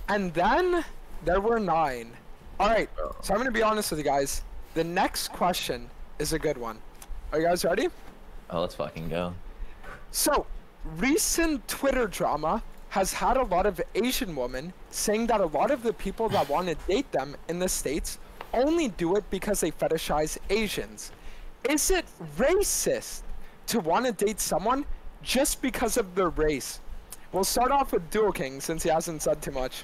And then there were 9. All right, so I'm gonna be honest with you guys. The next question is a good one. Are you guys ready? Oh, let's fucking go. So, recent Twitter drama has had a lot of Asian women saying that a lot of the people that want to date them in the States only do it because they fetishize Asians. Is it racist to want to date someone just because of their race? We'll start off with Duo King since he hasn't said too much.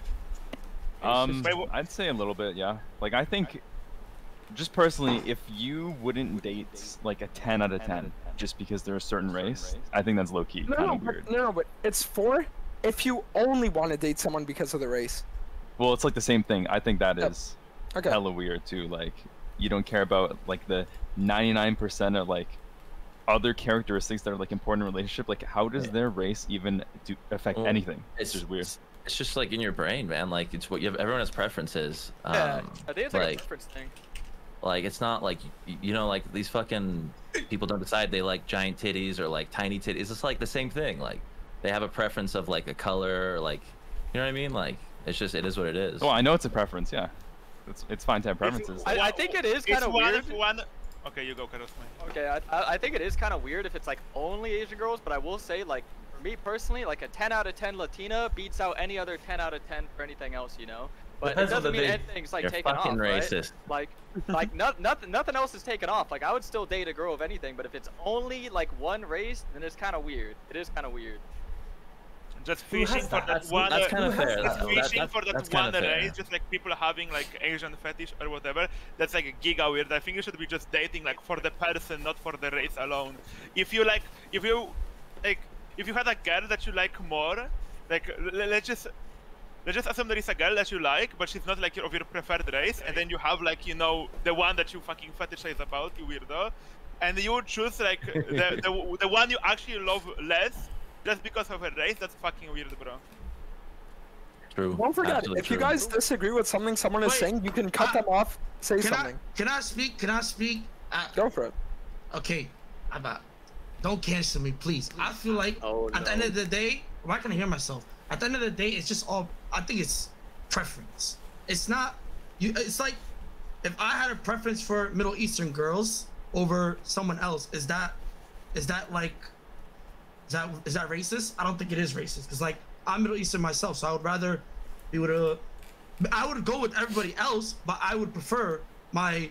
I'd say a little bit, yeah. Like, I think, just personally, if you wouldn't date like a 10 out of 10 just because they're a certain race, I think that's low-key kind of weird. No, but it's for if you only want to date someone because of the race. Well, it's like the same thing. I think that is hella weird too. Like, you don't care about like the 99% of like other characteristics that are like important in a relationship. Like, how does their race even affect anything? It's just weird. It's just like in your brain, man. Like, it's what you have. Everyone has preferences. I think it's like a preference thing. Like, it's not like, you know, like these fucking people don't decide they like giant titties or like tiny titties. It's just like the same thing. Like, they have a preference of like a color, or like, you know what I mean? Like, it's just, it is what it is. Oh, I know it's a preference, yeah. It's fine to have preferences. I think it is kind of weird. Okay, you go, Carlos. Okay, I think it is kind of weird if it's like only Asian girls, but I will say, like, for me personally, like a 10 out of 10 Latina beats out any other 10 out of 10 for anything else, you know? But it doesn't mean anything's like taken off, racist. right? Like nothing else is taken off. Like, I would still date a girl of anything, but if it's only like one race, then it's kind of weird. It is kind of weird. Just fishing for that one. That's kind of fair. Just fishing for that one race, just like people having like Asian fetish or whatever. That's like a giga weird. I think you should be just dating like for the person, not for the race alone. If you had a girl that you like more, like let's just assume there is a girl that you like, but she's not like of your preferred race, and then you have like, you know, the one that you fucking fetishize about, you weirdo, and you would choose like the one you actually love less just because of her race. That's fucking weird, bro. True. Don't forget, Absolutely if you guys disagree with something someone is saying, you can cut them off, say something. Can I speak? Can I speak? Go for it. Okay, don't cancel me, please. I feel like at the end of the day, why can't I hear myself? At the end of the day, it's just all, I think it's preference. It's not, it's like, if I had a preference for Middle Eastern girls over someone else, is that racist? I don't think it is racist, because like, I'm Middle Eastern myself, so I would rather I would go with everybody else, but I would prefer my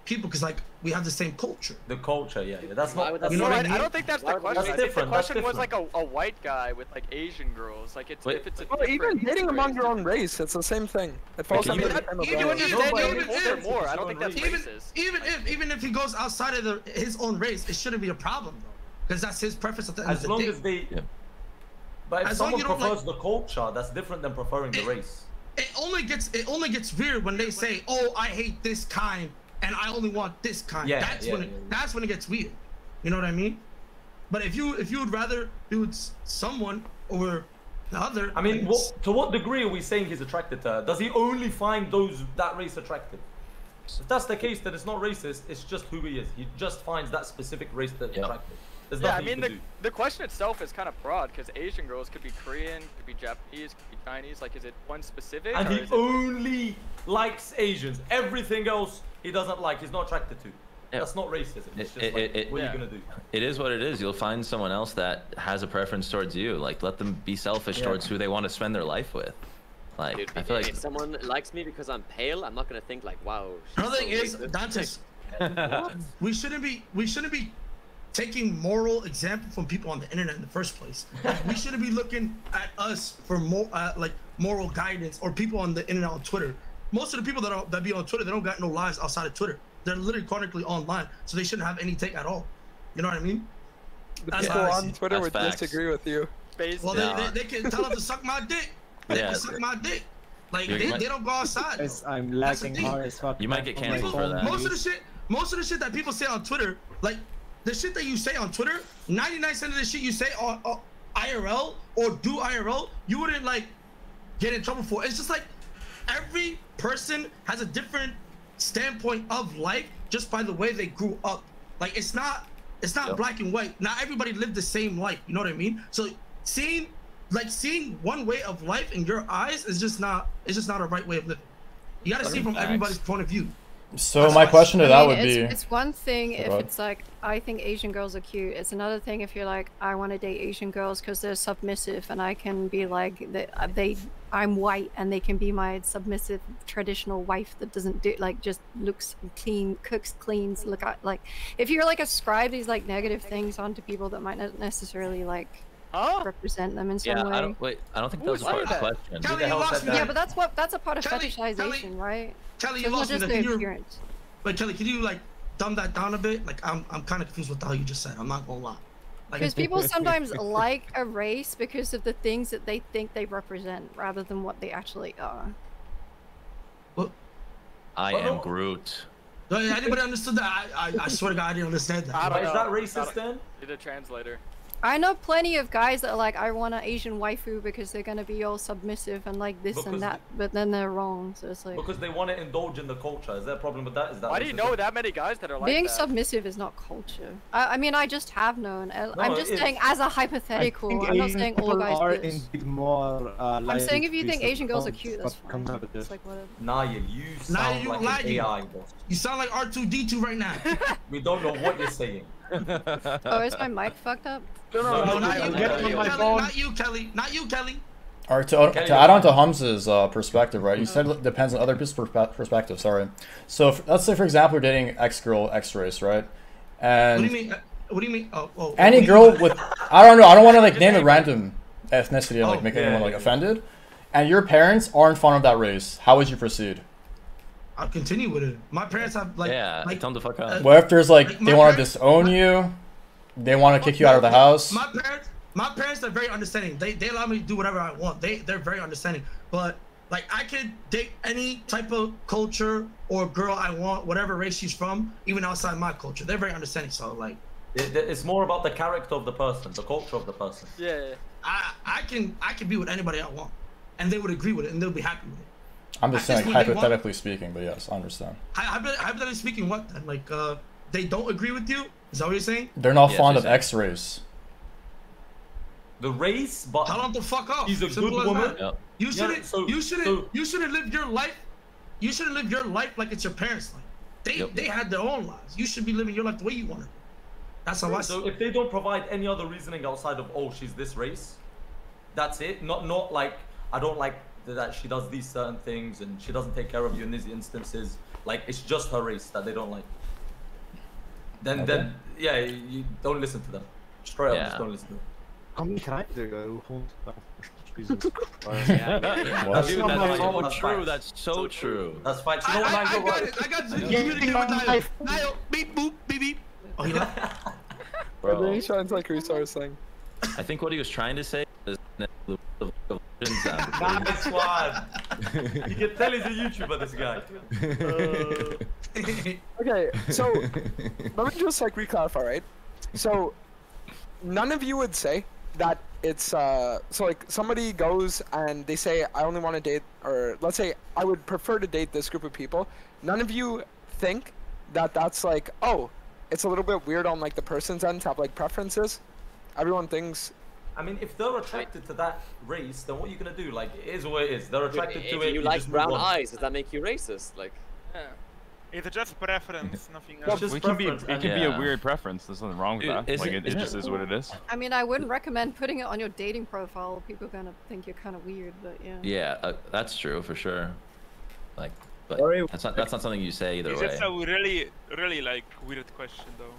people because like we have the same culture. The culture, yeah. That's not. You know what I mean? I don't think that's the question. That's I think the different. question was like a white guy with like Asian girls. Like, it's if it's a even dating among your own race, it's the same thing. It falls under the same you understand even more. I don't think that's racist. Even if he goes outside of his own race, it shouldn't be a problem though, because that's his preference at the end of the day. As long as they. Yeah. But if someone prefers the culture, that's different than preferring the race. It only gets weird when they say, "Oh, I hate this kind and I only want this kind." Yeah, that's when it gets weird. You know what I mean? But if you would rather do it someone over the other, I mean, to what degree are we saying he's attracted to her? Does he only find that race attractive? If that's the case, then it's not racist. It's just who he is. He just finds that specific race that attractive. Yeah, I mean, the question itself is kind of broad, because Asian girls could be Korean, could be Japanese, could be Chinese. Like, is it one specific? And he only likes Asians. Everything else he doesn't like, he's not attracted to. Yeah. That's not racism. It's just what are you gonna do? It is what it is. You'll find someone else that has a preference towards you. Like, let them be selfish towards who they want to spend their life with. Like, dude, I feel like if someone likes me because I'm pale, I'm not gonna think like, wow. Another thing is, Dantes, we shouldn't be taking moral example from people on the internet in the first place. We shouldn't be looking at us for more like moral guidance, or people on the internet on Twitter. Most of the people that be on Twitter, they don't got no lives outside of Twitter. They're literally chronically online, so they shouldn't have any take at all. You know what I mean? The people on Twitter would disagree with you. Well, they can tell them to suck my dick. They can suck my dick. Like, they don't go outside. I'm lagging hard as fuck. You might get canceled for that. Most of the shit that people say on Twitter, like, the shit that you say on Twitter, 99% of the shit you say on IRL or do IRL, you wouldn't like get in trouble for. It's just like every person has a different standpoint of life just by the way they grew up. Like, it's not black and white. Not everybody lived the same life. You know what I mean? So seeing like seeing one way of life in your eyes is just not. It's just not a right way of living. You gotta see from everybody's point of view. So my question to that would be... It's one thing if it's like, I think Asian girls are cute. It's another thing if you're like, I want to date Asian girls because they're submissive and I can be like, I'm white and they can be my submissive traditional wife that doesn't do, like, just looks clean, cooks, cleans, look at, like, if you're like ascribe these like negative things onto people that might not necessarily like represent them in some way. I don't think that was a part of the question. Kelly, you lost me. Yeah, but that's a part of fetishization, right? Kelly, you lost me. But Kelly, can you like dumb that down a bit? Like I'm kind of confused with the hell you just said. I'm not gonna lie. Because people sometimes like a race because of the things that they think they represent, rather than what they actually are. What? I am Groot. Anybody understood that? I swear to God, I didn't understand that. Is that racist then? Need a translator. I know plenty of guys that are like, I want an Asian waifu because they're gonna be all submissive and like this and that, but then they're wrong. So it's like because they want to indulge in the culture. Is there a problem with that? Is that why do you know that many guys that are like being that? Submissive is not culture. I mean, I just have known. I'm just saying as a hypothetical. I'm not saying all guys are do this. indeed more. I'm saying if you think Asian girls are cute, that's fine. It's like whatever. Naya, you sound like an AI boss. You sound like R2D2 right now. We don't know what you're saying. Oh, is my mic fucked up? No, not you, Kelly. Not you, Kelly. Alright, to add on to Hamza's perspective, right? You said it depends on other people's perspective, sorry. So, let's say, for example, you're dating X-girl, X-race, right? And... What do you mean? What do you mean? Oh, any girl with... I don't know, I don't want to, like, name a random ethnicity and, like, make anyone, like, offended. And your parents aren't fond of that race. How would you proceed? I'll continue with it. My parents have, like... Yeah, like, tell them to fuck up. What if there's, like, they want to disown you? They want to kick you out of the house? My parents are very understanding. They allow me to do whatever I want. They're very understanding. But like I could date any type of culture or girl I want, whatever race she's from, even outside my culture. They're very understanding. So like, it's more about the character of the person, the culture of the person. Yeah. I can be with anybody I want, and they would agree with it, and they'll be happy with it. I'm just saying hypothetically speaking, but yes, I understand. Hypothetically speaking, what then? Like they don't agree with you? Is that what you're saying? They're not fond of X-rays. The race, but tell them to fuck off. She's a good woman. Yep. You shouldn't live your life. You shouldn't live your life like it's your parents' life. They had their own lives. You should be living your life the way you want it. That's how I see it. So if they don't provide any other reasoning outside of she's this race, that's it. Not like I don't like that she does these certain things and she doesn't take care of you in these instances. Like it's just her race that they don't like. Then yeah, you don't listen to them. Straight up, just don't listen to them. How many times do you go? Jesus Dude, that's so true. That's so true. That's fine. You know what, I got it. Niall, beep boop, beep beep. Oh, he left. Bro, he sounds like Rusar's thing. I think what he was trying to say is nice one. You can tell he's a YouTuber, this guy. Okay, so let me just like re-clarify, right? So none of you would say that it's so like somebody goes and they say I only want to date, or let's say I would prefer to date this group of people. None of you think that that's like, oh, it's a little bit weird on like the person's end to have like preferences. Everyone thinks. I mean, if they're attracted to that race, then what are you gonna do? Like, it is what it is. They're attracted to it. If you like brown eyes, does that make you racist? Like, yeah. It's just preference, nothing else. Well, it can be a weird preference. There's nothing wrong with that. Like, it just is what it is. I mean, I wouldn't recommend putting it on your dating profile. People are gonna think you're kind of weird, but yeah. Yeah, that's true for sure. Like, but that's not something you say either way. It's just a really like weird question though.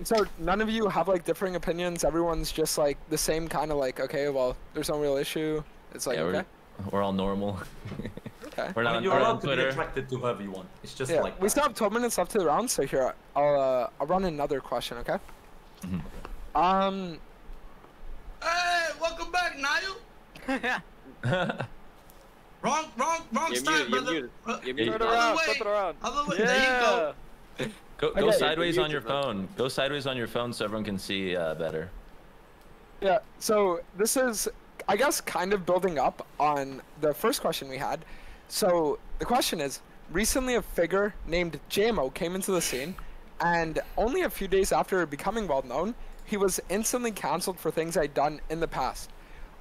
So none of you have like differing opinions. Everyone's just like the same kind of like, okay, well, there's no real issue. It's like, okay. We're all normal. Okay. We're not, you're allowed to be attracted to whoever you want. It's just like we still have 12 minutes left to the round, so here I'll run another question, okay? Hey, welcome back, Niall. Wrong style, brother. Flip it around. There you go. Go sideways on your phone. Go sideways on your phone so everyone can see better. Yeah, so this is, I guess, kind of building up on the first question we had. So the question is, recently a figure named JMO came into the scene, and only a few days after becoming well known, he was instantly cancelled for things I'd done in the past.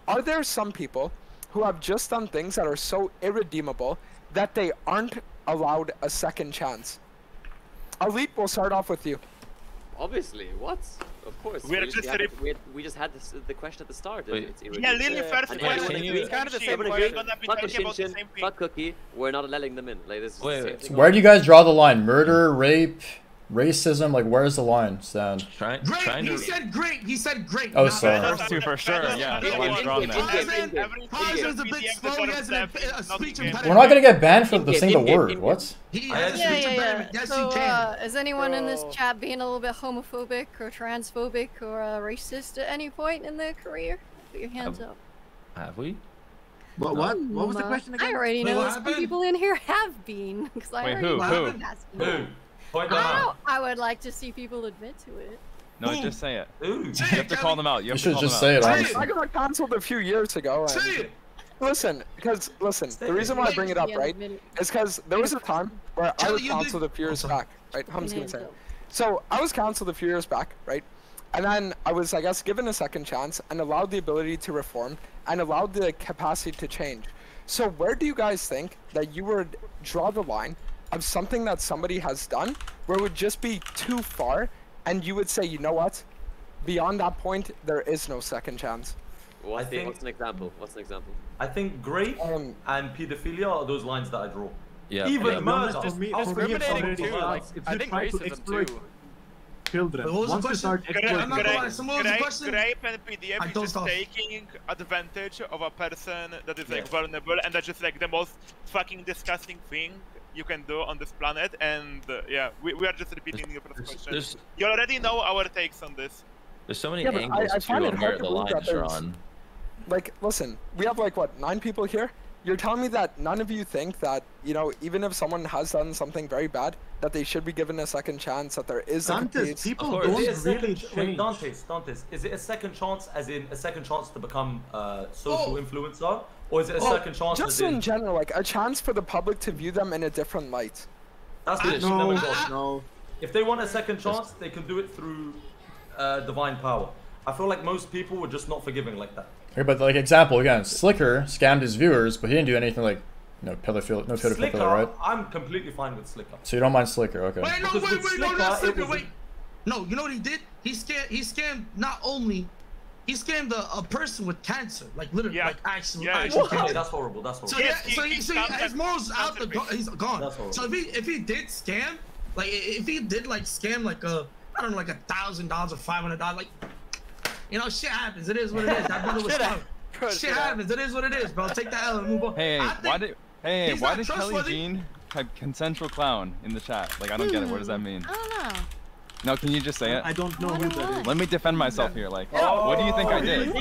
Are there some people who have just done things that are so irredeemable that they aren't allowed a second chance? Elite, we'll start off with you. Obviously, what? Of course. We just had the question at the start. It's yeah, literally first question. It's kind of the same question. Fuck Accusations, fuck Cookie. We're not letting them in. Like this. Is where do you guys draw the line? Murder, rape, racism? Like, where's the line stand? He said great. He said great. Oh, sorry. First two for sure. Yeah, the line's drawn there. Tarzan's a bit slow. He has a speech impediment. We're not gonna get banned for saying the word. What? He has a speech impediment. Yes, you can. Is anyone in this chat being a little bit homophobic or transphobic or racist at any point in their career? Put your hands up. Have we? What was the question again? I already know some people in here have been. Wait, who? I would like to see people admit to it. No, just say it. You have to call them out. You should just say it, honestly. I got canceled a few years ago. Listen, the reason why I bring it up, right, is because there was a time where I was canceled a few years back, right? I'm just gonna say it. So I was canceled a few years back, right? And then I was, I guess, given a second chance and allowed the ability to reform and allowed the capacity to change. So where do you guys think that you would draw the line of something that somebody has done where it would just be too far and you would say, you know what, beyond that point there is no second chance? Well, what's an example? I think rape and pedophilia are those lines that I draw. Yeah. Even murder. Discriminating too. Like, I think racism too. Children. Once you start Grape and PDF is just taking advantage of a person that is like vulnerable, and that's just like the most fucking disgusting thing you can do on this planet. And yeah, we are just repeating the first question. You already know our takes on this. There's so many angles too on where the line is drawn. Like, listen, we have like what, 9 people here? You're telling me that none of you think that, you know, even if someone has done something very bad, that they should be given a second chance, that there is a case? People don't really change. Dantes, is it a second chance as in a second chance to become a social influencer? Or is it a second chance just in general, like a chance for the public to view them in a different light? That's the issue. No. If they want a second chance, they can do it through divine power. I feel like most people were just not forgiving like that. Okay, but like example again, Slicker scammed his viewers, but he didn't do anything like pedophilia, right? I'm completely fine with Slicker. So you don't mind Slicker, okay? Wait, no, not Slicker. Wait, no, you know what he did? He scammed not only. He scammed a person with cancer, like literally, like actually. Okay, that's horrible. That's horrible. So his morals out the he's gone. That's horrible. So if he did scam, like if he did like scam like I don't know, like $1,000 or $500, like. You know, shit happens. It is what it is. That brother was smart. Shit happens. It is what it is, bro. Take the L and move on. Hey, why did Kelly Jean type consensual clown in the chat? Like, I don't get it. What does that mean? I don't know. No, can you just say it? I don't know who that is. Let me defend myself here. Like, what do you think I did?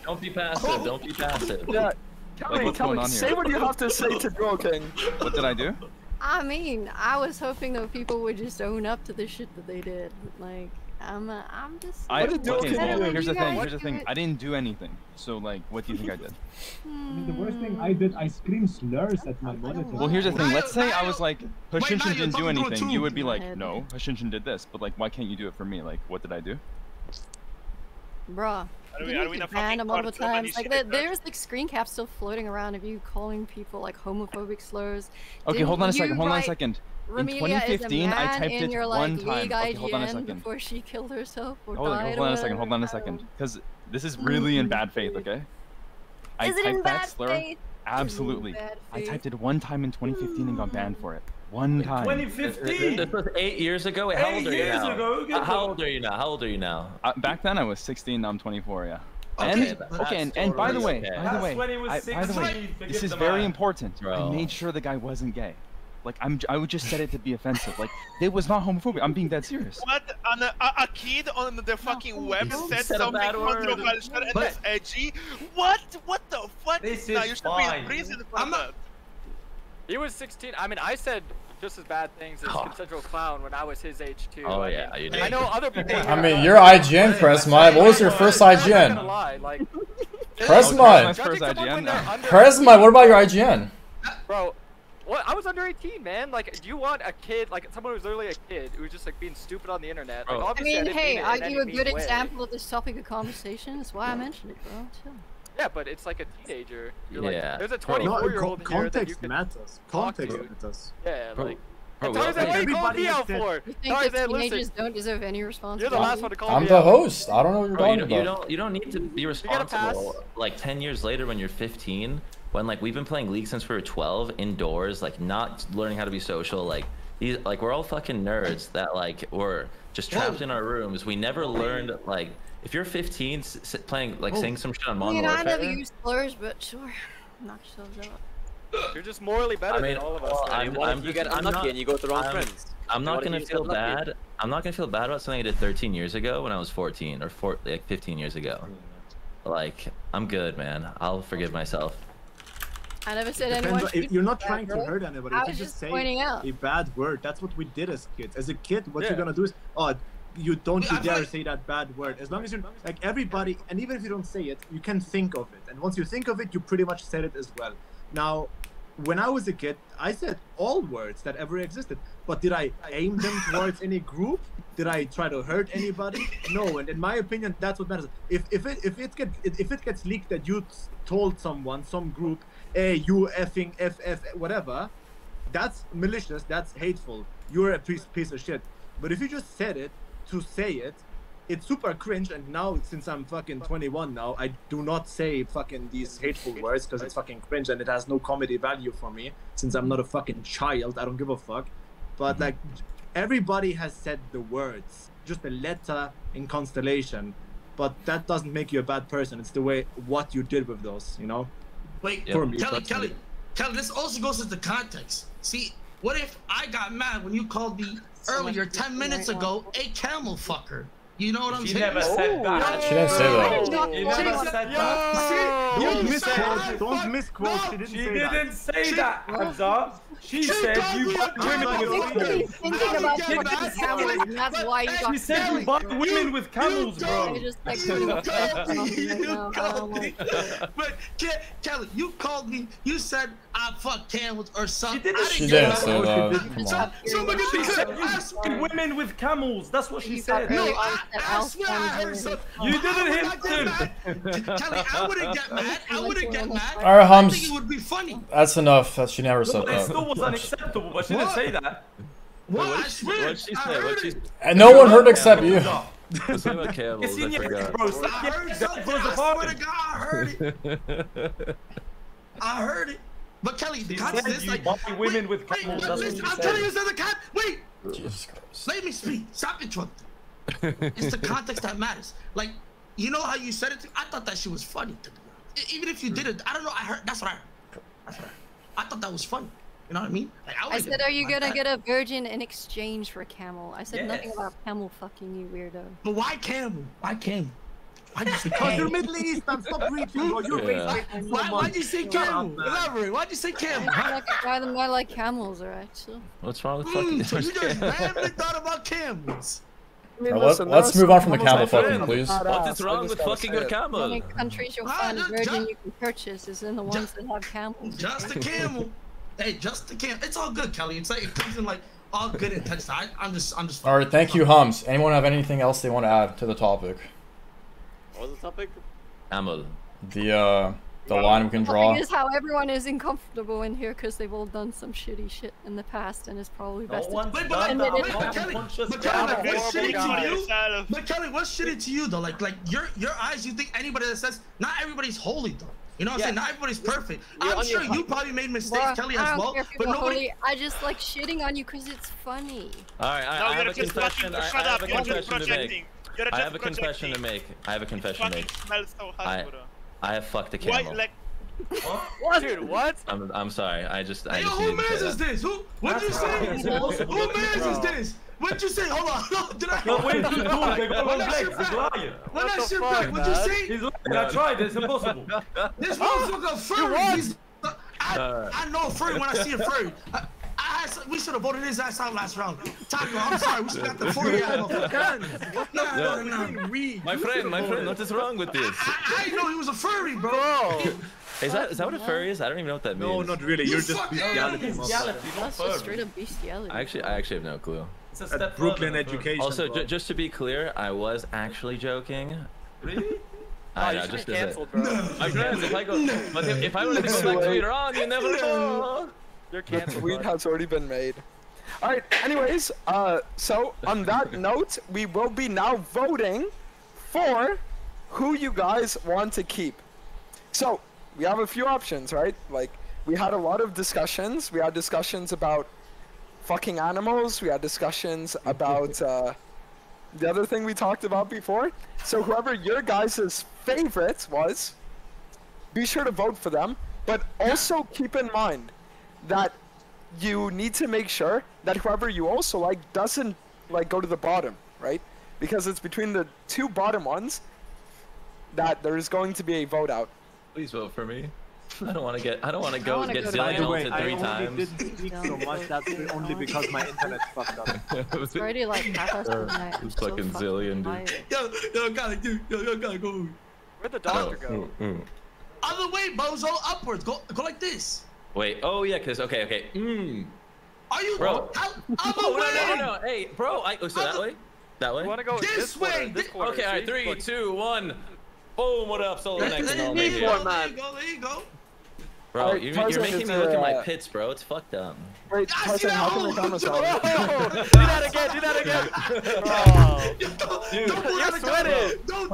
Don't be passive. Don't be passive. Yeah, Kelly, say what you have to say to Girl King. What did I do? I mean, I was hoping that people would just own up to the shit that they did. Like, I'm just. Here's the thing. I didn't do anything. So, like, what do you think I did? I mean, the worst thing I did, I screamed slurs at my monitor. Well, here's the thing. Let's say I was like, Hashinshin didn't do anything. You would be like, no, Hashinshin did this. But, like, why can't you do it for me? Like, what did I do? Bruh. Didn't you ban a multiple times? Like, there's like screen caps still floating around of you calling people like homophobic slurs. Okay, hold on a second. Hold on a second. In Ramelia 2015, I typed in it your, one like, time. Okay, hold on a second. Before she killed herself or hold on a second. Because this is really in bad faith, okay? I typed that slur. Absolutely. I typed it one time in 2015 and got banned for it. One time. 2015. This was 8 years ago. How old are you now? How old are you now? How old are you now? Back then I was 16. Now I'm 24. Yeah. And by the way, this is very important. I made sure the guy wasn't gay. Like I would just said it to be offensive. Like it was not homophobic. I'm being dead serious. What? A kid on the fucking web said something controversial and that's edgy. What? What the fuck? This now is you should be in prison for that. He was 16. I mean, I said just as bad things as consensual clown when I was his age too. Oh yeah, you did. I know other people. I mean, you're IGN, Presmai. What was your first IGN? Presmai. Presmai, what about your IGN? Bro, What? I was under 18, man. Like, do you want a kid, like someone who's literally a kid who's just like being stupid on the internet? Like, obviously, I mean, hey, are you a good way. example of this topic of conversation? That's why I mentioned it, bro. Chill. Yeah, but it's like a teenager. You're yeah. like, there's a 24-year-old here that you can matters. talk Context to. matters. Yeah, like. Bro, Tarzan, what are you calling me out for? You think that teenagers don't deserve any responsibility? You're the last one to call me I'm out. the host. I don't know what you're talking about. You don't need to be responsible. Like 10 years later, when you're 15, when like we've been playing League since we were 12, indoors, like not learning how to be social, like we're all fucking nerds that like were just trapped in our rooms. We never learned like if you're 15 playing like saying some shit on Modern Warfare. I never used slurs, but sure, knock yourselves out. You're just morally better than all of us. You get unlucky and you go with the wrong friends. I'm not gonna feel bad. I'm not gonna feel bad about something I did 13 years ago when I was 14 or like 15 years ago. Like I'm good, man. I'll forgive myself. I never said anyone. You're not trying to hurt anybody. I You was just say pointing out. a bad word. That's what we did as kids. As a kid, what you're gonna do is, you dare say that bad word. As long as you're like everybody, and even if you don't say it, you can think of it. And once you think of it, you pretty much said it as well. Now, when I was a kid, I said all words that ever existed. But did I aim them towards any group? Did I try to hurt anybody? No. And in my opinion, that's what matters. If it gets leaked that you told someone, some group, hey, you effing FF whatever, that's malicious. That's hateful. You're a piece of shit. But if you just said it to say it, it's super cringe. And now, since I'm fucking 21 now, I do not say fucking these hateful words because it's fucking cringe and it has no comedy value for me. Since I'm not a fucking child, I don't give a fuck. But like, everybody has said the words, just a letter in constellation. But that doesn't make you a bad person. It's the way what you did with those, you know. Wait, for me, Kelly, this also goes into context. See, what if I got mad when you called me earlier 10 minutes ago a camel fucker? You know what I'm saying? She never said that. She didn't say that. She never said that. Don't misquote. She didn't say that, Hamza. She said you butt women with camels. She said you butt women with camels, bro. But Kelly, you called me. You said I fuck camels or something. She didn't say that. She said you fuck women with camels. That's what she said. No, I swear I heard something. You didn't hit him. Kelly, I wouldn't get mad. I wouldn't get mad. All right, Hums. I think it would be funny. That's enough. She never said It that. still was unacceptable, but she didn't say that. What? I swear. What'd she say? And no one heard except you. Something about camels, I forgot. I heard something. I swear to God, I heard it. I heard it. But Kelly, the context is like women with camels. That's what she said. I'm telling you, the cat. Wait. Jesus Christ. Let me speak. Stop interrupting. It's the context that matters. Like, you know how you said it? I thought that shit was funny. Even if you did it, I don't know. I heard. That's what I heard. I thought that was funny. You know what I mean? Like, I said, are you gonna get a virgin in exchange for a camel? I said nothing about camel fucking, you weirdo. But why camel? Why camel? Why'd you say because camel? you're Middle Eastern. Stop reaching, bro. You're racist. Why'd you say camel? Elaborate. Why'd you say camel? I like camels, alright? So. What's wrong with fucking So you just randomly thought about camels. I mean, let's move on from the camel fucking, please. What is wrong with fucking your The camel? only countries you'll find a virgin you can purchase is in the ones that have camels. Just a camel. Hey, just a camel. It's all good, Kelly. It's like it comes in like all good intentions. I'm just. All right, thank you, Hums. Anyone have anything else they want to add to the topic? What was the topic? Camel. The line we can draw. The thing is how everyone is uncomfortable in here because they've all done some shitty shit in the past and it's probably best to admit it. But Kelly, what's shitty to you? But Kelly, what's shitty to you though? Like your eyes, you think anybody that says not everybody's holy though. You know what I'm saying? Not everybody's perfect. I'm sure you probably made mistakes, Kelly, as well. But nobody. I just like shitting on you because it's funny. All right, I have a confession. I have a confession to make. I have a confession to make. I have fucked a camel. Why, like, what? Dude, what? I'm sorry. I just. Hey, who man's is this? What'd you say? Who man's is this? What'd you say? Hold on. Did I? No, wait, he's doing. They got legs. He's lying. When that shit back, what'd you say? He's lying. I tried. It's impossible. This motherfucker furry. I know a furry when I see a furry. We should have voted his ass out last round. Taco, I'm sorry. We should have got the 40 out of My friend, what is wrong with this? I didn't know he was a furry, bro. Is that what a furry is? I don't even know what that means. No, not really. You're just bestiality. That's just straight up bestiality. I actually have no clue. It's a step Brooklyn education. Also, just to be clear, I was actually joking. Really? I know, just canceled, bro. I'm canceled. If I wanted to go back later on, you never know. You're canceled. Tweet has already been made. All right. Anyways, so on that note, we will be now voting for who you guys want to keep. So we have a few options, right? Like we had a lot of discussions. We had discussions about fucking animals. We had discussions about the other thing we talked about before. So whoever your guys' favorites was, be sure to vote for them. But also keep in mind that you need to make sure that whoever you also like doesn't like go to the bottom, right? Because it's between the two bottom ones that there is going to be a vote out. Please vote for me. I don't want to get Zillion ulted 3 times. I didn't speak so much. That's only because my internet fucked up. It's already like half past midnight. This fucking Zillion, dude. Yo, gotta go. Where'd the doctor go? Other way, bozo, upwards. Go like this. Wait. Oh yeah, cause okay. Are you, bro? Other way. No. Hey, bro. So that way. That way. You wanna go this way? This quarter, okay. All right. 3, 2, 1. Boom. What up? Solo next to normal There here. you go. Bro, you're making me look at my pits, bro. It's fucked up. Wait, Tarzan, how can we cameras on? Do that again. Oh. Dude, you're sweating. Don't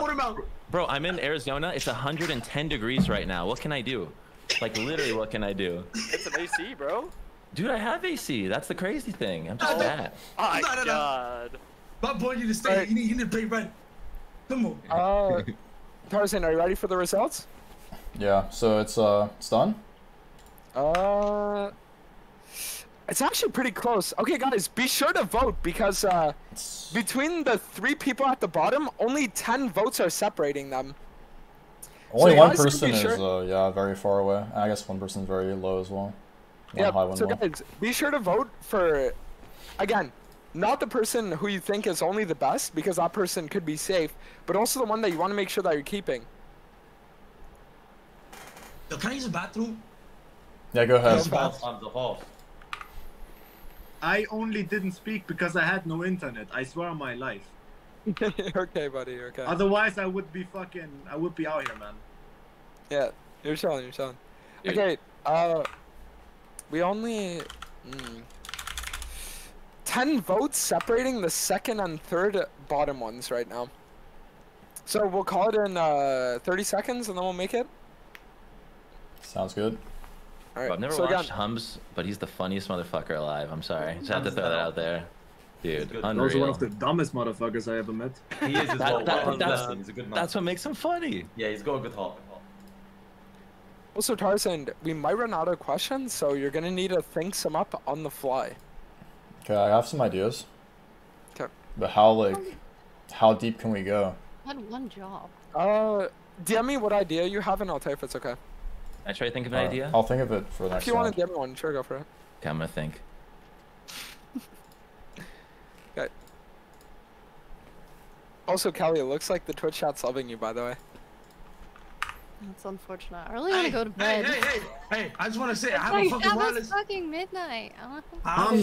put him out. Bro, I'm in Arizona. It's 110 degrees right now. What can I do? Like, literally, what can I do? It's an AC, bro. Dude, I have AC. That's the crazy thing. I'm just fat. Oh my god. My boy, you need to stay. Right. You need to pay rent. Come on. Tarzan, are you ready for the results? Yeah, so it's done? It's actually pretty close. Okay, guys, be sure to vote because between the 3 people at the bottom, only 10 votes are separating them. Only so one person is very far away. I guess one person's very low as well. Yeah, so guys, be sure to vote for, again, not the person who you think is only the best, because that person could be safe, but also the one that you want to make sure that you're keeping. Yo, can I use the bathroom? Yeah, go ahead. I only didn't speak because I had no internet. I swear on my life. Okay, buddy, okay. Otherwise, I would be out here, man. Yeah, you're chilling. Okay, we only... 10 votes separating the second and third bottom ones right now. So we'll call it in 30 seconds and then we'll make it. Sounds good. All right. I've never watched Hums, but he's the funniest motherfucker alive. I'm sorry. Just have to throw that out there. Dude, unreal. Also one of the dumbest motherfuckers I ever met. He is as well. He's a good man. That's what makes him funny. Yeah, he's got a good heart. Also, Tarzan, we might run out of questions, so you're gonna need to think some up on the fly. Okay, I have some ideas. Okay. But how deep can we go? I had one job. DM me what idea you have and I'll tell you if it's okay. I try to think of an idea? I'll think of it for the next If you want to DM me one, sure, go for it. Okay, I'm gonna think. Okay. Also, Kelly, it looks like the Twitch chat's loving you, by the way. That's unfortunate. I really want to go to bed. Hey, I just want to say, I have a fucking wireless. It's fucking midnight. I'll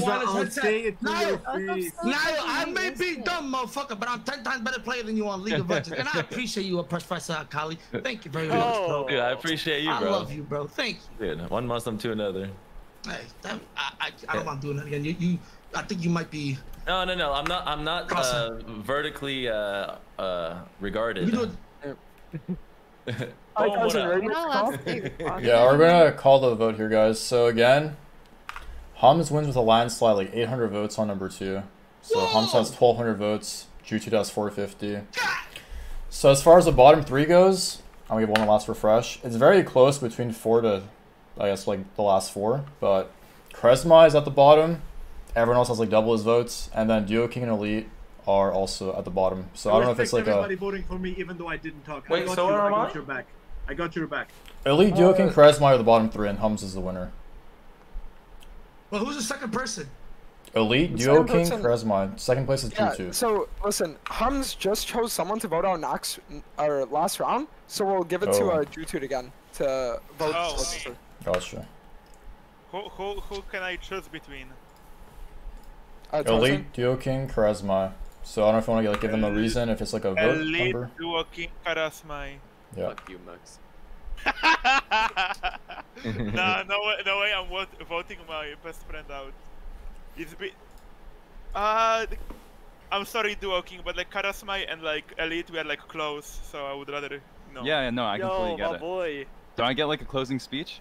say it to your face. Niall, I may be dumb, motherfucker, but I'm 10 times better player than you on League of Legends. And I appreciate you, Professor Akali. Thank you very much, bro. Dude, I appreciate you, bro. I love you, bro. Thank you. Dude, one Muslim to another. Hey, I don't want to do that again. I think you might be... No. I'm not vertically regarded. Yeah, we're gonna call the vote here, guys. So again, Hums wins with a landslide, like 800 votes on number 2. So Hums has 1,200 votes. Jutude has 450. So as far as the bottom 3 goes, I'm gonna give one last refresh. It's very close between 4 to, I guess, like the last 4. But Kresma is at the bottom. Everyone else has like double his votes, and then Duo King and Elite are also at the bottom. So I don't know if it's like everybody voting for me, even though I didn't talk. Wait, I got your back. I got your back. Elite, Duo King, Kresma are the bottom 3, and Hums is the winner. Well, who's the second person? Elite, Duo King, Charisma. Second place is G2. So listen, Hums just chose someone to vote on last round, so we'll give it to G2 again to vote. Gotcha. Who can I choose between? Elite, Duo King, Charisma. So I don't know if you want to give them a reason, if it's like a vote Elite, number. Duo King, Charisma. Yeah. Fuck you, Max. no way I'm voting my best friend out. It's I'm sorry, Duo King, but like Charisma and like Elite, we are like close, so I would rather no. Yeah, no, I completely get it. Boy. Do I get like a closing speech?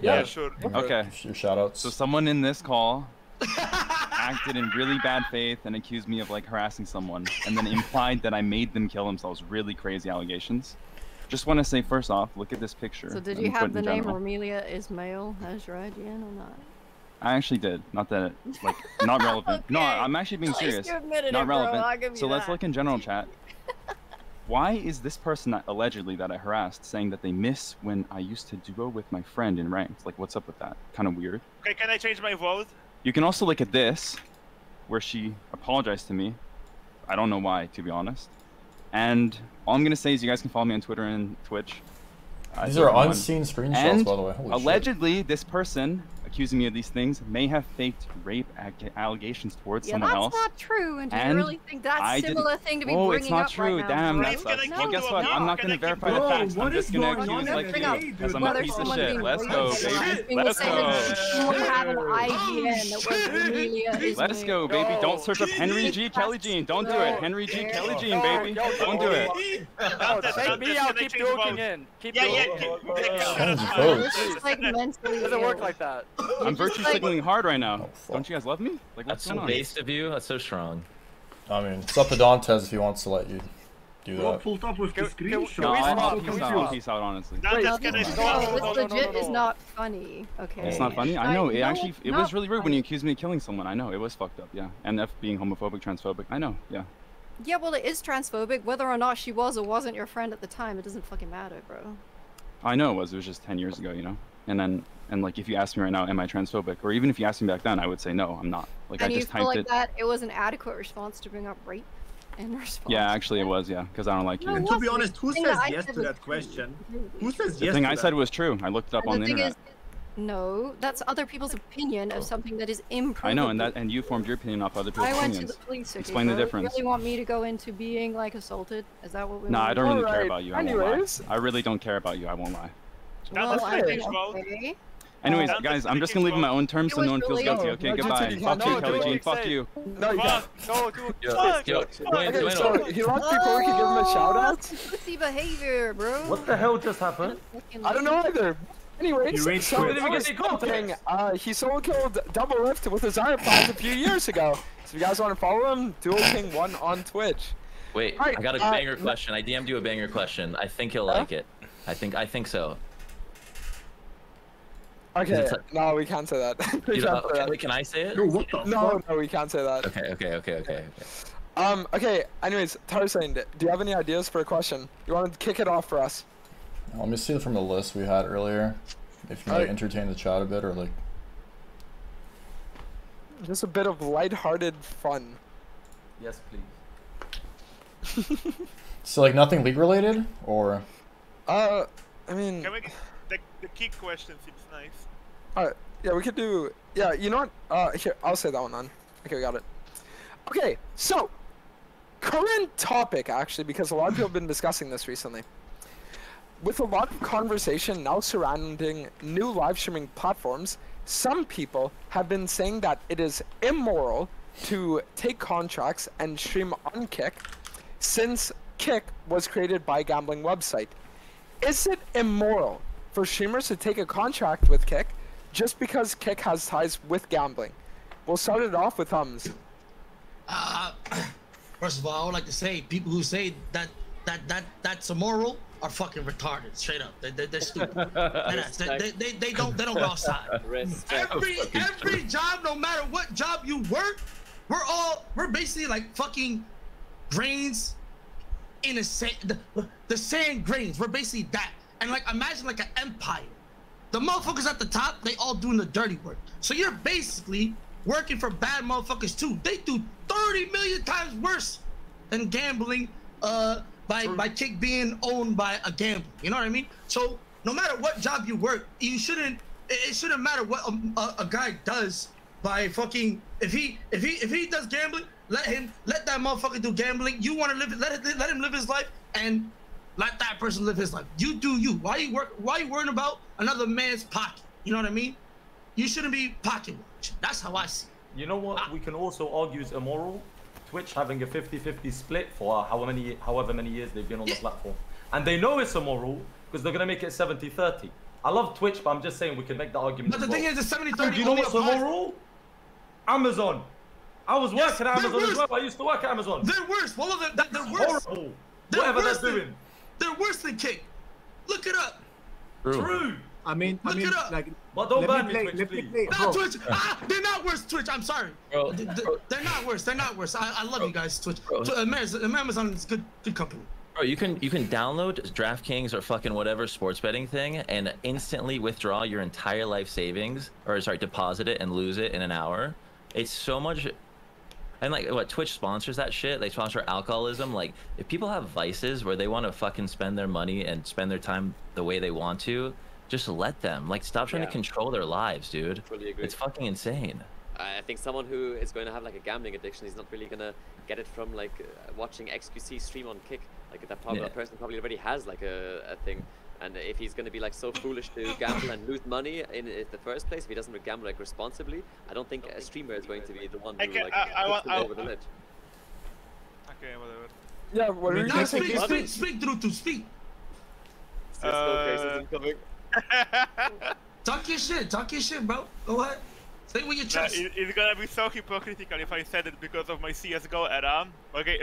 Yeah, sure. Okay. Your shoutouts. So someone in this call acted in really bad faith and accused me of like harassing someone, and then implied that I made them kill themselves. Really crazy allegations. Just want to say first off, look at this picture. So did you have the name Romelia Ismail as your IGN or not? I actually did. Not that, like, not relevant. Okay. No, I'm actually being serious. Not relevant. So let's look in general chat. Why is this person allegedly that I harassed saying that they miss when I used to duo with my friend in ranked? Like, what's up with that? Kind of weird. Okay, can I change my vote? You can also look at this, where she apologized to me. I don't know why, to be honest. And all I'm gonna say is you guys can follow me on Twitter and Twitch. These are unseen screenshots, by the way. Holy allegedly, this person accusing me of these things may have faked rape allegations towards someone else. Yeah, that's not true. And do you really think that's a similar thing to be bringing up? Oh, it's not true. Right Damn, now, that sucks. Well, guess what? I'm not gonna verify the facts. I'm just gonna accuse like you, because I'm a piece of shit. Let's go, baby. Let's go. Let's go, baby. Don't search up Henry G. Kelly Jean. Don't do it. Henry G. Kelly Jean, baby. Don't do it. Take me out. Keep joking in. Keep joking. It doesn't work like that. I'm virtue signaling hard right now. Don't you guys love me? Like, that's so based of you. That's so strong. I mean, it's up to Dantes if he wants to let you do that. Pulled up with the screenshot. No, I'll peace out, honestly. This legit is not funny. Okay. It's not funny. I know. It actually, it was really rude when you accused me of killing someone. I know. It was fucked up. Yeah. And F being homophobic, transphobic. I know. Yeah. Yeah, well, it is transphobic. Whether or not she was or wasn't your friend at the time, it doesn't fucking matter, bro. I know it was. It was just 10 years ago, you know. And like, if you ask me right now, am I transphobic? Or even if you asked me back then, I would say no, I'm not. Like, and I just you feel typed like that it was an adequate response to bring up rape in response? Yeah, actually it was, yeah, because I don't like you. And to be honest, who says yes to that question? Who says yes to that? The thing I said was true. I looked it up on the internet. No, that's other people's opinion of something that is improvable. I know, and you formed your opinion off other people's opinions. I went to the police. Explain the difference. You really want me to go into being like assaulted? Is that what we? No, I don't really care about you. I won't lie. I really don't care about you. I won't lie. Well, okay. Anyways, guys, I'm just gonna leave on my own terms so no one feels guilty. Okay, goodbye. Fuck you, Kelly Jean. Fuck you. No, you can't. No, dude. Okay, so he wants before we can give him a shout out. Pussy behavior, bro. What the hell just happened? I don't know either. Anyways, he solo killed Double Lift with his iPod a few years ago. So if you guys want to follow him, Dual King 1 on Twitch. Wait, right, I got a banger question. I DM'd you a banger question. I think he'll like it. I think so. Okay, no, we can't say that. Wait, can I say it? No, we can't say that. Okay. Okay, anyways, Tarzaned, do you have any ideas for a question? You want to kick it off for us? Let me see it from the list we had earlier. If you might entertain the chat a bit, or like... Just a bit of lighthearted fun. Yes, please. So, like, nothing league related, or? I mean... The key question seems nice. Alright, yeah, we could do... Yeah, you know what? Here, I'll say that one on. Okay, we got it. Okay, so... Current topic, actually, because a lot of people have been discussing this recently. With a lot of conversation now surrounding new live streaming platforms, some people have been saying that it is immoral to take contracts and stream on Kick, since Kick was created by a gambling website. Is it immoral for streamers to take a contract with Kick just because Kick has ties with gambling? We'll start it off with Hums. First of all, I would like to say people who say that's immoral are fucking retarded, straight up. They're stupid. They don't go outside. Every job, no matter what job you work, we're basically like fucking grains in a sand, the sand grains. We're basically that. And like, imagine like an empire. The motherfuckers at the top, they all doing the dirty work. So you're basically working for bad motherfuckers too. They do 30 million times worse than gambling by Kick being owned by a gambler. You know what I mean? So no matter what job you work, it shouldn't matter what a guy does by fucking if he does gambling, let that motherfucker do gambling. You want to live, let him live his life, and let that person live his life. You do you. Why you worrying about another man's pocket? You know what I mean? You shouldn't be pocket watching. That's how I see it. You know what? We can also argue is immoral. Twitch having a 50-50 split for however many years they've been on the platform, and they know it's immoral because they're gonna make it 70-30. I love Twitch, but I'm just saying we can make the argument. But the thing is, the 70-30. You know what's immoral? Amazon. I was working at Amazon as well. I used to work at Amazon. They're worse. Well, they're worse. Horrible. Whatever they're doing. They're worse than Kick. Look it up. True. I mean, like, but don't ban me, Twitch, please. Not Twitch. They're not worse, Twitch. I'm sorry. Bro, they're not worse. They're not worse. I love you guys, Twitch. Amazon is good company. Bro, you can download DraftKings or fucking whatever sports betting thing and instantly withdraw your entire life savings, or sorry, deposit it and lose it in an hour. It's so much. And like what Twitch sponsors that shit. They sponsor alcoholism. Like if people have vices where they want to fucking spend their money and spend their time the way they want to, just let them. Like stop trying to control their lives, dude. Fully agree. It's fucking insane. I think someone who is going to have like a gambling addiction, he's not really gonna get it from like watching XQC stream on Kick. Like that person probably already has like a thing. And if he's going to be like so foolish to gamble and lose money in the first place, if he doesn't gamble like responsibly, I don't think a streamer is going to be the one who like puts him over the ledge. Okay, whatever. Yeah, what are you guys saying? Speak through to speak. Talk your shit, bro. Go ahead. Say what your chest. It's gonna be so hypocritical if I said it because of my CS:GO era. Okay,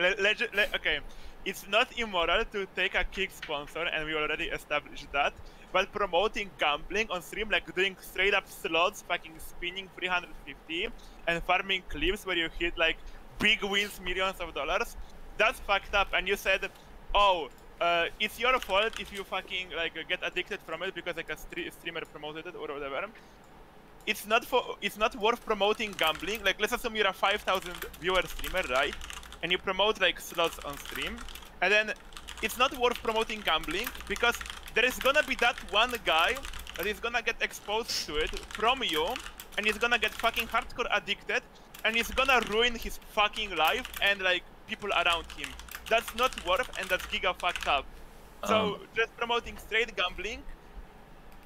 okay. It's not immoral to take a Kick sponsor, and we already established that, but promoting gambling on stream, like doing straight up slots, fucking spinning 350, and farming clips where you hit like big wins, millions of dollars, that's fucked up. And you said, oh, it's your fault if you fucking like get addicted from it because like a streamer promoted it or whatever. It's not worth promoting gambling. Like let's assume you're a 5,000 viewer streamer, right? And you promote like slots on stream, and then it's not worth promoting gambling because there is gonna be that one guy that is gonna get exposed to it from you, and he's gonna get fucking hardcore addicted, and he's gonna ruin his fucking life and like people around him. That's not worth, and that's giga fucked up. So just promoting straight gambling,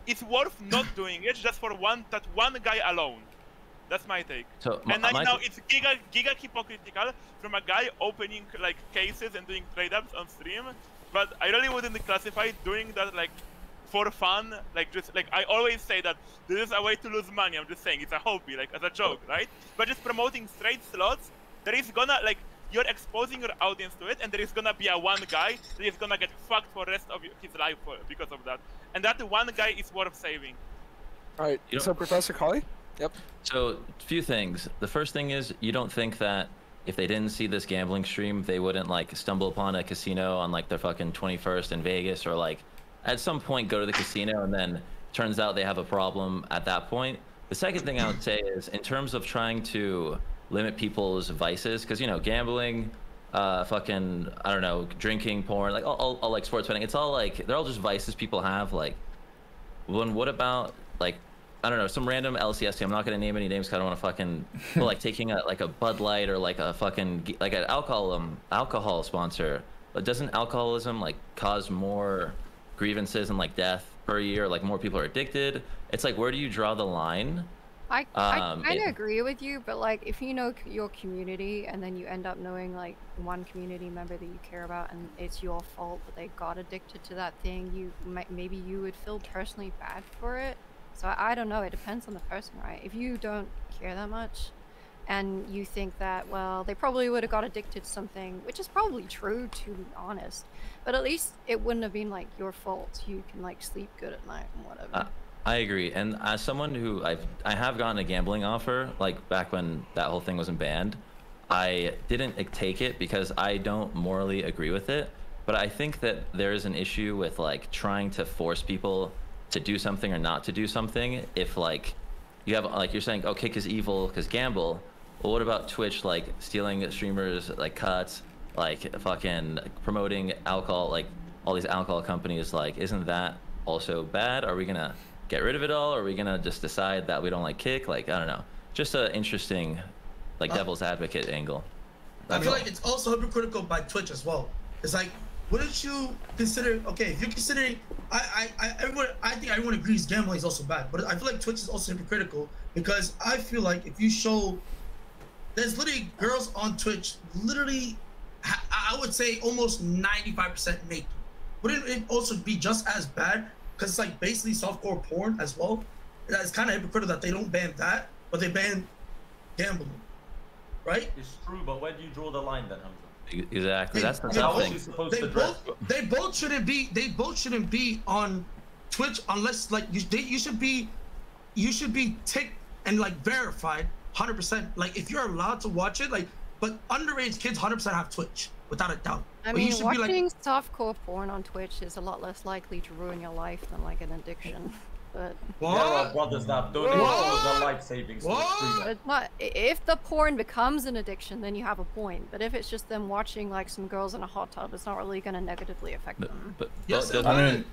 it's worth not doing it just for that one guy alone. That's my take. So, and now it's giga hypocritical from a guy opening like cases and doing trade-ups on stream, but I really wouldn't classify doing that like for fun. Like just like I always say that this is a way to lose money. I'm just saying it's a hobby, like as a joke, right? But just promoting straight slots, there is gonna like you're exposing your audience to it, and there is gonna be a one guy that is gonna get fucked for the rest of his life because of that. And that one guy is worth saving. All right. So Professor Colley. Yep. So, a few things. The first thing is, you don't think that if they didn't see this gambling stream, they wouldn't like stumble upon a casino on like their fucking 21st in Vegas, or like at some point go to the casino and then turns out they have a problem at that point. The second thing I would say is in terms of trying to limit people's vices, because you know, gambling, fucking, I don't know, drinking, porn, like all like sports betting, it's all like, they're all just vices people have. Like, what about like, I don't know, some random LCS team, I'm not gonna name any names because I don't want to fucking, but like taking a Bud Light or like a fucking, like an alcohol sponsor, but doesn't alcoholism like cause more grievances and like death per year, like more people are addicted? It's like, where do you draw the line? I kind of agree with you, but like if you know your community and then you end up knowing like one community member that you care about and it's your fault that they got addicted to that thing, maybe you would feel personally bad for it. So I don't know, it depends on the person, right? If you don't care that much and you think that, well, they probably would have got addicted to something, which is probably true, to be honest, but at least it wouldn't have been like your fault. You can like sleep good at night and whatever. I agree, and as someone who I have gotten a gambling offer, like back when that whole thing wasn't banned, I didn't take it because I don't morally agree with it, but I think that there is an issue with like trying to force people to do something or not to do something if like you have like you're saying, oh, Kick is evil because gamble. Well, what about Twitch like stealing streamers like cuts, like fucking promoting alcohol, like all these alcohol companies? Like, isn't that also bad? Are we gonna get rid of it all? Or are we gonna just decide that we don't like Kick? Like, I don't know. Just an interesting, like, devil's advocate angle. I feel like it's also hypocritical by Twitch as well. It's like, wouldn't you consider, okay, if you're considering, I think everyone agrees gambling is also bad, but I feel like Twitch is also hypocritical because I feel like if you show, there's literally girls on Twitch, literally, I would say almost 95% naked. Wouldn't it also be just as bad? Because it's like basically softcore porn as well. It's kind of hypocritical that they don't ban that, but they ban gambling, right? It's true, but where do you draw the line then, Hamza? Exactly. That's the thing. They both shouldn't be. They both shouldn't be on Twitch unless like you should be ticked and like verified 100%. Like if you're allowed to watch it, like but underage kids 100% have Twitch without a doubt. I mean, watching softcore porn on Twitch is a lot less likely to ruin your life than like an addiction. But there are brothers that don't even know their life savings. It's not. If the porn becomes an addiction, then you have a point. But if it's just them watching like some girls in a hot tub, it's not really going to negatively affect them. Yes, I mean,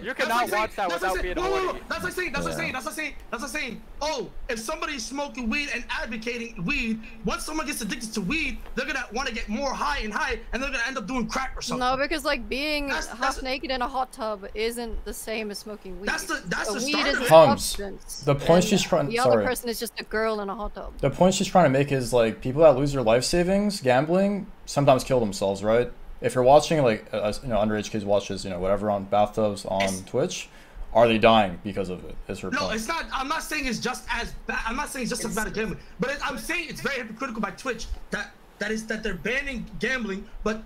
you cannot watch that without being horny. That's like saying. Oh, if somebody's smoking weed and advocating weed, once someone gets addicted to weed, they're gonna want to get more high, and they're gonna end up doing crack or something. No, because like being half naked in a hot tub isn't the same as smoking weed. That's the weed is a Hums. substance. The point she's trying. The other person is just a girl in a hot tub. The point she's trying to make is like people that lose their life savings gambling sometimes kill themselves, right? If you're watching like underage kids watches whatever on bathtubs on Twitch, are they dying because of it? Is her point. No, it's not. I'm not saying it's just as bad. I'm not saying it's just as bad as gambling, but I'm saying it's very hypocritical by Twitch that they're banning gambling, but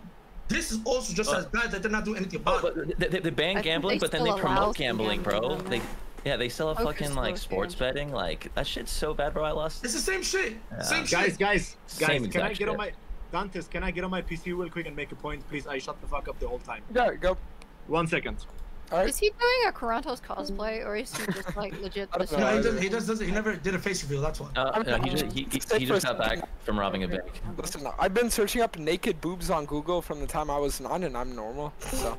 this is also just as bad that they're not doing anything about it. They ban gambling, but then they promote gambling, bro. They still have fucking like sports betting. Like that shit's so bad, bro. I lost. It's the same shit. Same shit. Guys, Same can I get on my Dantes? Can I get on my PC real quick and make a point, please? I shut the fuck up the whole time. Yeah, go. 1 second. Right. Is he doing a Karantos cosplay, or is he just like legit? No, he doesn't. He never did a face reveal. That's why. He just got back from robbing a bank. Listen, I've been searching up naked boobs on Google from the time I was 9, and I'm normal. So.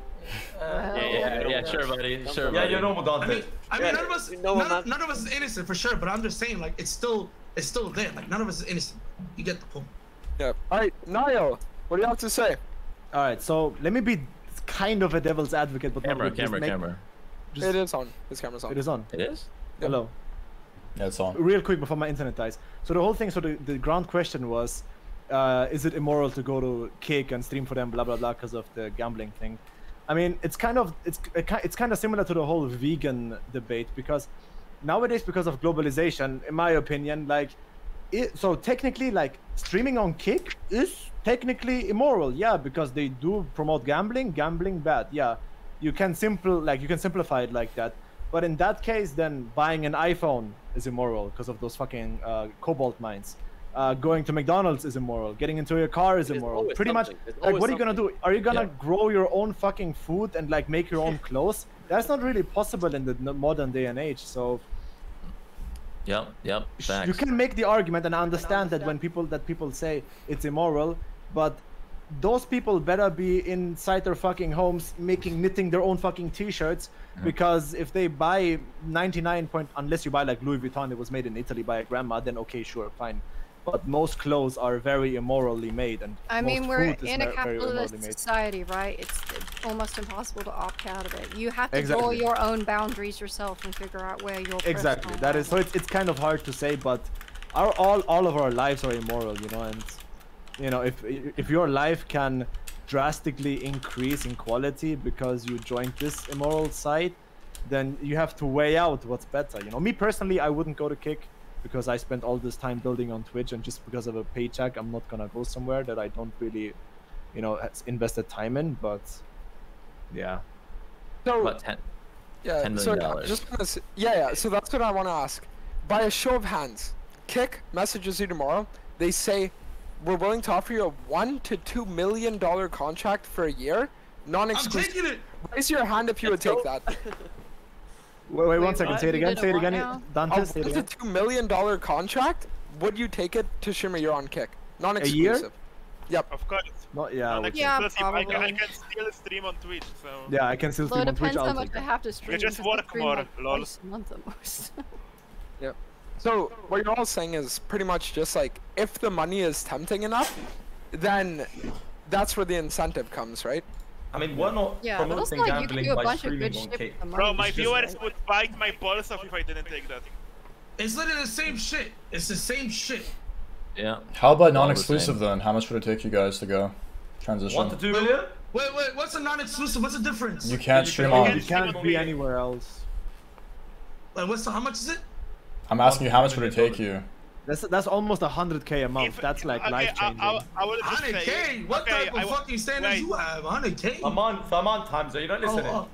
Yeah, sure, buddy. Sure, yeah, you're normal, Dante. I mean, none of us is innocent for sure, but I'm just saying, like, it's still there. Like, none of us is innocent. You get the point. Yeah. All right, Niall, what do you have to say? All right, so let me be kind of a devil's advocate, but camera. It is on. This camera's on. It is on. It is. Yep. Hello. Yeah, it's on. Real quick before my internet dies. So the whole thing. So the ground question was, is it immoral to go to Kick and stream for them, blah blah blah, because of the gambling thing? I mean, it's kind of similar to the whole vegan debate, because nowadays, because of globalization, in my opinion, like, so technically, like, streaming on Kick is technically immoral, yeah, because they do promote gambling bad, yeah. You can simplify it like that, but in that case, then buying an iPhone is immoral because of those fucking cobalt mines. Going to McDonald's is immoral. Getting into your car is immoral. Pretty much, like, what are you gonna do? Are you gonna grow your own fucking food and like make your own clothes? That's not really possible in the modern day and age. So, yep. Facts. You can make the argument, and I understand that when people say it's immoral, but those people better be inside their fucking homes knitting their own fucking t-shirts, because if they buy unless you buy like Louis Vuitton, it was made in Italy by a grandma, then okay, sure, fine. But most clothes are very immorally made, and I mean, we're in a capitalist society, right? It's almost impossible to opt out of it. You have to draw your own boundaries yourself and figure out where your exactly. That is so. It's kind of hard to say, but all of our lives are immoral, and if your life can drastically increase in quality because you joined this immoral side, then you have to weigh out what's better. Me personally, I wouldn't go to Kick, because I spent all this time building on Twitch, and just because of a paycheck, I'm not gonna go somewhere that I don't really, invested time in. But yeah. So about $10 million. So that's what I want to ask. By a show of hands, Kick messages you tomorrow. They say, we're willing to offer you a $1 to $2 million contract for a year, non-exclusive. I'm taking it. Raise your hand if you would take that. Wait, 1 second. Say it again. Say it again. Dante, say it again. It's a $2 million contract. Would you take it to stream you're on Kick? Non-exclusive. Yep. Of course. Not yeah. I can still stream on Twitch, so. Yeah, I can still stream on Twitch. It depends how much I have to stream. Just work more, lol. Month at most. Yep. So what you're all saying is pretty much just like if the money is tempting enough, then that's where the incentive comes, right? I mean, we're not promoting gambling by streaming on Kick. Bro, my viewers would bite my balls off if I didn't take that. It's literally the same shit. It's the same shit. Yeah. How about non-exclusive then? How much would it take you guys to go transition? 1 to 2 million? Wait, what's a non-exclusive? What's the difference? You can't stream on. You can't be anywhere else. Like, how much is it? I'm asking you, how much would it take you? That's almost 100k a month. That's like life changing. 100k? What type of fucking standards you have? 100k? A month times. Are you not listening?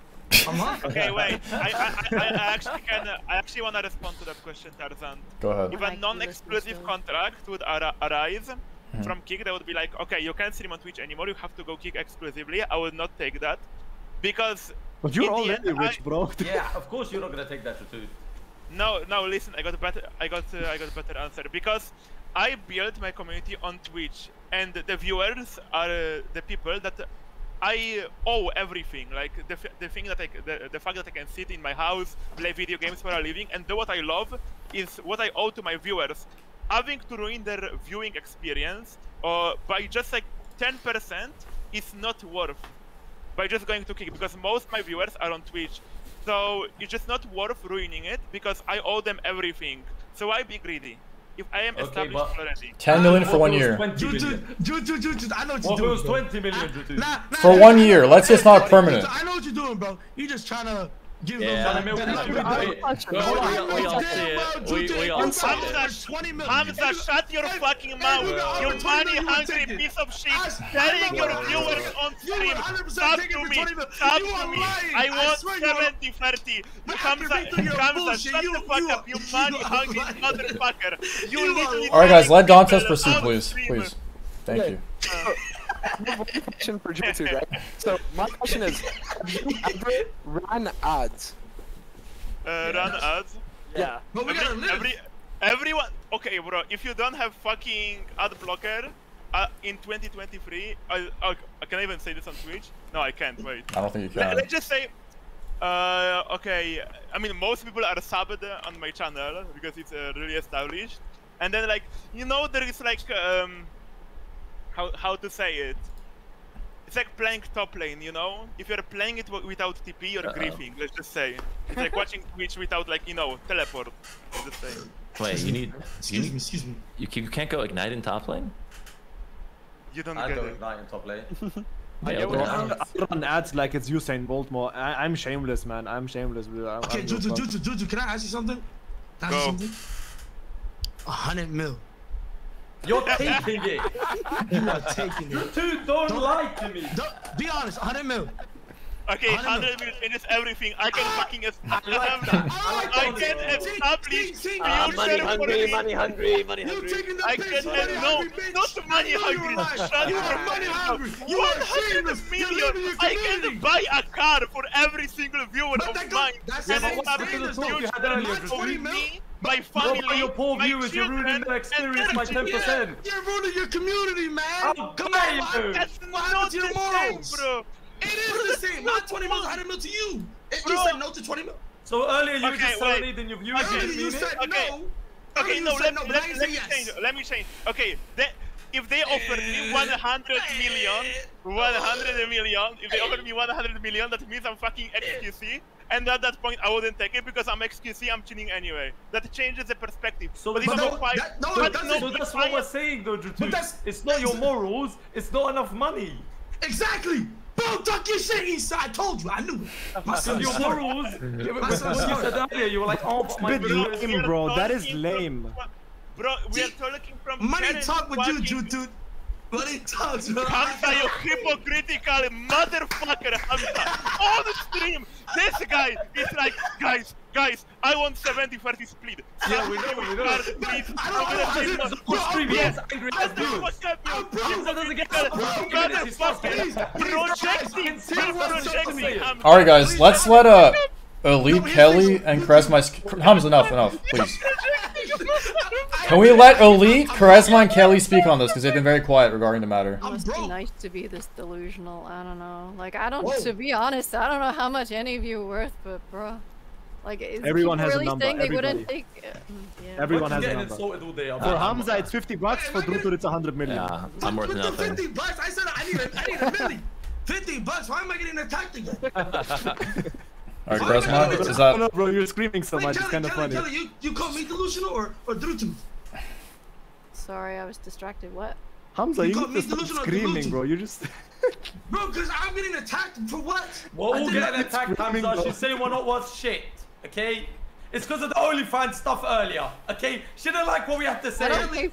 Okay, wait. I actually want to respond to that question, Tarzan. Go ahead. If a non-exclusive contract would arise from Kick, they would be like, okay, you can't stream on Twitch anymore. You have to go Kick exclusively. I would not take that because. But you're already rich, bro. Yeah, of course you're not gonna take that too. No, listen. I got a better answer because I built my community on Twitch, and the viewers are the people that I owe everything. Like the thing that the fact that I can sit in my house, play video games for a living, and do what I love is what I owe to my viewers. Having to ruin their viewing experience by just like 10% is not worth. By just going to Kick, because most of my viewers are on Twitch. So it's just not worth ruining it because I owe them everything. So why be greedy? If I am established already. 10 million for 1 year. Jude, I know what you're doing. It was 20 million, for 1 year. Let's say it's not permanent. I know what you're doing, bro. You're just trying to give them Hamza, shut your fucking mouth. You money-hungry piece of shit. Telling your viewers on stream. Stop to me. Stop to me. I want 70-30. Hamza, shut the fuck up. You money-hungry motherfucker. You literally. Alright, guys, let Dantes proceed, please. Please. Thank you. Question for Jutsu, right? So my question is, have you ever ran ads? Run ads? Yeah. But we gotta live. Everyone. Okay, bro. If you don't have fucking ad blocker in 2023, I can I even say this on Twitch? No, I can't. Wait. I don't think you can. Let's just say. Okay. I mean, most people are subbed on my channel because it's really established. And then like there is like how to say it? It's like playing top lane, If you're playing it without TP, you're griefing, let's just say. It's like watching Twitch without like, teleport, let's just say. Wait, you need... Excuse me. You can't go Ignite in top lane? You don't I get go it. Ignite in top lane. I run ads like it's Usain Bolt more. I'm shameless, man. I'm shameless. Okay, Juju, can I ask you something? Go. 100 mil. You're taking it. You are taking it. You two don't lie to me. Be honest, 100 mil. Okay, 100 mil changes everything. I can fucking establish. I can establish money hungry. I can not money hungry. You are money hungry. You are 100 million. I can buy a car for every single viewer of mine. That's what happened to the talk you had earlier, my family, your poor viewers, you're ruining their experience by 10%. You're ruining your community, man. Come on, that's not your morals, bro. It is the same. Not 20 mil, 100 mil to you. You said no to 20 mil. So earlier you just said then your viewers didn't mean it. Okay, no, let me change. Okay, if they offered me 100 million, if they offered me 100 million, that means I'm fucking XQC. And at that point, I wouldn't take it because I'm XQC, I'm cheating anyway. That changes the perspective. So that's what we're saying though, Jutu. It's not your morals, it's not enough money. Exactly! Bro, duck your shit inside. I told you, I knew it. My son, your morals. What you said earlier, you were like, oh, but my lame, bro. That is lame. Bro, we are talking from money talk with you, dude. Money talks, bro. Hamza, you hypocritical motherfucker, Hamza. On the stream, this guy is like, guys, I want 70-30 split. Yeah, we know. Alright guys, let's let Elite Kelly and Charisma. Hums, enough, please. Can we let Elite, Charisma, and Kelly speak on this because they've been very quiet regarding the matter? It must be nice to be this delusional. I don't know. Like, I don't. To be honest, I don't know how much any of you are worth, but bro, like, is everyone has really a number. Saying they wouldn't take, Everyone has a number. For Hamza, it's $50. For Drutur, it's 100 million. Yeah, I'm worth nothing. $50. I said I need a million. $50. Why am I getting attacked again? Alright, Charisma, is that... No, bro, you're screaming so much, it's kind of funny. Kelly, you call me delusional or Drutur? Sorry, I was distracted. What? Hamza, you need to stop screaming, bro. You just... Bro, because I'm getting attacked for what? What will get attacked, Hamza? She's saying we're not worth shit, okay? It's because of the OnlyFans stuff earlier, okay? She didn't like what we had to say. Kelly,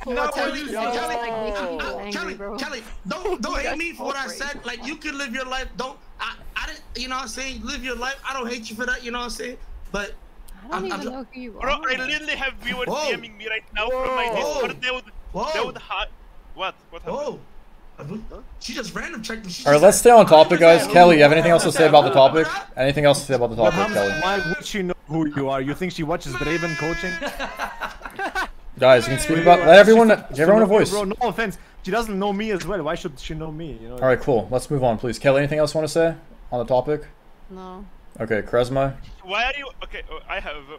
don't hate me for what I said. Like, you can live your life. I didn't, you know what I'm saying? Live your life. I don't hate you for that, you know what I'm saying? But I don't even know who you are. Bro, I literally have viewers DMing me right now from my Discord. They would What happened? Whoa. She just random checked me. Alright, let's stay on topic, guys. Kelly, you have anything else to say about the topic? Anything else to say about the topic, Kelly? Why would she know who you are? You think she watches Draven coaching? Guys, you can speak about... Let everyone... Give everyone a voice. Bro, no offense. She doesn't know me as well. Why should she know me? You know? Alright, cool. Let's move on, please. Kelly, anything else you want to say on the topic? No. Okay, Charisma. Why are you... Okay,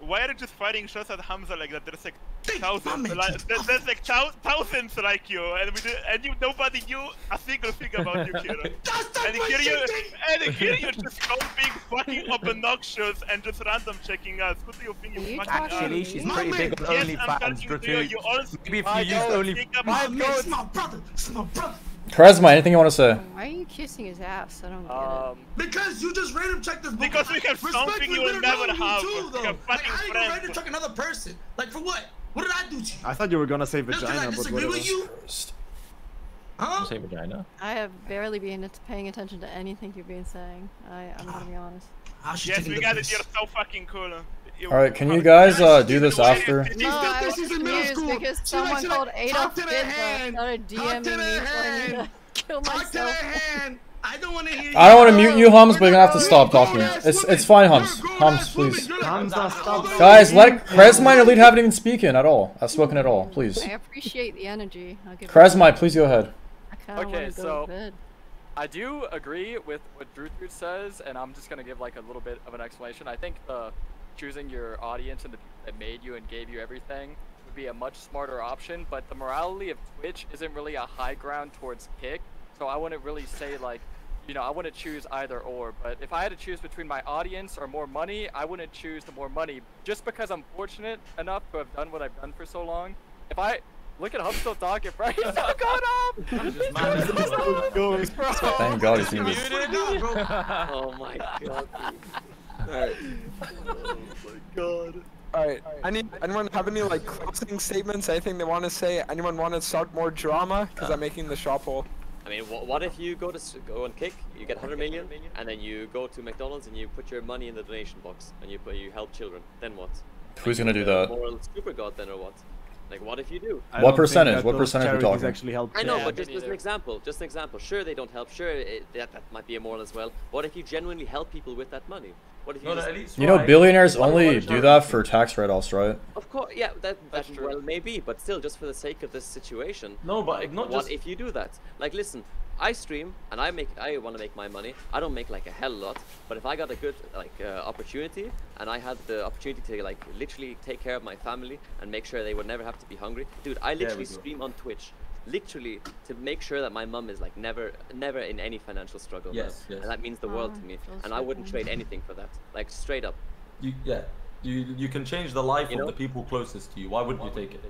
why are you just firing shots at Hamza like that? There's like thousands like you, and nobody knew a single thing about you, Kira. And here you're just so big, fucking obnoxious, and just random checking us. What do you think you fucking Actually, she's pretty big on OnlyFans. Maybe if you use OnlyFans. Small brother. Charisma, anything you want to say? Why are you kissing his ass? I don't get it. Because you just random checked this book. Because we have something you will never have. Like, I ain't gonna random check another person. Like, for what? What did I do to you? I thought you were gonna say vagina, but whatever. disagree with you? Huh? You say vagina? I have barely been paying attention to anything you've been saying. I'm gonna be honest. Yes, we got it. You're so fucking cool. Alright, can you guys do this after? No, I was confused because someone called Adolf Hitler started DMing me telling me to kill myself. I don't want to hear you. I don't want to mute you, Hums, but you're gonna have to stop talking. It's fine, Hums. Hums, please. Guys, let Charisma and Elite haven't even spoken at all. I've spoken at all, please. I appreciate the energy. Charisma, please go ahead. Okay, so I do agree with what Drew says, and I'm just gonna give like a little bit of an explanation. I think choosing your audience and the people that made you and gave you everything would be a much smarter option, but the morality of Twitch isn't really a high ground towards Kick, so I wouldn't really say like, you know, I wouldn't choose either or, but if I had to choose between my audience or more money, I wouldn't choose the more money, just because I'm fortunate enough to have done what I've done for so long. If I look at Hub still talking, bro. He's still going up. Thank God he's muted. Oh my God. Alright. Oh my God. Alright. Anyone have any like closing statements? Anything they want to say? Anyone want to start more drama? Because I'm making the shop hole. I mean, what if you go and Kick, you get 100 million, and then you go to McDonald's and you put your money in the donation box and you help children? Then what? Who's gonna do that? Moral super god then or what? Like, what if you do? What percentage? What percentage are we talking? Actually help. I know, but just an example. Just an example. Sure, they don't help. Sure, that might be immoral as well. What if you genuinely help people with that money? What if you you know, billionaires only do that for tax write-offs, right? Of course, yeah, that's true. Well, maybe, but still, just for the sake of this situation. No, but like, not what just... if you do that? Like, listen, I stream and I want to make my money. I don't make like a hell lot, but if I got a good like opportunity and I had the opportunity to like literally take care of my family and make sure they would never have to be hungry, dude, I literally stream on Twitch. Literally to make sure that my mum is like never in any financial struggle. Yes. And that means the world to me, and I wouldn't trade anything for that, like straight up. You can change the life of the people closest to you. Why wouldn't you take it?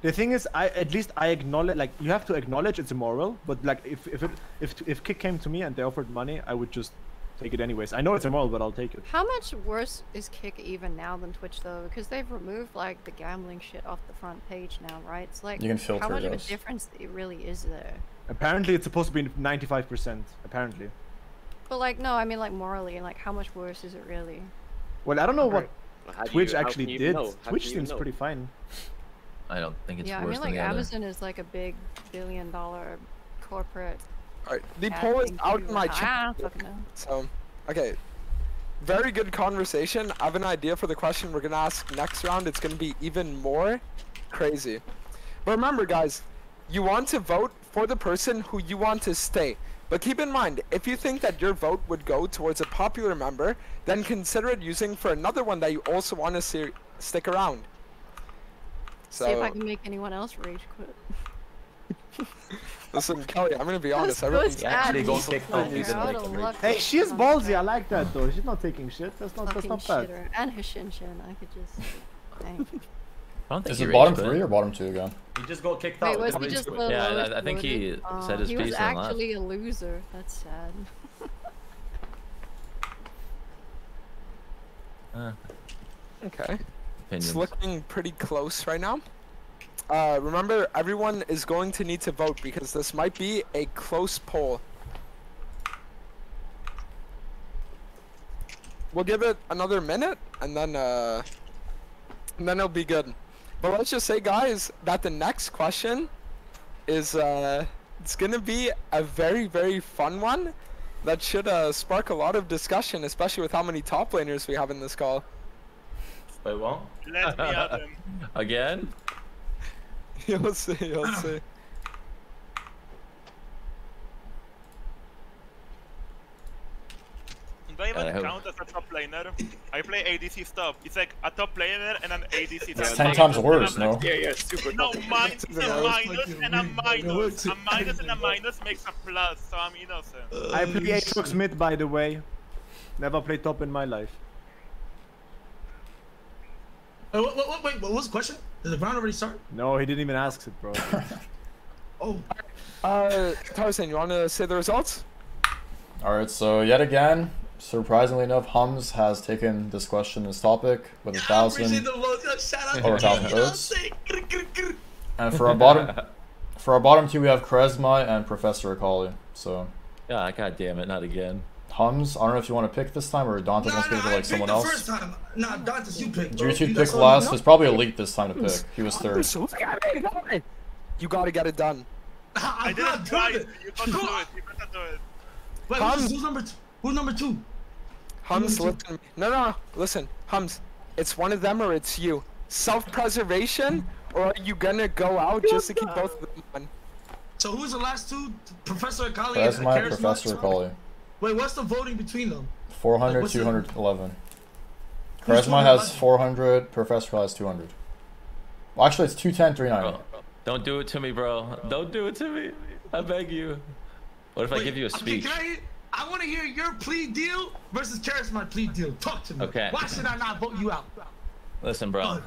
The thing is, at least I acknowledge, like, you have to acknowledge it's immoral, but like if Kick came to me and they offered money, I would just take it anyways. I know it's immoral, but I'll take it. How much worse is Kick even now than Twitch though? Because they've removed like the gambling shit off the front page now, right? It's like, you can filter, how much of a difference it really is there? Apparently it's supposed to be 95%, apparently. But like, no, I mean like morally, and like how much worse is it really? Well, I don't know what Twitch actually did. Twitch seems pretty fine. I don't think it's worse I mean like than the Amazon is like a big billion-dollar corporate. Alright, the poll is out in my chat. So, okay. very good conversation. I have an idea for the question we're gonna ask next round. It's gonna be even more crazy. But remember, guys, you want to vote for the person who you want to stay. But keep in mind, if you think that your vote would go towards a popular member, then consider it using for another one that you also want to stick around. So, see if I can make anyone else rage quit. Listen, Kelly, I'm gonna be honest. Everyone's actually go take Hey, she's ballsy. I like that though. She's not taking shit. That's not bad. Shitter. And her shin. I could just. Dang. I don't think is it bottom 3 or bottom 2 again? He just got kicked Wait, out. was he just yeah, I think he said his piece. He was actually a loser. That's sad. Okay. Opinions. It's looking pretty close right now. Remember, everyone is going to need to vote because this might be a close poll. We'll give it another minute, and then it'll be good. But let's just say, guys, that the next question is it's gonna be a very, very fun one that should spark a lot of discussion, especially with how many top laners we have in this call. Wait, what? Let me at him. Again? You'll see, you'll see. Do I even count as a top laner? I play ADC stop. It's like a top laner and an ADC top. It's 10 times worse, no? Yeah, super. No, it's a minus and a minus. A minus and a minus makes a plus, so I'm innocent. I play Aatrox mid, by the way. Never played top in my life. Wait, what was the question? Did the round already start? No, he didn't even ask it, bro. Oh. Tarzan, you want to say the results? Alright, so yet again, surprisingly enough, Hums has taken this question as topic with 1,000 votes. And for our bottom 2, we have Charisma and Professor Akali. So yeah, god damn it, not again. Hums, I don't know if you want to pick this time or Dante's gonna give it to like someone else. First time. Nah, Dante's you picked. YouTube picked last. It's probably a leak this time to pick. He was 3rd. You gotta get it done. I didn't try it. You gotta do it. You gotta do it. Wait, who's number 2? Who's number 2? Hums, listen. No, listen. Hums, it's one of them or it's you. Self-preservation, or are you gonna go out just to keep both of them on? So who's the last 2? Professor Akali That's and my Charisma? Professor Akali. Wait, what's the voting between them? 400, 211. Charisma has 400, Professor has 200. Well, actually, it's 210, 390. Don't do it to me, bro. Don't do it to me. I beg you. What if I give you a speech? Okay, I want to hear your plea deal versus Charisma plea deal. Talk to me. Okay. Why should I not vote you out? Listen, bro.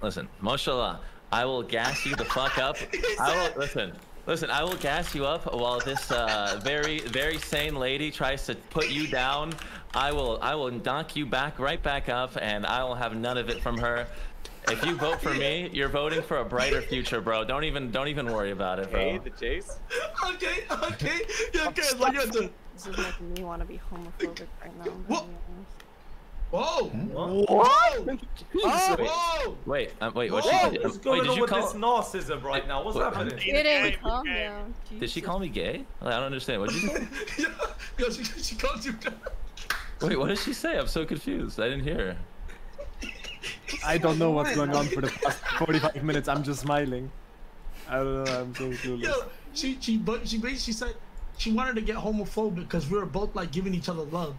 Listen. Mashallah, I will gas you the fuck up. Listen, I will gas you up while this very, very sane lady tries to put you down. I will knock you right back up, and I will have none of it from her. If you vote for me, you're voting for a brighter future, bro. Don't even worry about it, bro. Hey, the chase. Okay. Yeah, okay, what you do? This is making me want to be homophobic right now. What? Whoa! What? Wait, wait, what's going on with this narcissism right now? What's happening? Calm down. Did she call me gay? I don't understand. What did you say? Yo, she called you. Wait, what did she say? I'm so confused. I didn't hear her. I don't know what's going on for the past 45 minutes. I'm just smiling. I don't know. I'm so clueless. Yo, she basically said she wanted to get homophobic because we were both like giving each other love.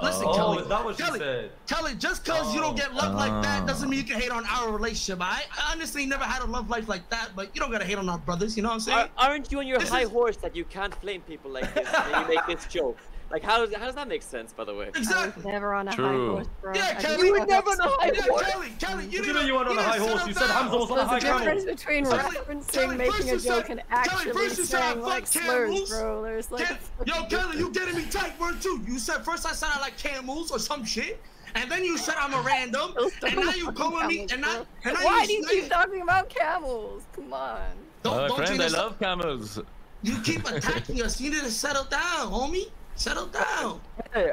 Listen, Kelly. Is that what she said? Kelly, just because you don't get love like that doesn't mean you can hate on our relationship. I honestly never had a love life like that, but you don't gotta hate on our brothers. You know what I'm saying? Aren't you on your high horse that you can't flame people like this and you make this joke? Like, how does that make sense, by the way? Exactly. Never on a high horse, bro. Yeah, Kelly, you were never on a high horse. Kelly, you didn't. You weren't on a high horse. You said Hamza was on a high camel. There's a difference between referencing, making a joke, and actually saying like slurs, bro. There's like. Yo, Kelly, you getting me tight word too? You said first I said I like camels or some shit, and then you said I'm a random, and now you calling me, and now. Why do you keep talking about camels? Come on. Don't friend, I love camels. You keep attacking us. You need to settle down, homie. Settle down. Hey,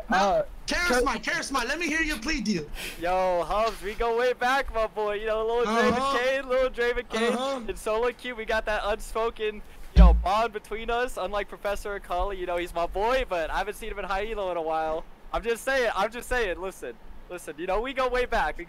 Charisma, let me hear your plea deal. Yo, Hubs, we go way back, my boy. You know, little Draven Kane, in solo queue, we got that unspoken, bond between us. Unlike Professor Akali, he's my boy, but I haven't seen him in high elo in a while. I'm just saying. Listen, you know, we go way back. I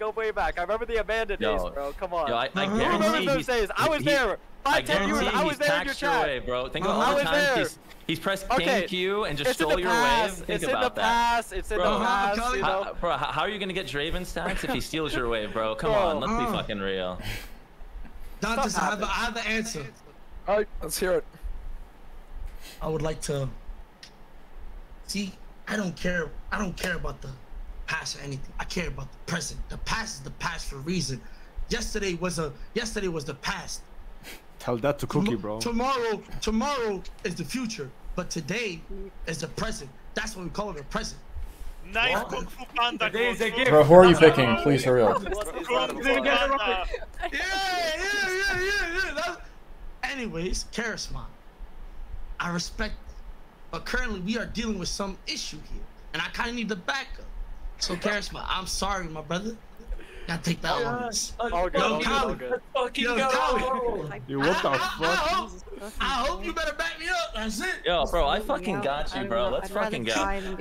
remember the Amanda days, bro. Come on. Yo, I I remember those days. I was there. 5-10 years. I was there in your chat. Way, bro. Think about all the times he's pressed King Q and just stole your wave. Think about that. It's in the past. You know? Bro, how are you gonna get Draven stacks if he steals your wave, bro? Come on, let's be fucking real. Dantes, I have the answer. All right, let's hear it. I would like to see. I don't care about the past or anything. I care about the present. The past is the past for a reason. Yesterday was the past. Tell that to Cookie, bro. Tomorrow is the future, but today is the present. That's what we call it, the present. Nice Kung Fu Panda. Bro, who are you picking? Please hurry up. Yeah. Anyways, Charisma, I respect, but currently we are dealing with some issue here, and I kind of need the backup. So, Charisma, I'm sorry, my brother. Gotta take that one. Yo, Kali. Dude, what the fuck? I hope you better back me up. That's it. Yo, bro, I fucking got you, bro. Let's fucking go.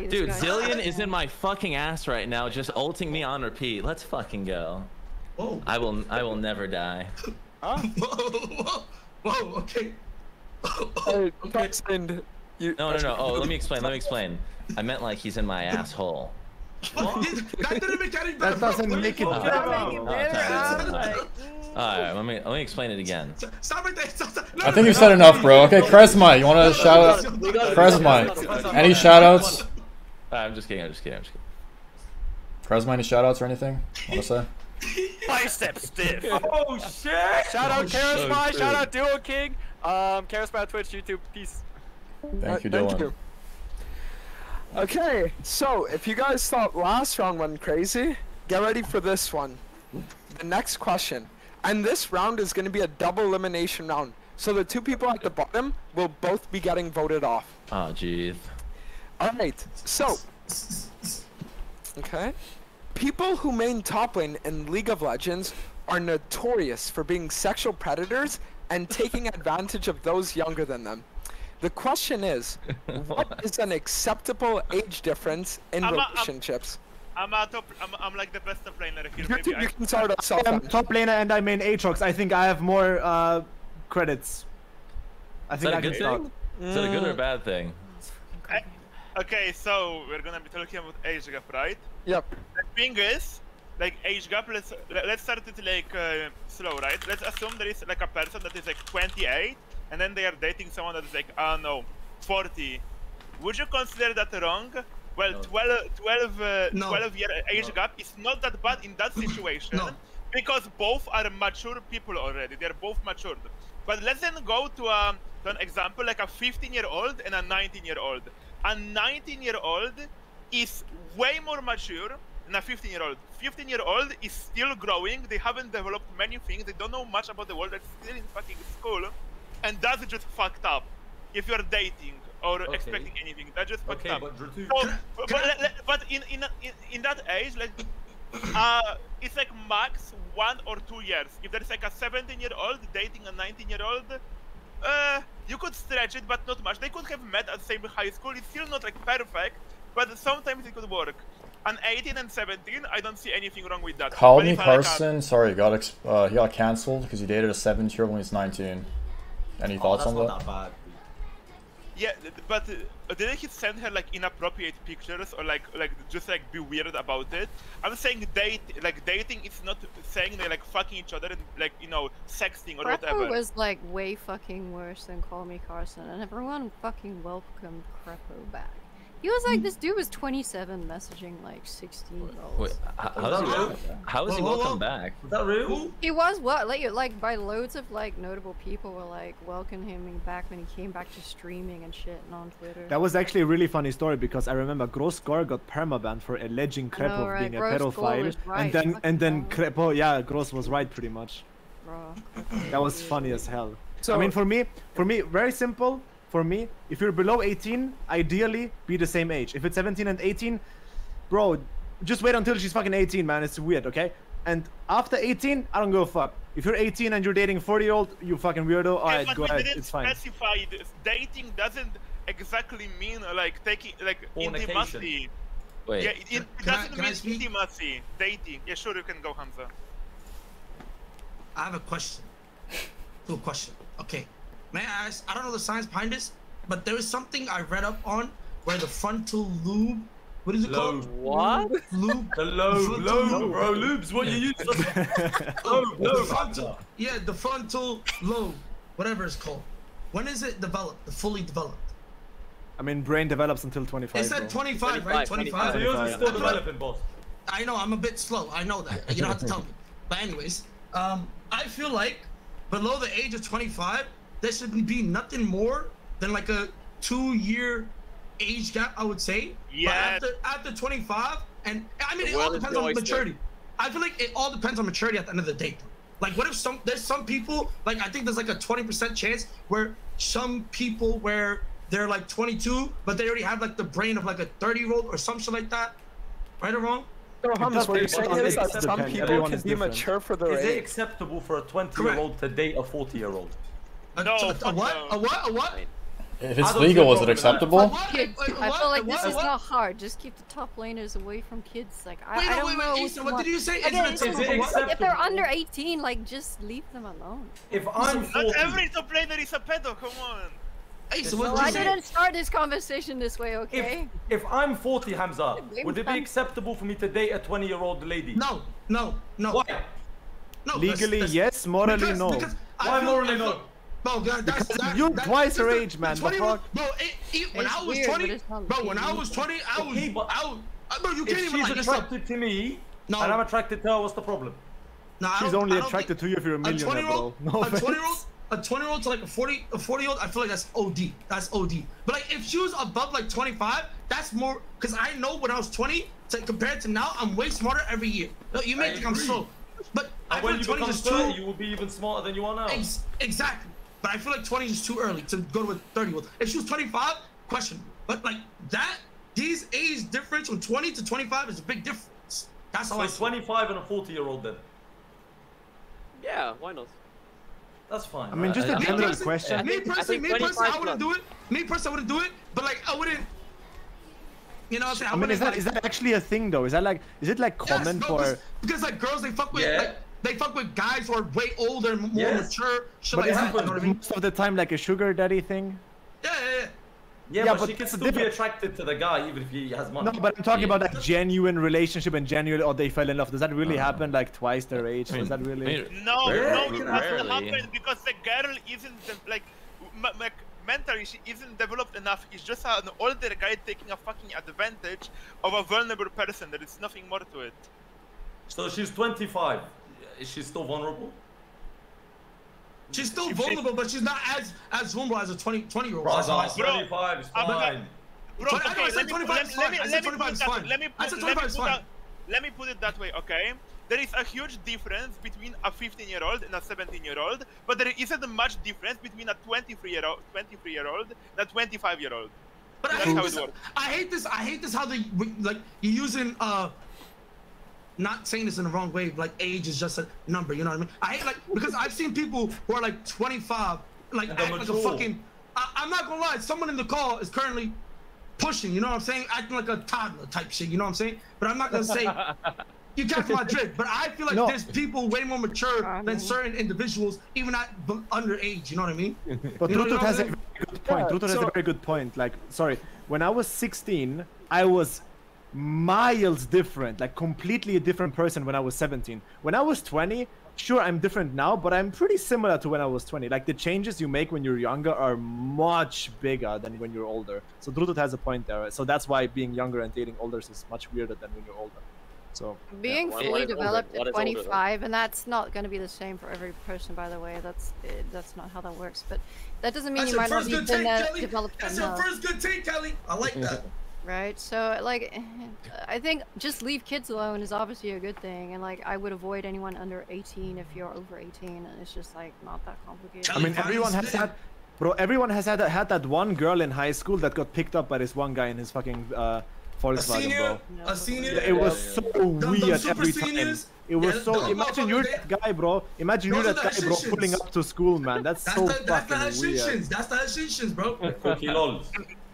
Dude, Zillion is in my fucking ass right now, just ulting me on repeat. Let's fucking go. Whoa. I will never die. Huh? Whoa, okay. Tarzaned, No. Oh, let me explain. I meant like he's in my asshole. That doesn't make it better. Alright, let me explain it again. I think you said enough, bro. Okay, Kresma, you want to shout out? Kresma, any shout outs? I'm just kidding. Kresma, any shout outs or anything? Want to say? Bicep stiff. Oh shit! Shout out Charisma, shout out Duo King. Charisma, Twitch, YouTube, peace. Thank you, Dylan. Okay, so if you guys thought last round went crazy, get ready for this one. The next question. And this round is going to be a double elimination round. So the two people at the bottom will both be getting voted off. Oh, jeez. Alright, so. Okay. People who main top lane in League of Legends are notorious for being sexual predators and taking advantage of those younger than them. The question is, what is an acceptable age difference in relationships? I'm like the best top laner here. Maybe you can start us off. I'm top laner and I main Aatrox. I think I have more credits. I think I can start. Is that a good or a bad thing? Okay, so we're gonna be talking about age gap, right? Yep. The thing is, like age gap. Let's start it like slow, right? Let's assume there is like a person that is like 28. And then they are dating someone that is like, 40. Would you consider that wrong? Well, 12-year age gap is not that bad in that situation because both are mature people already. They're both matured. But let's then go to an example like a 15-year-old and a 19-year-old. A 19-year-old is way more mature than a 15-year-old. 15-year-old is still growing. They haven't developed many things. They don't know much about the world. They're still in fucking school. And that's just fucked up. If you're dating or expecting anything, that's just fucked up. But in that age, like, it's like max 1 or 2 years. If there's like a 17-year-old dating a 19-year-old, you could stretch it, but not much. They could have met at the same high school. It's still not like perfect, but sometimes it could work. An 18 and 17, I don't see anything wrong with that. Called me Carson. Sorry, he got canceled because he dated a 17-year-old when he's 19. Any thoughts on that? Not bad. Yeah, but didn't he send her like inappropriate pictures or like just like be weird about it? I'm saying dating is not saying they're like fucking each other and like, you know, sexting or whatever. Crepo was like way fucking worse than Call Me Carson, and everyone fucking welcomed Crepo back. He was like, this dude was 27 messaging like 16-year-olds. Wait, how is he welcome back? Is that real? He was like by loads of like notable people were like welcoming him back when he came back to streaming and shit and on Twitter. That was actually a really funny story because I remember Grossgor got permabanned for alleging Crepo being a pedophile, right. and then Crepo, yeah, Gross was right pretty much. Bro, that was funny as hell. So I mean, for me, very simple. For me, if you're below 18, ideally be the same age. If it's 17 and 18, bro, just wait until she's fucking 18, man. It's weird, okay? And after 18, I don't give a fuck. If you're 18 and you're dating a 40-year-old, you fucking weirdo. Alright, go ahead. It's fine. Specify this. Dating doesn't exactly mean like taking like intimacy. Wait. Yeah, it doesn't mean intimacy, dating. Yeah, sure, you can go, Hamza. I have a question. Cool question. Okay. May I ask, I don't know the science behind this, but there is something I read up on where the frontal lobe, what is it called? What? Lube? The lobe, bro. Lube's what you use for the frontal. Yeah, the frontal lobe, whatever it's called. When is it developed? Fully developed? I mean, brain develops until 25. It said 25, right? 25. So yours is still developing, boss. I know, I'm a bit slow. I know that. You don't have to tell me. But anyways, I feel like below the age of 25, there should be nothing more than like a 2-year age gap, I would say. Yeah. But after 25, and I mean, it all depends on maturity. I feel like it all depends on maturity at the end of the day. Like, what if there's some people, like, I think there's like a 20% chance where some people where they're like 22, but they already have like the brain of like a 30-year-old or some shit like that. Right or wrong? So, Hummus, what you're saying is that some people can be mature for their age. Is it acceptable for a 20-year-old to date a 40-year-old? No. A what? If it's legal, is it acceptable? Kids, I feel like this is not hard. Just keep the top laners away from kids. Like I don't know. Issa, what did you say? If they're under 18, like just leave them alone. If I'm 40, not every top laner is a pedo. Come on. Well, I didn't start this conversation this way, okay? If I'm 40, Hamza, would it be acceptable for me to date a 20-year-old lady? No. Why? No. Legally, yes. Morally, no. Why morally no? Bro, because you're twice her age, man. The fuck? Bro, when I was 20, bro, when I was 20, I was, bro, you can't even like. If she's attracted to me, and I'm attracted to her, what's the problem? She's only attracted to you if you're a millionaire, bro. No offense. A 20-year-old to like a 40-year-old, I feel like that's OD. That's OD. But like if she was above like 25, that's more. Cause I know when I was 20, compared to now, I'm way smarter every year. You may think I'm slow, but I feel when like you 20 become is 30, you will be even smarter than you are now. Exactly. But I feel like 20 is too early to go to a 30-year-old. If she was 25, question. But like that, these age difference from 20 to 25 is a big difference. That's how I see 25 and a 40-year-old then. Yeah, why not? That's fine. I mean, just a general question. Me personally, I wouldn't do it. Me personally, I wouldn't do it. But like, I wouldn't. You know what I'm saying? I mean, is that actually a thing though? Is it like common for? Because like girls, they fuck with like, they fuck with guys who are way older and more mature. But isn't most of the time like a sugar daddy thing? Yeah, but she can still be attracted to the guy even if he has money. No, but I'm talking about like genuine relationship and genuine, or they fell in love. Does that really happen like twice their age? Does that really? No, it doesn't happen because the girl isn't like mentally she isn't developed enough. It's just an older guy taking a fucking advantage of a vulnerable person. There is nothing more to it. So she's 25. Is she still vulnerable? She's still vulnerable, but she's not as vulnerable as a 20-year-old. Bro, 25 is fine. Bro, okay, let me put it that way, okay? There is a huge difference between a 15-year-old and a 17-year-old, but there isn't much difference between a 23-year-old and a 25-year-old. But I hate this how they like you're using not saying this in the wrong way, but like age is just a number, you know what I mean? I hate like because I've seen people who are like 25, like act like a fucking. I'm not gonna lie, someone in the call is currently pushing, you know what I'm saying? Acting like a toddler type shit, you know what I'm saying? But I'm not gonna say you catch my drift. But I feel like there's people way more mature than certain individuals, even at underage, you know what I mean? But Trutut has a very good point. Trutut has a very good point. Like, sorry, when I was 16, I was miles different, like completely a different person when I was 17. When I was 20, sure, I'm different now, but I'm pretty similar to when I was 20. Like the changes you make when you're younger are much bigger than when you're older. So Trutut has a point there. So that's why being younger and dating older is much weirder than when you're older. So being fully developed at 25, and that's not going to be the same for every person, by the way. That's not how that works. But that doesn't mean you might not be developed. That's your first good take, Kelly. I like that. Right, so like I think just leave kids alone is obviously a good thing, and like I would avoid anyone under 18 if you're over 18, and it's just like not that complicated. I mean, everyone has had, bro. Everyone has had that one girl in high school that got picked up by this one guy in his fucking Volkswagen, bro. A senior. It was so weird every time. It was so. Imagine you're that guy, bro. Imagine you're that guy, bro, pulling up to school, man. That's so fucking weird. That's the Accusations, bro.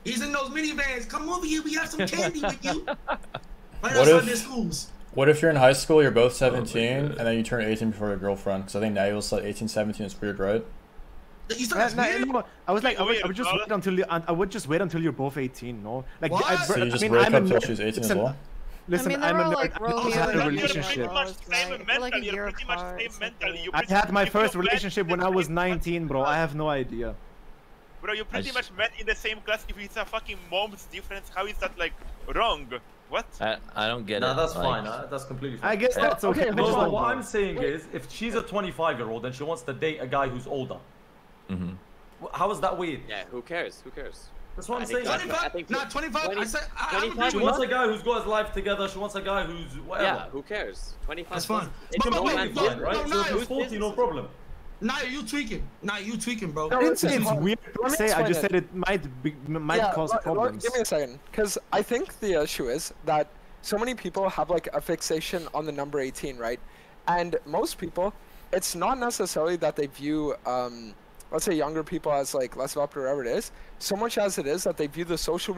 He's in those minivans. Come over here. We have some candy with you. Right outside their schools. What if you're in high school, you're both 17, and then you turn 18 before your girlfriend? Because I think now you'll say 18, 17 is weird, right? No, I was like, I would just wait until I would just wait until you're both 18, no? Like, so you just break up till she's 18 as well? Listen, I'm a nerd. I had a relationship. I had my first relationship when I was 19, bro. I have no idea. Bro, you pretty much met in the same class. If it's a fucking mom's difference, how is that like wrong? What? I don't get it. No, that's fine. That's completely fine. I guess that's okay. No, what I'm saying is, if she's a 25-year-old and she wants to date a guy who's older, how is that weird? Yeah, who cares? Who cares? That's what I'm saying. 25? Not 25. 20, I said she wants a guy who's got his life together. She wants a guy who's whatever. Yeah, who cares? 25. That's fine. It's no man, right? So if he's 40, no problem. Nah, you tweaking. Nah, you tweaking, bro. I didn't say it's weird to say. I just said it might cause problems. Give me a second, because I think the issue is that so many people have like a fixation on the number 18, right? And most people, it's not necessarily that they view, let's say, younger people as like less developed or whatever it is, so much as it is that they view the social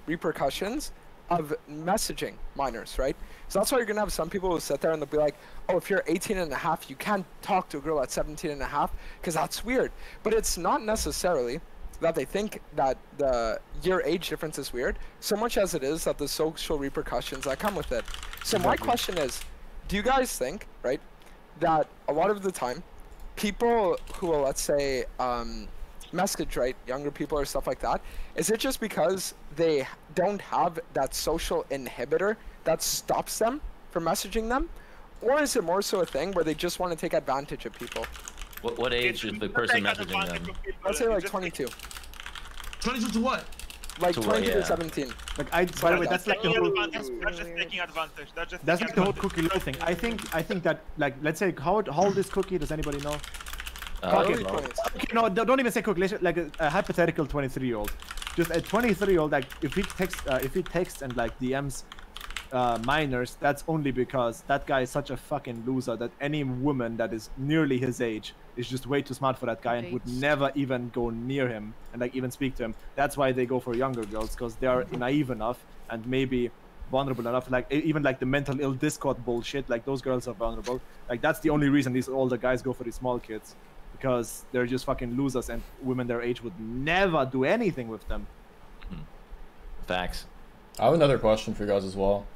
repercussions of messaging minors, right? So that's why you're gonna have some people who sit there and they'll be like, oh, if you're 18 and a half, you can't talk to a girl at 17 and a half because that's weird. But it's not necessarily that they think that the year age difference is weird, so much as it is that the social repercussions that come with it. So my question is, do you guys think, right, that a lot of the time, people who will, let's say, message, right, younger people or stuff like that, is it just because they don't have that social inhibitor that stops them from messaging them? Or is it more so a thing where they just want to take advantage of people? What age is the person messaging them? Let's say like 22. 22 to what? Like 22 to 17. Like by the way, that's like the whole. That's just taking advantage. That's like the whole cookie law thing. I think that, like, let's say how old is Cookie? Does anybody know? Okay, no, don't even say Cookie. Like a hypothetical 23-year-old. Just a 23-year-old. Like if he texts and like DMs minors, that's only because that guy is such a fucking loser that any woman that is nearly his age is just way too smart for that guy and would never even go near him and like even speak to him. That's why they go for younger girls, because they are naive enough and maybe vulnerable enough. Like even like the mental ill Discord bullshit, like those girls are vulnerable. Like that's the only reason these older guys go for these small kids, because they're just fucking losers and women their age would never do anything with them. Facts. I have another question for you guys as well.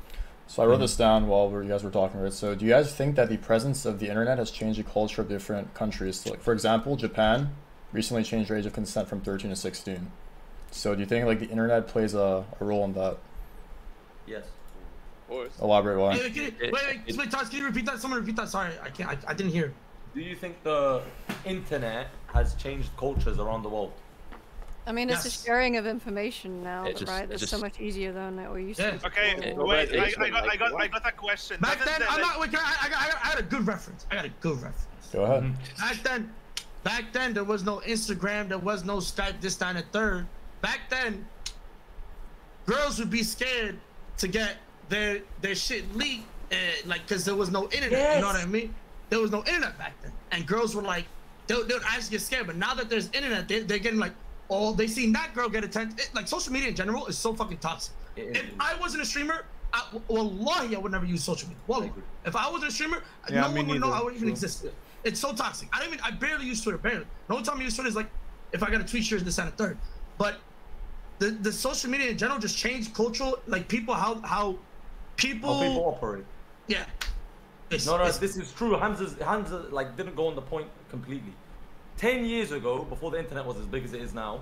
So I wrote this down while you guys were talking, right? So do you guys think that the presence of the internet has changed the culture of different countries? So like, for example, Japan recently changed their age of consent from 13 to 16. So do you think like the internet plays a role in that? Yes. Of course. Elaborate why. Wait, Todd, can you repeat that? Someone repeat that. Sorry, I didn't hear. Do you think the internet has changed cultures around the world? I mean, it's a sharing of information now, right? It's so much easier than it used to be. Okay, wait, I got a question. Back then, I had a good reference. Go ahead. Back then, there was no Instagram, there was no Skype, this, that, and the third. Back then, girls would be scared to get their shit leaked, like, because there was no internet. Yes. You know what I mean? There was no internet back then, and girls were like, they would actually get scared. But now that there's internet, they're getting like, oh, they seen that girl get attention. Like, social media in general is so fucking toxic. If I wasn't a streamer, wallahi, I would never use social media. Wallahi. If I wasn't a streamer, no one would know I would even exist. It's so toxic. I barely use Twitter, barely. The only time I use Twitter is like, if I got to tweet shares this and a third. But the social media in general just changed cultural, like how people operate. Yeah. This is true. Hamza like didn't go on the point completely. 10 years ago, before the internet was as big as it is now,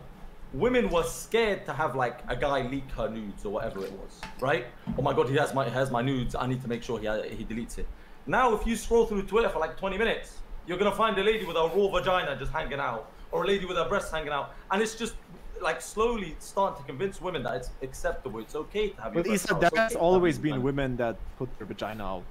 women were scared to have like a guy leak her nudes or whatever it was, right? Oh my god, he has my nudes. I need to make sure he deletes it. Now, if you scroll through Twitter for like 20 minutes, you're gonna find a lady with a raw vagina just hanging out, or a lady with her breasts hanging out, and it's just like slowly starting to convince women that it's acceptable. It's okay to have. But Issa, that's always been women that put their vagina out.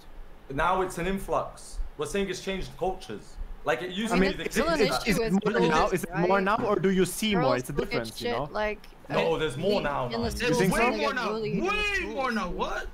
Now it's an influx. We're saying it's changed cultures. Like it used to be. It's still an issue with Is it more now, or do you see more? It's a difference, you know. Like no, there's more now. There's way more now. Way more now. What?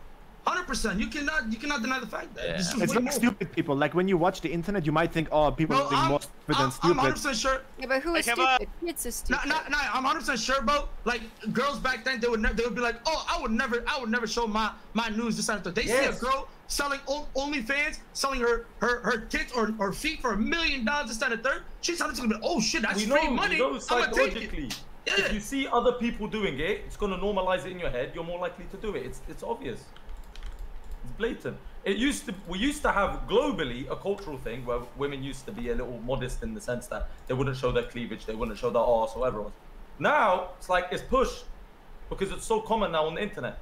100%. You cannot deny the fact that it's like stupid people. Like when you watch the internet, you might think, oh, people are being more stupid than stupid. I'm 100% sure. Yeah, but who is stupid? Kids are stupid. No, I'm 100% sure, bro. Like girls back then, they would be like, oh, I would never show my news this and that. They see a girl selling OnlyFans, selling her tits or feet for $1 million this and the third. She's gonna be, oh shit, that's free money. You know psychologically. Yeah. If you see other people doing it, it's gonna normalize it in your head. You're more likely to do it. It's obvious. It's blatant. We used to have globally a cultural thing where women used to be a little modest in the sense that they wouldn't show their cleavage, they wouldn't show their arse or whatever else. Now it's like it's pushed because it's so common now on the internet.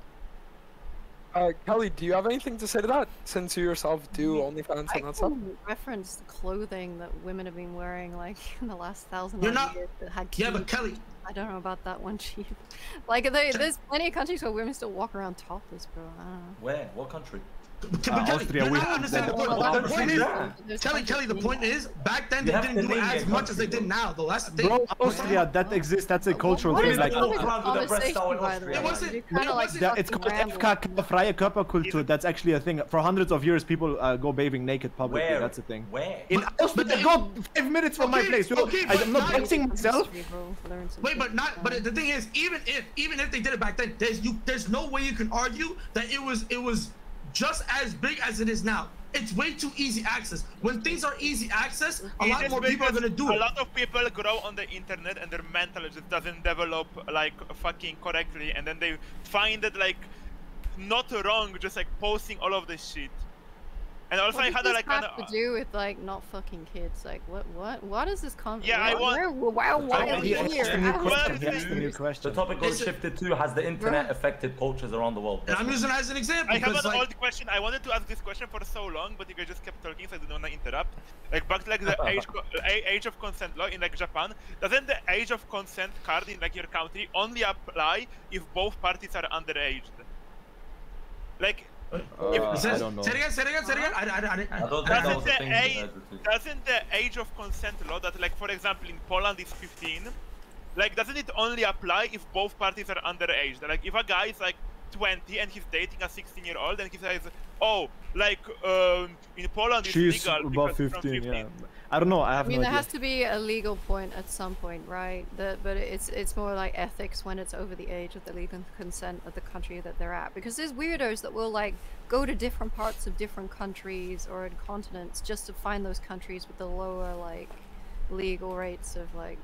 Kelly, do you have anything to say to that? Since you yourself do OnlyFans and that stuff? I referenced clothing that women have been wearing like in the last 1,000 You're not. years that had Yeah, but Kelly. I don't know about that one, Chief. Like there's plenty of countries where women still walk around topless, bro. I don't know. Where? What country? Austria. Kelly, the point is, back then they didn't do as much as they did now. The last thing. Bro, Austria, that exists. That's a cultural thing. Like, it wasn't. It's called FK, freie Körperkultur. That's actually a thing. For hundreds of years, people go bathing naked publicly. Where? That's a thing. Where? In Austria, go 5 minutes from my place. I'm not boxing myself. Wait, but the thing is, even if they did it back then, there's no way you can argue that it was just as big as it is now. It's way too easy access. When things are easy access, a lot more people are gonna do it. A lot of people grow on the internet and their mental just doesn't develop like fucking correctly, and then they find it like not wrong, just like posting all of this shit. And also, I had to do with like not fucking kids. Like what is this Yeah, I want. Why are we here? The topic got shifted to: has the internet affected cultures around the world? And I'm using it as an example. I have an old question. I wanted to ask this question for so long, but you guys just kept talking, so I didn't want to interrupt. Like back to like the age of consent law in like Japan. Doesn't the age of consent card in like your country only apply if both parties are underage? Like. I don't know. Say it again. Doesn't the age of consent law that, like, for example, in Poland is 15, like, doesn't it only apply if both parties are underage? Like, if a guy is like 20 and he's dating a 16-year-old and he says, oh, like, in Poland it's legal above 15, yeah. I don't know. I have no idea. There has to be a legal point at some point, right? But it's more like ethics when it's over the age of the legal consent of the country that they're at. Because there's weirdos that will like go to different parts of different countries or continents just to find those countries with the lower like legal rates of like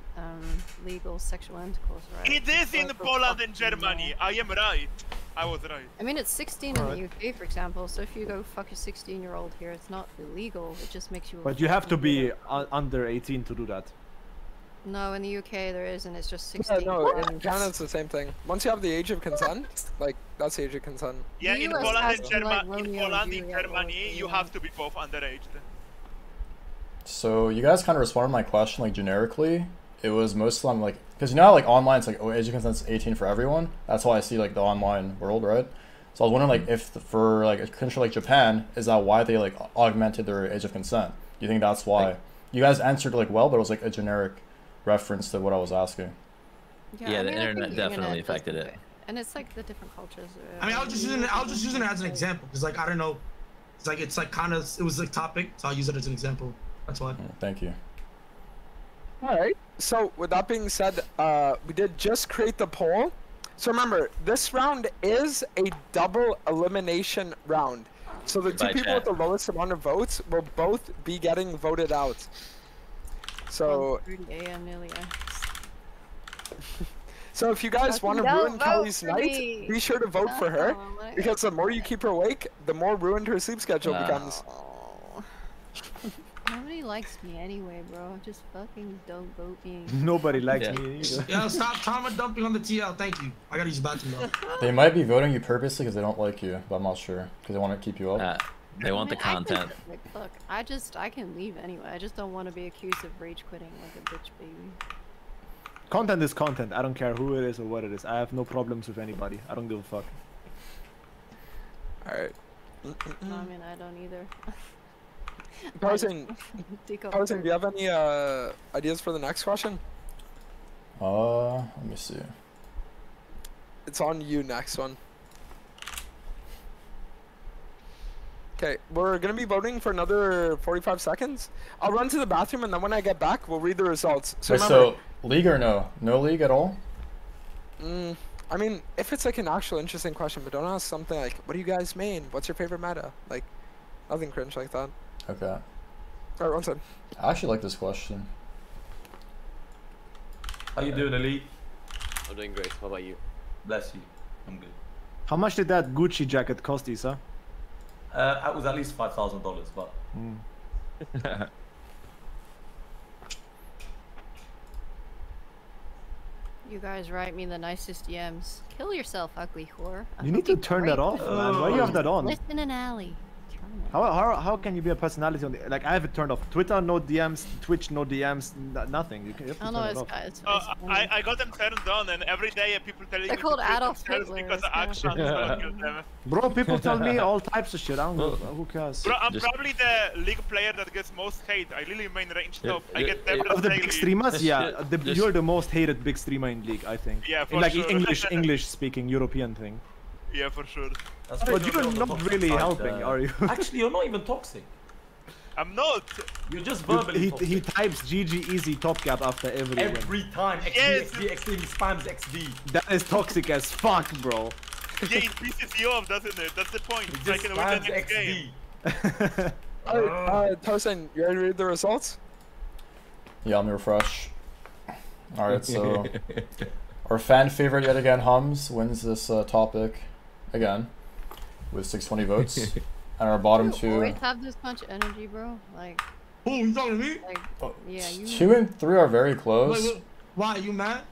legal sexual intercourse, right? It is in Poland and Germany. I am right. I was right. I mean, it's 16 in the UK, for example. So if you go fuck a 16-year-old here, it's not illegal. It just makes you. But you have to be under 18 to do that. No, in the UK there isn't. It's just 16. Yeah, no, in Canada it's the same thing. Once you have the age of consent, like that's the age of consent. Yeah, in Poland and Germany, you have to be both underage. So you guys kind of responded to my question like generically. It was mostly on like, because you know how like online it's like, oh, age of consent's 18 for everyone. That's how I see like the online world, right? So I was wondering like if for like a country like Japan, is that why they like augmented their age of consent? Do you think that's why? Like, you guys answered like well, but it was like a generic reference to what I was asking. Yeah, the internet definitely affected it. And it's like the different cultures. I mean, I was just using it as an example because like I don't know, it's like kind of it was like topic, so I'll use it as an example. That's why. Thank you. All right. So with that being said, we did just create the poll. So remember, this round is a double elimination round. So the two people with the lowest amount of votes will both be getting voted out. So. So if you guys want to ruin Kelly's night, be sure to vote for her, because the more you keep her awake, the more ruined her sleep schedule becomes. Nobody likes me anyway, bro. Just fucking don't vote me. Nobody likes me either. Yeah, stop trauma dumping on the TL. Thank you. I gotta use the bathroom though. They might be voting you purposely because they don't like you, but I'm not sure because they want to keep you up. They want the content. Look, I can leave anyway. I just don't want to be accused of rage quitting like a bitch baby. Content is content. I don't care who it is or what it is. I have no problems with anybody. I don't give a fuck. All right. No, I mean I don't either. Tarzaned, do you have any ideas for the next question? Let me see. It's on you, next one. Okay, we're gonna be voting for another 45 seconds. I'll run to the bathroom, and then when I get back, we'll read the results. So, wait, so league or no? No league at all? I mean, if it's like an actual interesting question, but don't ask something like, what do you guys mean? What's your favorite meta? Like, nothing cringe like that. Okay. Alright, one second. I actually like this question. How you doing, Elite? I'm doing great. How about you? Bless you. I'm good. How much did that Gucci jacket cost you, sir? It was at least $5,000, but. You guys write me the nicest DMs. Kill yourself, ugly whore. You need to turn that off, man. Why do you have that on? Listen in alley. How can you be a personality on the, like, I have it turned off. Twitter no DMs, Twitch no DMs, nothing. You have to turn it off. I got them turned on, and every day people telling me called to Adolf Hitler because of actions. Bro, people tell me all types of shit. I don't know. Who cares? Bro, I'm probably the league player that gets most hate. I really main range top. I get them Of the daily. big streamers, yeah, you're the most hated big streamer in league, I think. Yeah, for in like sure. English speaking European thing. Yeah, for sure. But you're not really helping, are you? Actually, you're not even toxic. I'm not. You're just verbally toxic. He types GG easy top cap after every win. Time. XD, XD, he spams XD. That is toxic as fuck, bro. Yeah, it pisses you off, doesn't it? That's the point. I can win the next game. Alright, Tarzaned, you ready to read the results? Yeah, let me refresh. Alright, so our fan favorite yet again, Hums, wins this topic again with 620 votes. And our bottom two. You always have this much energy, bro. Like. Who, you talking to me? Like, yeah, you. 2 and 3 are very close. Wait, why? Are you mad?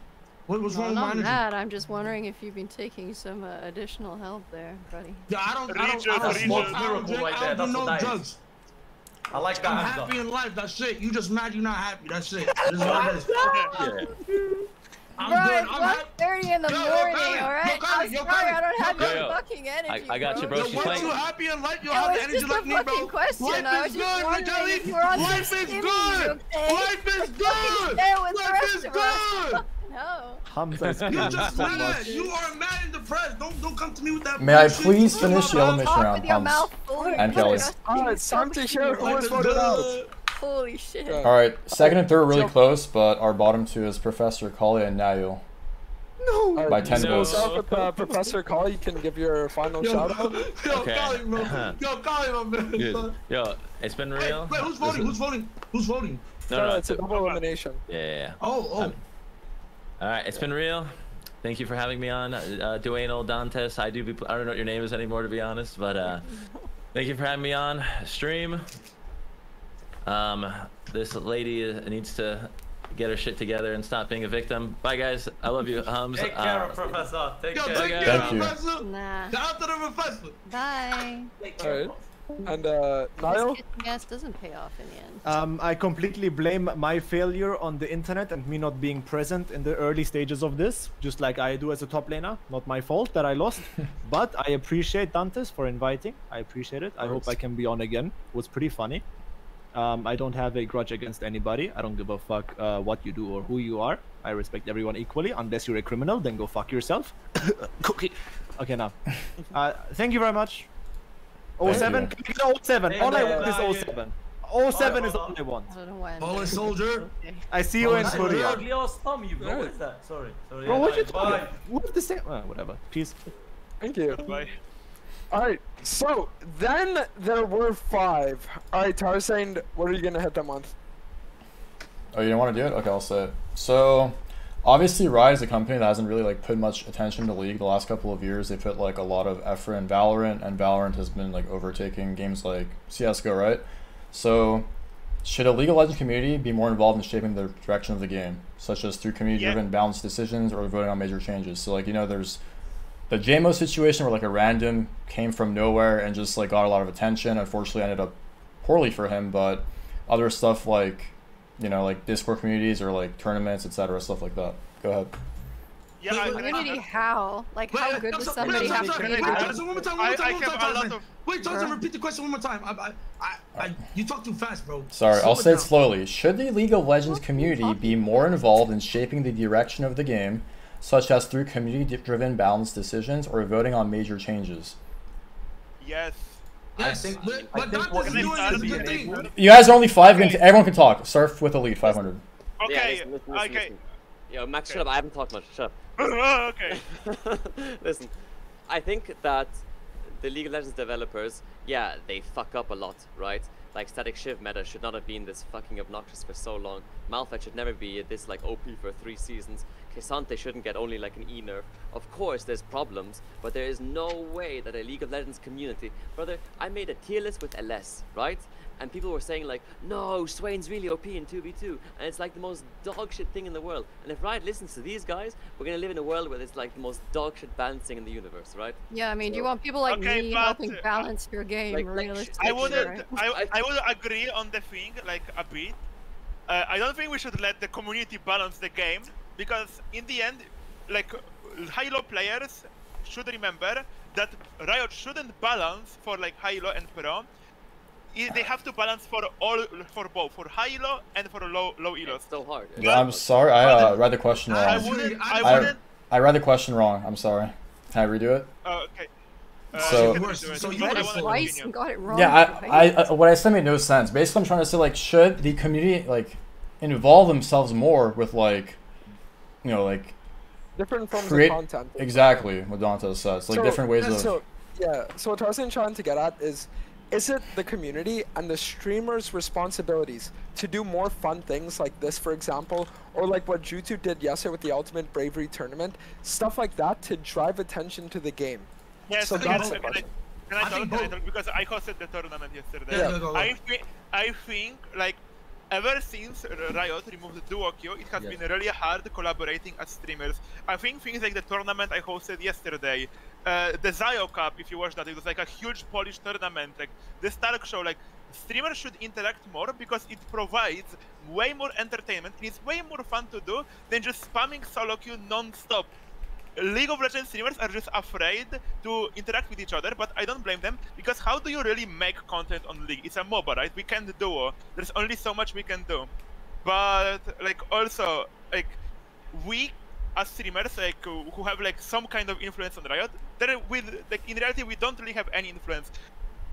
What's wrong with my I'm energy? not mad. I'm just wondering if you've been taking some additional help there, buddy. Yeah, I don't do no drugs. I like that. I'm happy in life. That's it. You just mad you're not happy. That's it. This is what it is. I'm good. I'm 1:30 in the morning, alright? I'm sorry, I don't have your fucking energy. I got you, bro. She's once playing. you happy in life, you'll have the energy like me, bro. Life is good, Rajali. Life is good. Life is good. Life is good. No. You're just mad. You are mad and depressed. Don't come to me with that. May I please finish the elimination round, Hums and Kelly? It's time to share who was voted out. Holy shit. Alright, second and third are really close, but our bottom two is Professor Kali and Nayo. No. By 10 votes. Professor Kali, you can give your final shout out. Yo, Kali, bro. Yo, Kali, my man. Dude, yo, it's been real. Wait, who's voting? Who's voting? Who's voting? No, it's a double elimination. Yeah. Oh. Alright, it's been real. Thank you for having me on, Dwayne Old Dantes. I don't know what your name is anymore, to be honest, but thank you for having me on stream. This lady needs to get her shit together and stop being a victim. Bye, guys. I love you, Hums. Take care, Professor. Take care. Thank you. Professor. Nah. Shout out to the professor. Bye. Alright. And Niall? Yes, doesn't pay off in the end. I completely blame my failure on the internet and me not being present in the early stages of this, just like I do as a top laner. Not my fault that I lost, but I appreciate Dantes for inviting. I appreciate it. I hope I can be on again. It was pretty funny. I don't have a grudge against anybody. I don't give a fuck what you do or who you are. I respect everyone equally. Unless you're a criminal, then go fuck yourself. Cookie. Okay, now. Thank you very much. 07? Can we get 07? All I want is 07. 07 is all I want. I don't know why. Fallen soldier. I see you in Korea. What is that? Sorry. Bro, what you talking? What the same? Whatever. Peace. Thank you. Bye. Alright, so then there were 5. Alright, Tarzaned, what are you gonna hit them on? Oh, you don't want to do it? Okay, I'll say it. So, obviously, Riot is a company that hasn't really like put much attention to League the last couple of years. They put like a lot of effort in Valorant, and Valorant has been like overtaking games like CS:GO, right? So, should a League of Legends community be more involved in shaping the direction of the game, such as through community-driven balanced decisions or voting on major changes? So, like, you know, there's the JMO situation where like a random came from nowhere and just like got a lot of attention. Unfortunately, ended up poorly for him, but other stuff like, you know, like Discord communities or like tournaments, etc., stuff like that. Go ahead. Yeah, Community how? Like how good does somebody have to be? Wait, Tarzan, repeat the question one more time. You talk too fast, bro. Sorry, I'll say it slowly. Should the League of Legends community be more involved in shaping the direction of the game, such as through community-driven balanced decisions or voting on major changes? Yes. Yes, I think but Dante's doing a good thing. You guys are only 5. Everyone can talk. Surf with elite 500. Okay. Yeah, listen. Yo, Max, shut up. I haven't talked much. Shut up. Okay. Listen, I think that the League of Legends developers, yeah, they fuck up a lot, right? Like, Static Shiv meta should not have been this fucking obnoxious for so long. Malphite should never be this, like, OP for 3 seasons. K'Sante shouldn't get only, like, an E nerf. Of course, there's problems, but there is no way that a League of Legends community... Brother, I made a tier list with LS, right? And people were saying, like, no, Swain's really OP in 2v2. And it's, like, the most dog shit thing in the world. And if Riot listens to these guys, we're gonna live in a world where it's, like, the most dog shit balancing in the universe, right? Yeah, I mean, do you want people like me helping balance your game realistically? I wouldn't agree on the thing, like, a bit. I don't think we should let the community balance the game, because in the end, like, high-low players should remember that Riot shouldn't balance for, like, high-low and pro. They have to balance for both, for high elo and for low elo. It's so hard. Yeah, I'm sorry. I read the question wrong. I read the question wrong. I'm sorry. Can I redo it? Okay. So you read it twice and got it wrong. Yeah, what I said made no sense. Basically, I'm trying to say, like, should the community, like, involve themselves more with, like, you know, like, different forms of content. Exactly what Dante says. Like, different ways of. So what Tarzaned trying to get at is it the community and the streamers' responsibilities to do more fun things like this, for example, or like what Jutsu did yesterday with the Ultimate Bravery Tournament, stuff like that to drive attention to the game? Yes, so that's the question. Can I talk? Because I hosted the tournament yesterday. Yeah. I think, like, ever since Riot removed duo queue, it has been really hard collaborating as streamers. I think things like the tournament I hosted yesterday, the Zio Cup, if you watched that, it was like a huge Polish tournament, like the Stark Show, like streamers should interact more because it provides way more entertainment and it's way more fun to do than just spamming solo queue non-stop. League of Legends streamers are just afraid to interact with each other, but I don't blame them, because how do you really make content on League? It's a MOBA, right? We can't duo. There's only so much we can do. But, like, also, like, we as streamers, like, who have, like, some kind of influence on Riot, like, in reality, we don't really have any influence.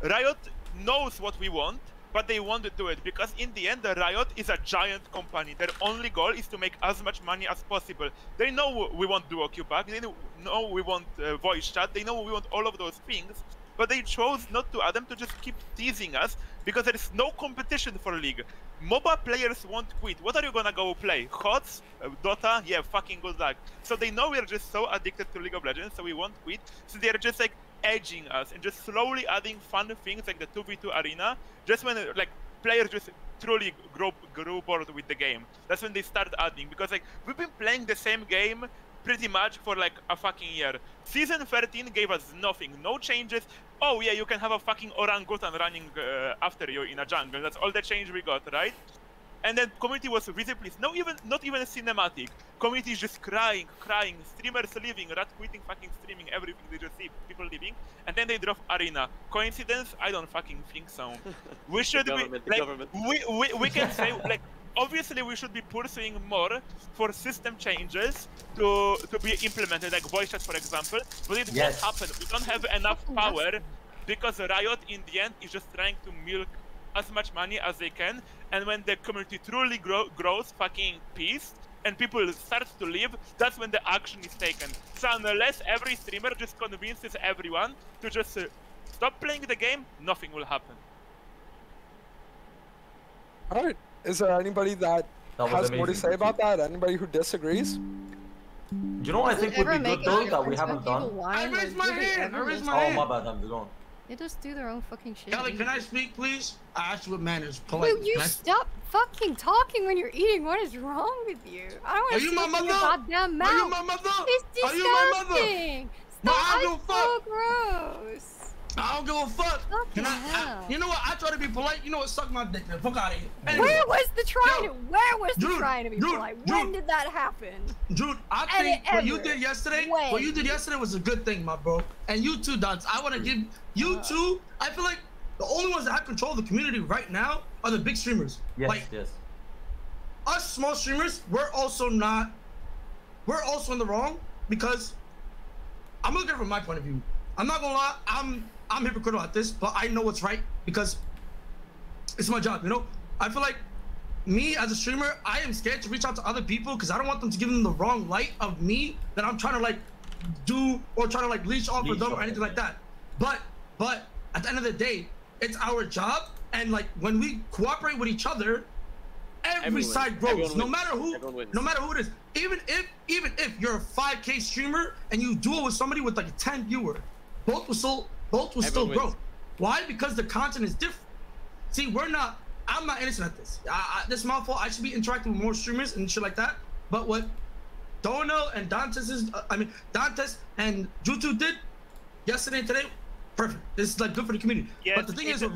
Riot knows what we want, but they want to do it, because in the end, the Riot is a giant company. Their only goal is to make as much money as possible. They know we want duo queue back, they know we want voice chat, they know we want all of those things, but they chose not to add them, to just keep teasing us, because there is no competition for League. MOBA players won't quit. What are you gonna go play? HOTS? Dota? Yeah, fucking good luck. So they know we're just so addicted to League of Legends, so we won't quit. So they're just like edging us and just slowly adding fun things like the 2v2 arena, just when like players just truly grew bored with the game. That's when they start adding, because like we've been playing the same game pretty much for like a fucking year. Season 13 gave us nothing, no changes. Oh yeah, you can have a fucking orangutan running after you in a jungle. That's all the change we got, right? And then community was visibly not even a cinematic. Community is just crying, streamers leaving, rat quitting, fucking streaming, everything. They just see people leaving, and then they drop arena. Coincidence? I don't fucking think so. We should be like, we can say like, obviously we should be pursuing more for system changes to be implemented, like voice chat, for example. But it won't happen. We don't have enough power, because Riot in the end is just trying to milk as much money as they can, and when the community truly grows fucking peace and people start to leave, that's when the action is taken. So unless every streamer just convinces everyone to just stop playing the game, nothing will happen. Alright, is there anybody that has more to say about that? Anybody who disagrees? Do you know what I think would be good though that we haven't done? I raised my hand! Oh my bad, I'm going. They just do their own fucking shit. Kelly, can I speak, please? I asked you with manners, politely. Will you stop fucking talking when you're eating? What is wrong with you? I don't want to see your goddamn mouth. Are you my mother? It's disgusting. Are you my mother? Stop. No, I don't give a fuck. So gross. I don't give a fuck. You know what? I try to be polite. You know what? Suck my dick, man. Fuck out of here. Anyway, where was the trying to be polite? When did that happen? Jude, I think what you did yesterday was a good thing, my bro. And you too, Dots. I want to give you two. I feel like the only ones that have control of the community right now are the big streamers. Yes, like, yes. Us small streamers, we're also in the wrong, because I'm looking at it from my point of view. I'm not gonna lie, I'm hypocritical at this, but I know what's right because it's my job, you know? I feel like me as a streamer, I am scared to reach out to other people because I don't want them to give them the wrong light of me that I'm trying to like do or trying to like leech off of them or anything like that. But at the end of the day, it's our job, and like when we cooperate with each other, every side grows. No matter who it is. Even if you're a 5K streamer and you duel with somebody with like a 10 viewer, both will still grow. Why? Because the content is different. See, I'm not innocent at this. This is my fault. I should be interacting with more streamers and shit like that. But what Dono and Dantes and Jutu did yesterday and today, perfect. This is like good for the community. Yes, but the thing is with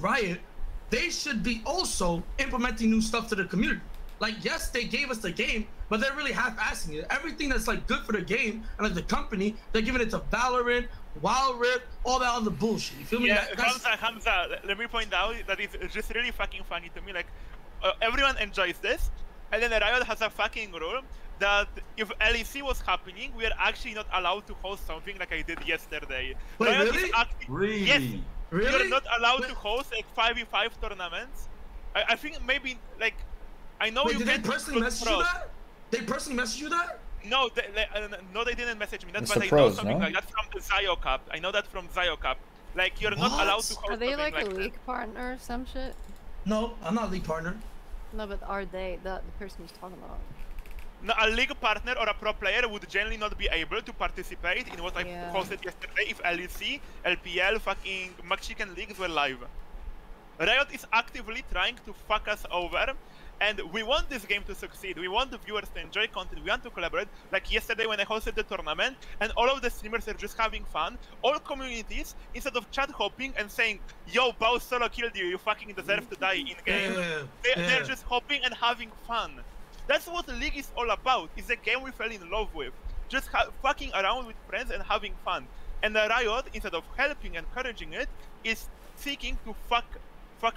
Riot, they should be also implementing new stuff to the community. Like, yes, they gave us the game, but they're really half-assing it. Everything that's like good for the game and like the company, they're giving it to Valorant, Wild Rift, all that other bullshit. You feel me? Yeah, Hamza, let me point out that it's just really fucking funny to me. Like, everyone enjoys this, and then Riot has a fucking rule that if LEC was happening, we are actually not allowed to host something like I did yesterday. Wait, really? Really? Yes. Really? You're not allowed to host like 5v5 tournaments. I think maybe like I know you. Did they personally message you that? They personally messaged you that? No, they didn't message me. That's why I know something like that from the Zio Cup. I know that from Zio Cup. Like you're not allowed to host. Are they like a that. league partner or some shit? No, I'm not a league partner. No, but are they the person who's talking about? No, a league partner or a pro player would generally not be able to participate in what I hosted yesterday if LEC, LPL, fucking Mexican leagues were live. Riot is actively trying to fuck us over, and we want this game to succeed. We want the viewers to enjoy content. We want to collaborate. Like yesterday when I hosted the tournament, and all of the streamers are just having fun. All communities, instead of chat hopping and saying, "Yo, Bao solo killed you. You fucking deserve to die in game," they're just hopping and having fun. That's what the league is all about. It's a game we fell in love with. Just fucking around with friends and having fun. And the Riot, instead of helping and encouraging it, is seeking to fuck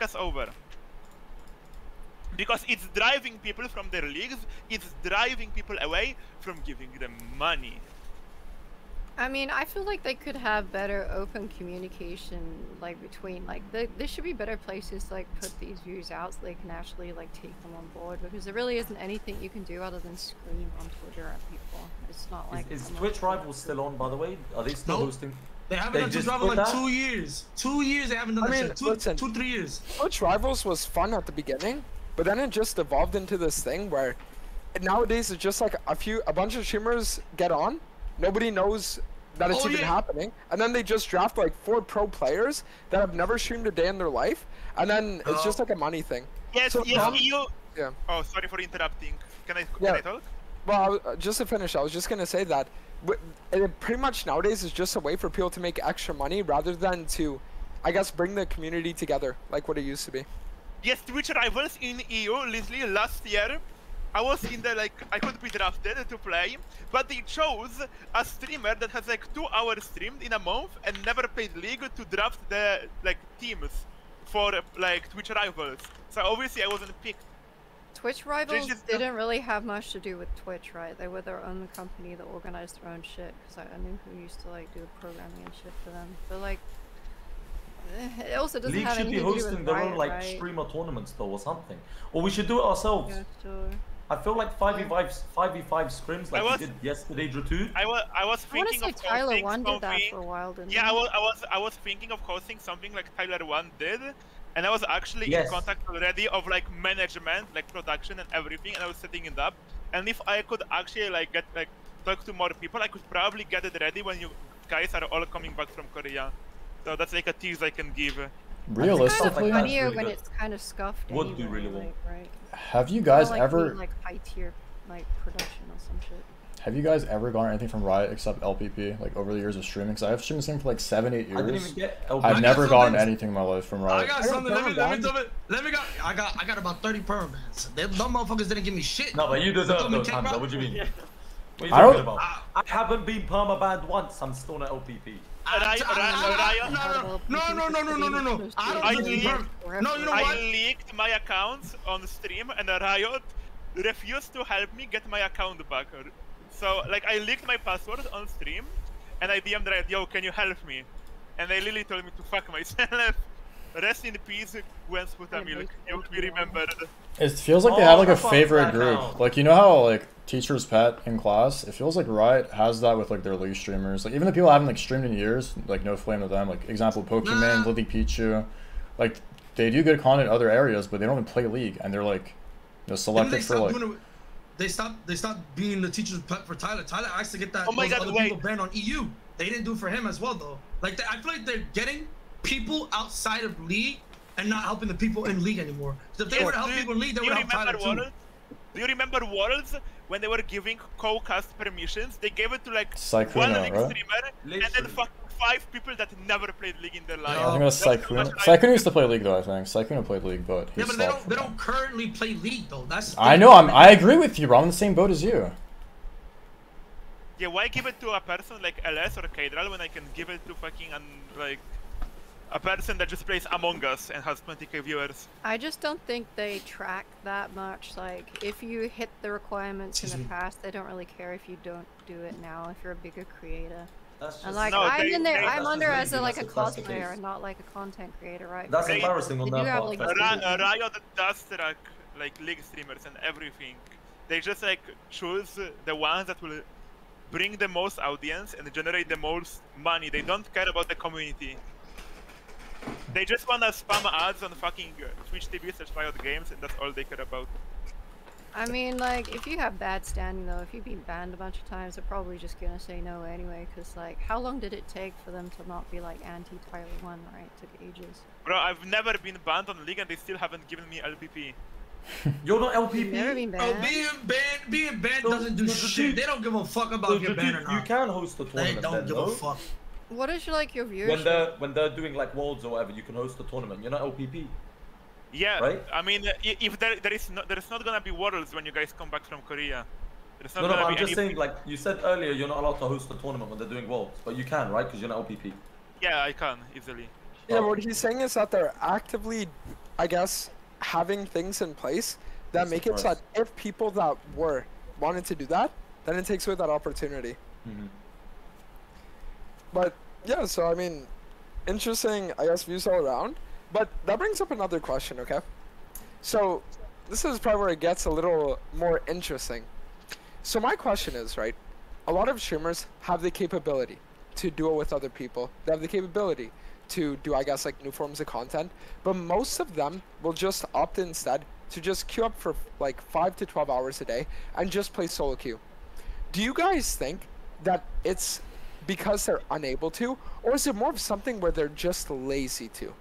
us over. Because it's driving people from their leagues, it's driving people away from giving them money. I mean, I feel like they could have better open communication, like between, like, there should be better places to, like, put these views out so they can actually, like, take them on board, because there really isn't anything you can do other than scream on Twitter at people. It's not like... Is Twitch Rivals still on, by the way? Are they still hosting? They haven't done Twitch Rivals in like 2 years. 2 years they haven't done that shit. 2-3 years. Twitch Rivals was fun at the beginning, but then it just evolved into this thing where nowadays it's just like a bunch of streamers get on, nobody knows that it's even happening, and then they just draft like 4 pro players that have never streamed a day in their life, and then it's just like a money thing. Yes, so, you. Yeah. Oh, sorry for interrupting. Can I talk? Well, just to finish, I was just gonna say that it pretty much nowadays is just a way for people to make extra money rather than to, I guess, bring the community together like what it used to be. Yes, Twitch Rivals in EU, literally last year, I was in the, like, I could be drafted to play, but they chose a streamer that has like 2 hours streamed in a month and never paid league to draft the, like, teams for, like, Twitch Rivals. So obviously I wasn't picked. Twitch Rivals didn't really have much to do with Twitch, right? They were their own company that organized their own shit, because I knew who used to, like, do the programming and shit for them. But, like, it also doesn't have anything to do with hosting their own, like, right? streamer tournaments, though, or something. Or we should do it ourselves. Yeah, sure. I feel like 5v5 scrims like we did yesterday, Drew. I was thinking of Tyler hosting 1 did that something. for a while, didn't Yeah, he? I was thinking of hosting something like Tyler 1 did, and I was actually in contact already of like management, like production and everything, and I was setting it up. And if I could actually like talk to more people, I could probably get it ready when you guys are all coming back from Korea. So that's like a tease I can give. Realistically, it's kind of funnier when it's kind of scuffed. Would be really well. Right? Have you guys like ever like high tier like production or some shit? Have you guys ever gotten anything from Riot except LPP, like over the years of streaming? Because I've streamed this game for like 7-8 years. I didn't even get LPP. I've never gotten anything in my life from Riot. I got something. Let me go. I got about 30 permats. Them motherfuckers didn't give me shit. No, but you deserve those, Hamza. What do you mean? What are you I don't. talking about? I haven't been permabanned once. I'm still not LPP. No. I leaked my accounts on stream, and Riot refused to help me get my account back. So, like, I leaked my password on stream, and I DM'd Riot, yo, can you help me? And they literally told me to fuck myself. Rest in peace, Gwen Sputamilk. You will be remembered. It feels like they have like a favorite group. Like, you know how like teacher's pet in class? It feels like Riot has that with like their League streamers. Like even the people I haven't like streamed in years, like no flame to them. Like example, Pokemon, Lily Pichu. Like they do good content in other areas, but they don't even play League, and they're like, you know, selected for like. They stopped being the teacher's pet for Tyler. Tyler asked to get that other people banned on EU. They didn't do it for him as well though. Like I feel like they're getting people outside of League and not helping the people in League anymore. So if they were to help people in League, they would help Tyler too. Do you remember Worlds when they were giving co-cast permissions? They gave it to like Sykkuno, one League right? streamer and then fuck 5 people that never played League in their life. I think it was Sykkuno. Sykkuno used to play League though. I think Sykkuno played League, but yeah, but they don't currently play League though. That's I know. I agree with you, bro. I'm in the same boat as you. Yeah, why give it to a person like LS or Kadral when I can give it to fucking like a person that just plays Among Us and has 20k viewers? I just don't think they track that much. Like, if you hit the requirements in the past, they don't really care if you don't do it now. If you're a bigger creator, and like no, I'm under as a like a cosplayer and not like a content creator, right? That's embarrassing on that part. Riot does track like League streamers and everything. They just like choose the ones that will bring the most audience and generate the most money. They don't care about the community. They just wanna spam ads on fucking Twitch TV/Riot Games, and that's all they care about. I mean, like, if you have bad standing though, if you've been banned a bunch of times, they're probably just gonna say no anyway, because like, how long did it take for them to not be like anti-Tyler 1, right? It took ages. Bro, I've never been banned on League and they still haven't given me LPP. You're not LPP? You've never been banned? Oh, being banned doesn't do shit. They don't give a fuck about your ban or not. You can host a tournament. They don't give a fuck. What is like your viewership? When they're doing like Worlds or whatever, you can host a tournament. You're not LPP. Yeah, right? I mean, if there's not gonna be Worlds when you guys come back from Korea. No, I'm just saying, like you said earlier, you're not allowed to host a tournament when they're doing Worlds, but you can, right? Because you're not LPP. Yeah, I can easily. Yeah, what he's saying is that they're actively, I guess, having things in place that make it so that if people that wanted to do that, then it takes away that opportunity. But yeah, so I mean, interesting, I guess, views all around. But that brings up another question, okay? So this is probably where it gets a little more interesting. So my question is, right, a lot of streamers have the capability to do it with other people. They have the capability to do, I guess, like new forms of content. But most of them will just opt instead to just queue up for like 5 to 12 hours a day and just play solo queue. Do you guys think that it's because they're unable to, or is it more of something where they're just lazy to?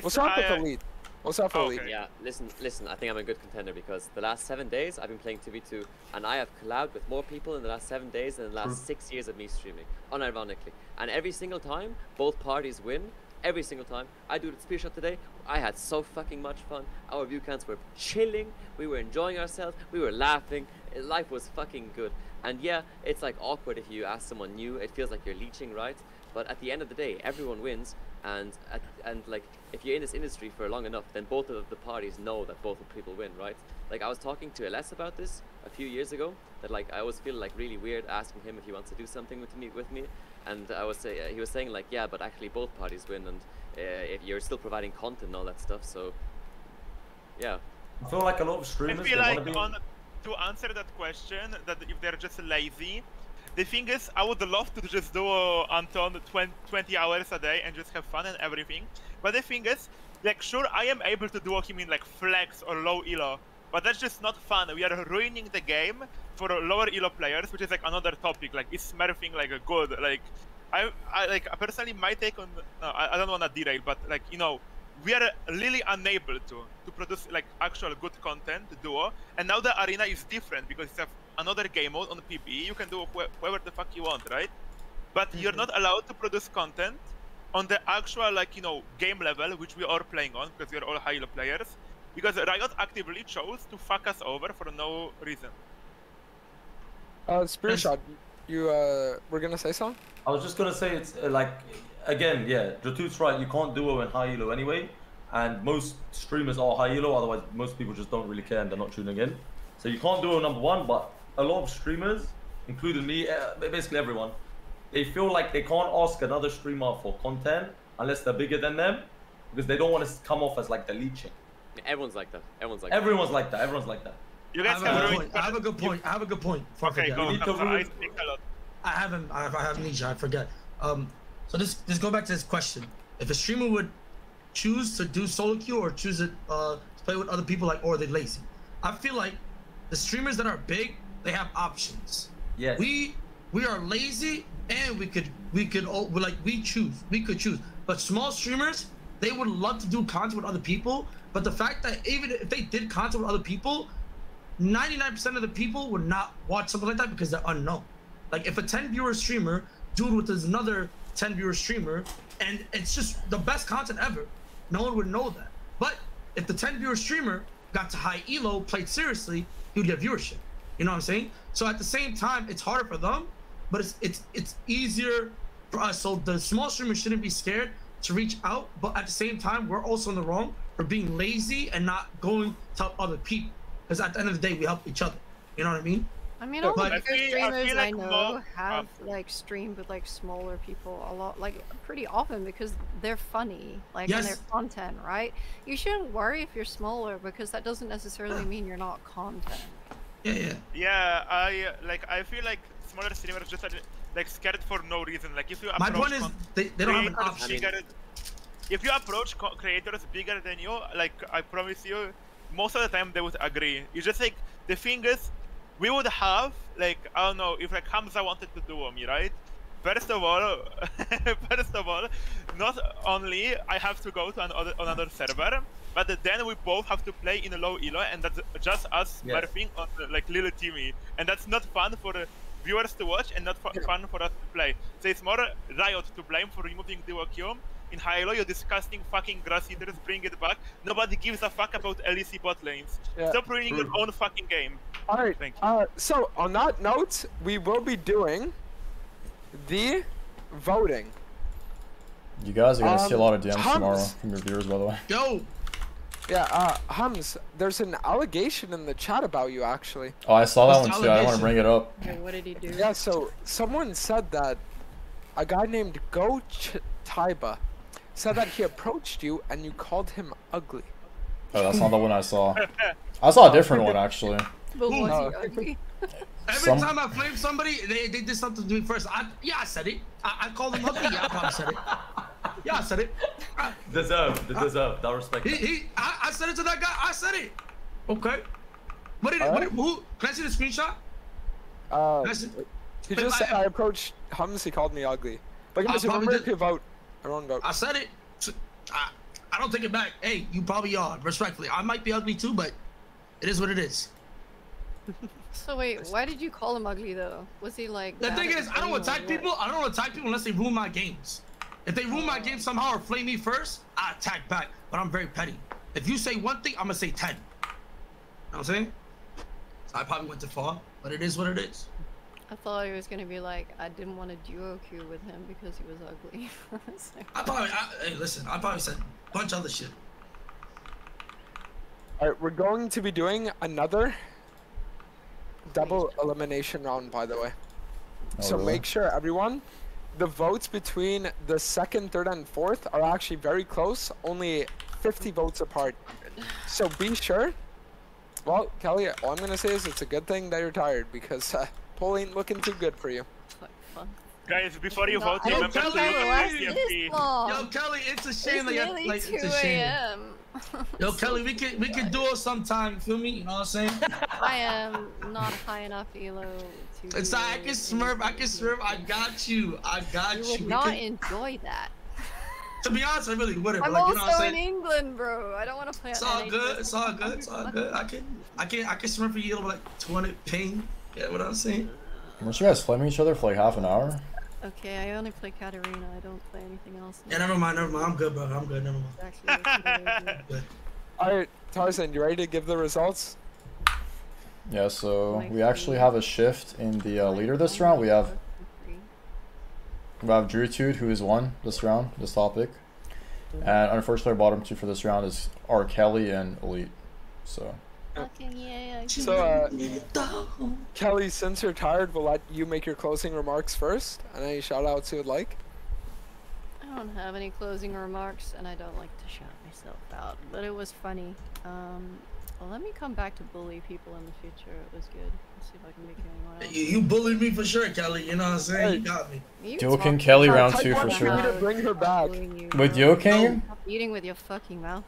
What's up with the lead? What's up for the lead? Yeah, listen, I think I'm a good contender because the last 7 days I've been playing 2v2 and I have collabed with more people in the last 7 days than the last 6 years of me streaming, unironically. And every single time, both parties win. Every single time. I do the spear shot today. I had so fucking much fun. Our view counts were chilling. We were enjoying ourselves. We were laughing. Life was fucking good. And yeah, it's like awkward if you ask someone new. It feels like you're leeching, right? But at the end of the day, everyone wins. And like, if you're in this industry for long enough, then both of the parties know that both of people win, right? Like, I was talking to LS about this a few years ago. That like, I always feel like really weird asking him if he wants to do something with me. And he was saying like, yeah, but actually both parties win, and if you're still providing content and all that stuff. So, yeah. I feel like a lot of streamers. I feel like to answer that question, that if they're just lazy, the thing is, I would love to just do Anton 20 hours a day and just have fun and everything. But the thing is, like, sure, I am able to do him in like flex or low elo, but that's just not fun. We are ruining the game for lower elo players, which is like another topic. Like, is smurfing like a good? Like, I like personally my take on. I don't want to derail, but like, you know, we are really unable to produce like actual good content duo. And now the arena is different because it's another game mode on PvE. You can do whoever the fuck you want, right? But you're not allowed to produce content on the actual, like, you know, game level, which we are playing on because we are all high elo players. Because Riot actively chose to fuck us over for no reason. Spirit Shot, you were gonna say something? I was just gonna say it's like, again, yeah, Jatu's right. You can't duo in high elo anyway, and most streamers are high elo. Otherwise, most people just don't really care and they're not tuning in. So you can't duo number one. But a lot of streamers, including me, basically everyone, they feel like they can't ask another streamer for content unless they're bigger than them, because they don't want to come off as like the leeching. Everyone's like that. Everyone's like Everyone's like that. Everyone's like that. You guys I have a good point. I have a good point. Okay, go. I speak a lot. I have amnesia. I forget. So this go back to this question. If a streamer would choose to do solo queue or choose to play with other people, like, or are they lazy? I feel like the streamers that are big, they have options. Yeah. We are lazy, and we could choose. But small streamers, they would love to do content with other people. But the fact that even if they did content with other people, 99% of the people would not watch something like that because they're unknown. Like if a 10-viewer streamer dude with another 10-viewer streamer, and it's just the best content ever, no one would know that. But if the 10-viewer streamer got to high elo, played seriously, he would get viewership. You know what I'm saying? So at the same time, it's harder for them, but it's easier for us. So the small streamers shouldn't be scared to reach out, but at the same time, we're also in the wrong for being lazy and not going to help other people. Because at the end of the day, we help each other. You know what I mean? I mean, all the bigger streamers I like know have like streamed with like smaller people a lot, like pretty often, because they're funny, like in their content, right? You shouldn't worry if you're smaller, because that doesn't necessarily mean you're not content. Yeah, I feel like smaller streamers just like scared for no reason. Like if you approach, my point is they don't have an option. If you approach creators bigger than you, like I promise you, most of the time they would agree. It's just like the thing is, we would have like, I don't know, if like Hamza wanted to duo me, right? First of all, not only I have to go to another server, but then we both have to play in a low elo, and that's just us surfing on like little Timmy, and that's not fun for viewers to watch and not fun for us to play. So it's more Riot to blame for removing duo queue. In high elo, you're disgusting fucking grass eaters, bring it back. Nobody gives a fuck about LEC bot lanes. Stop ruining your own fucking game. Alright, thank you. So on that note, we will be doing the voting. You guys are gonna see a lot of DMs tomorrow from your viewers, by the way. Yo! Yeah, Hums, there's an allegation in the chat about you, actually. Oh, I saw that one too. I don't want to bring it up. Okay, what did he do? Yeah, so someone said that a guy named Go Taiba said that he approached you and you called him ugly. Oh, that's not the one I saw. I saw a different one, actually. But was he ugly? Every time I flame somebody, they did something to me first. I said it. I called him ugly. Yeah, I probably said it. Yeah, I said it. Deserved. That respect. I said it to that guy. I said it. Okay. Who? Can I see the screenshot? He just said I approached Hums, he called me ugly. But guys, remember to vote. Everyone vote. I said it. I don't take it back. Hey, you probably are. Respectfully, I might be ugly too, but it is what it is. So wait, why did you call him ugly though? Was he like? The thing is, I don't attack people. I don't attack people unless they ruin my games. If they ruin my game somehow or flame me first, I attack back. But I'm very petty. If you say one thing, I'm gonna say 10. You know what I'm saying? So I probably went too far, but it is what it is. I thought he was gonna be like, I didn't want to duo queue with him because he was ugly. Hey, listen, I probably said a bunch of other shit. Alright, we're going to be doing another double elimination round, by the way. So make sure, everyone, the votes between the second, third, and fourth are actually very close, only 50 votes apart. So be sure. Well, Kelly, all I'm gonna say is it's a good thing that you're tired, because poll ain't looking too good for you. Guys, before you vote, remember to use CFP. Yo, Kelly, it's a shame that you're like, it's a shame. Yo, Kelly, we can duo sometime. You feel me? You know what I'm saying? I am not high enough elo to. It's I can smurf. I got you. You would not enjoy that. To be honest, I really wouldn't. I'm like, also you know what I'm saying? in England, bro. I don't want to play. It's all good. It's all good. It's all good. I can smurf for you like 200 ping. Yeah, what I'm saying. Weren't you guys flaming each other for like half an hour? Okay, I only play Katarina. I don't play anything else. Yeah, never mind. I'm good, bro. I'm good. Never mind. Good. Alright, Tarzan, you ready to give the results? Yeah, so we actually have a shift in the leader this round. We have Drewtude, who has won this round, this topic. And unfortunately, our bottom two for this round is R. Kelly and Elite. So Fucking yeah. So, Kelly, since you're tired, we'll let you make your closing remarks first, and any shout-outs you would like. I don't have any closing remarks, and I don't like to shout myself out, but it was funny. Well, let me come back to bully people in the future. It was good. Let's see if I can make anyone else. You bullied me for sure, Kelly. You know what I'm saying? You got me. Dual King Kelly round 2 for sure. To bring her back. With Dual King? Stop eating with your fucking mouth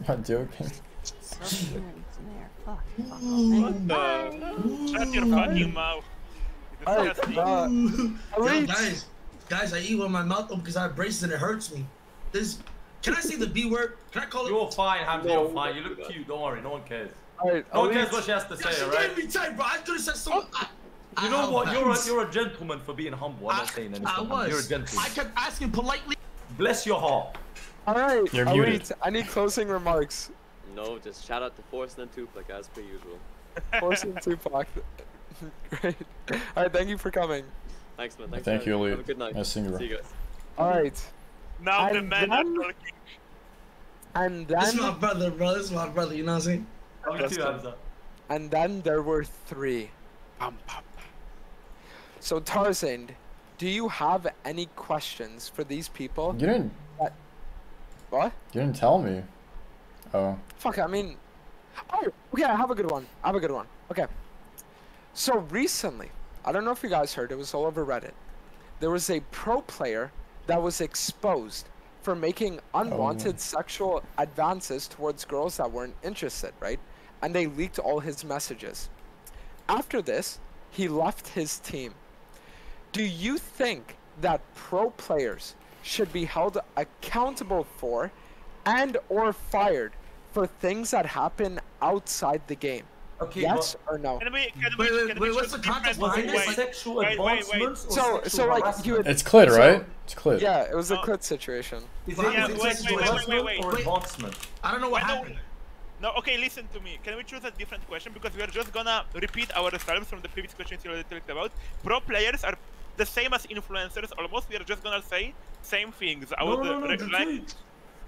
open. Dual King. Stop eating there. Fuck. What the? Shut your fucking mouth. Guys, I eat with my mouth open because I have braces and it hurts me. Can I say the B word? Can I call it? You're fine, Hamza. You're fine. You look cute. Don't worry. No one cares. Alright, no one cares what she has to say, alright? She gave me time, bro. I could have said something. You know what? You're a gentleman for being humble. I'm not saying anything. I was. You're a gentleman. I kept asking politely. Bless your heart. Alright, you're muted. I need closing remarks. No, just shout out to Forsen and Tupac as per usual. Forsen and Tupac. Great. Alright, thank you for coming. Thanks, man. Thanks, thank you, Elite. Have a good night. Nice seeing you, bro. See you guys. Alright. Now the men are talking. And then... This is my brother, bro. This is my brother. You know what I'm saying? And then there were 3. So Tarzaned, do you have any questions for these people? You didn't. What? You didn't tell me. Oh. Fuck, I mean... Oh, okay, I have a good one. Okay. So recently, I don't know if you guys heard, it was all over Reddit. There was a pro player that was exposed for making unwanted sexual advances towards girls that weren't interested, right? And they leaked all his messages. After this, he left his team. Do you think that pro players should be held accountable for and or fired for things that happen outside the game? Okay, yes or no? Wait, what's the context behind this? Sexual advancements so like you would... It's clit, right? It's clit. Yeah, it was a clit situation. Is it sexual advancement or advancement? I don't know what happened. No, okay, listen to me. Can we choose a different question? Because we are just gonna repeat ourselves from the previous questions you already talked about. Pro players are the same as influencers, almost. We are just gonna say same things.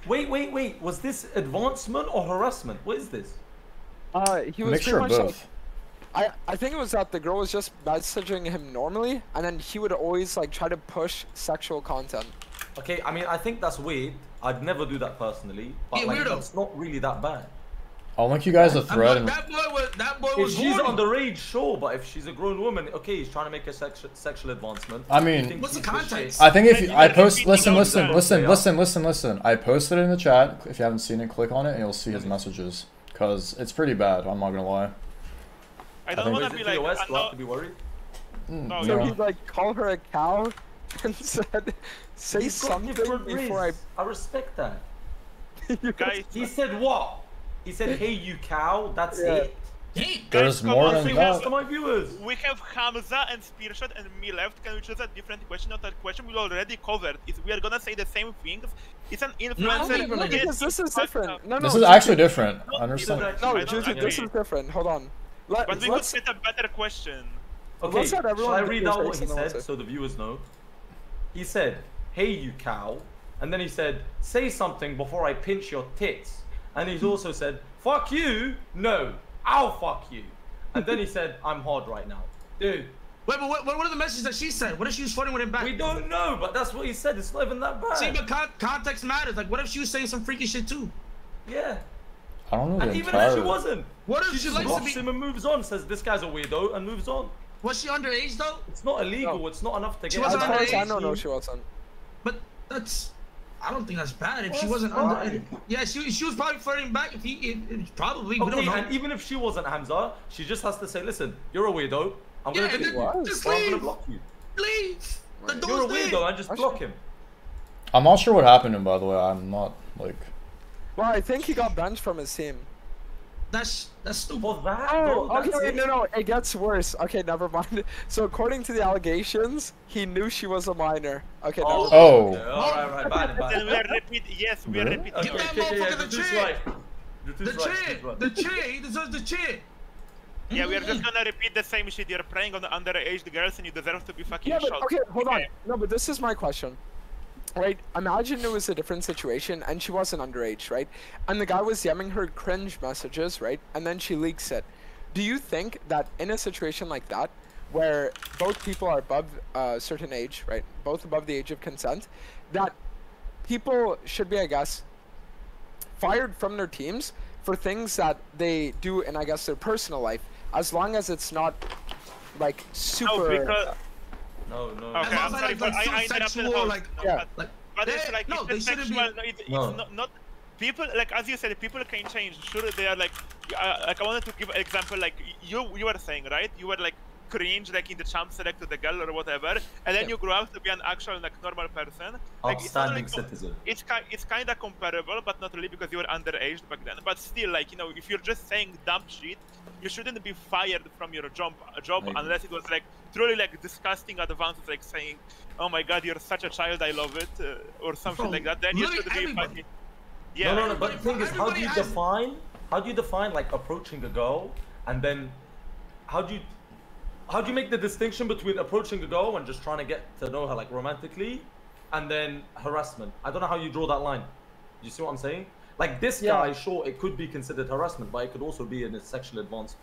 Wait. Was this advancement or harassment? What is this? He was mixture of both. Like, I think it was that the girl was just messaging him normally, and then he would always like try to push sexual content. Okay, I mean, I think that's weird. I'd never do that personally, but like, that's not really that bad. I'll link you guys a thread. That boy was if she's underage, sure, but if she's a grown woman, okay, he's trying to make a sexual advancement. I mean, what's the context? I think if I post, listen. I posted it in the chat. If you haven't seen it, click on it, and you'll see his messages. Cause it's pretty bad. I'm not gonna lie. I don't want to be like. Do I have to be worried? No. So he'd like call her a cow and said, "Say something before I respect that." Guys, he said what? He said, "Hey, you cow." That's it. There's more than that. To my viewers. We have Hamza and Spearshot and me left. Can we choose a different question? Not that question we already covered. Is we are gonna say the same things. It's an influencer. No, because this is different. No, this is actually different. I understand. No, Juju, this is different. Hold on. But we could get a better question. Okay, shall I read out what he said so the viewers know? He said, "Hey, you cow," and then he said, "Say something before I pinch your tits." And he's also said, "Fuck you, no. I'll fuck you." And then he said, "I'm hard right now." Dude. Wait, but what are the messages that she said? What if she was flirting with him back? We don't know, but that's what he said. It's not even that bad. See, but context matters. Like, what if she was saying some freaky shit too? Yeah. I don't know. And even if she wasn't. What if she just blocks him and moves on, says this guy's a weirdo, and moves on. Was she underage though? It's not illegal. No. It's not enough to get. She wasn't underage. No, she wasn't. But that's. I don't think that's bad if she wasn't underage. Yeah, she was probably flirting back. If probably. Okay, we don't know. And even if she wasn't Hamza, she just has to say, "Listen, you're a weirdo. I'm gonna just leave. I'm gonna block you. Leave. You're a weirdo. I just block him." I'm not sure what happened to him, by the way. I'm not like. Well, I think he got benched from his team. That's stupid. For that? Oh, okay, no, it gets worse. Okay, never mind. So according to the allegations, he knew she was a minor. Okay, no. Oh. Okay. Alright, bad. Then we are repeating. Yes, we are repeating. Give that motherfucker the chair. The chair. He deserves the chair. Yeah, we are just gonna repeat the same shit. You're preying on the underage girls and you deserve to be fucking shot. But, okay, hold on. No, but this is my question. right? Imagine it was a different situation and she wasn't underage, right? And the guy was DMing her cringe messages, right? And then she leaks it. Do you think that in a situation like that, where both people are above a certain age, right? Both above the age of consent, that people should be, I guess, fired from their teams for things that they do in, I guess, their personal life, as long as it's not, like, super... No, because... No. Okay, I'm sorry, but I interrupted the host. Yeah. But it's like, no, it's sexual, it's not... People, like, as you said, people can change. Sure, they are, like I wanted to give an example, like, you were saying, right? You were, like, cringe, like, in the champ select to the girl or whatever, and then you grow up to be an actual, like, normal person. Like, Outstanding citizen. It's kind of comparable, but not really, because you were underage back then. But still, like, you know, if you're just saying dumb shit, you shouldn't be fired from your job unless it was, like, truly, like, disgusting advances, like saying, oh my god, you're such a child, I love it, or something like that. Then you should be fucking... Yeah. No, but the thing is, how do you define like approaching a girl, and then how do you make the distinction between approaching a girl and just trying to get to know her like romantically, and then harassment? I don't know how you draw that line. You see what I'm saying? Like this guy, sure, it could be considered harassment, but it could also be in a sexual advance.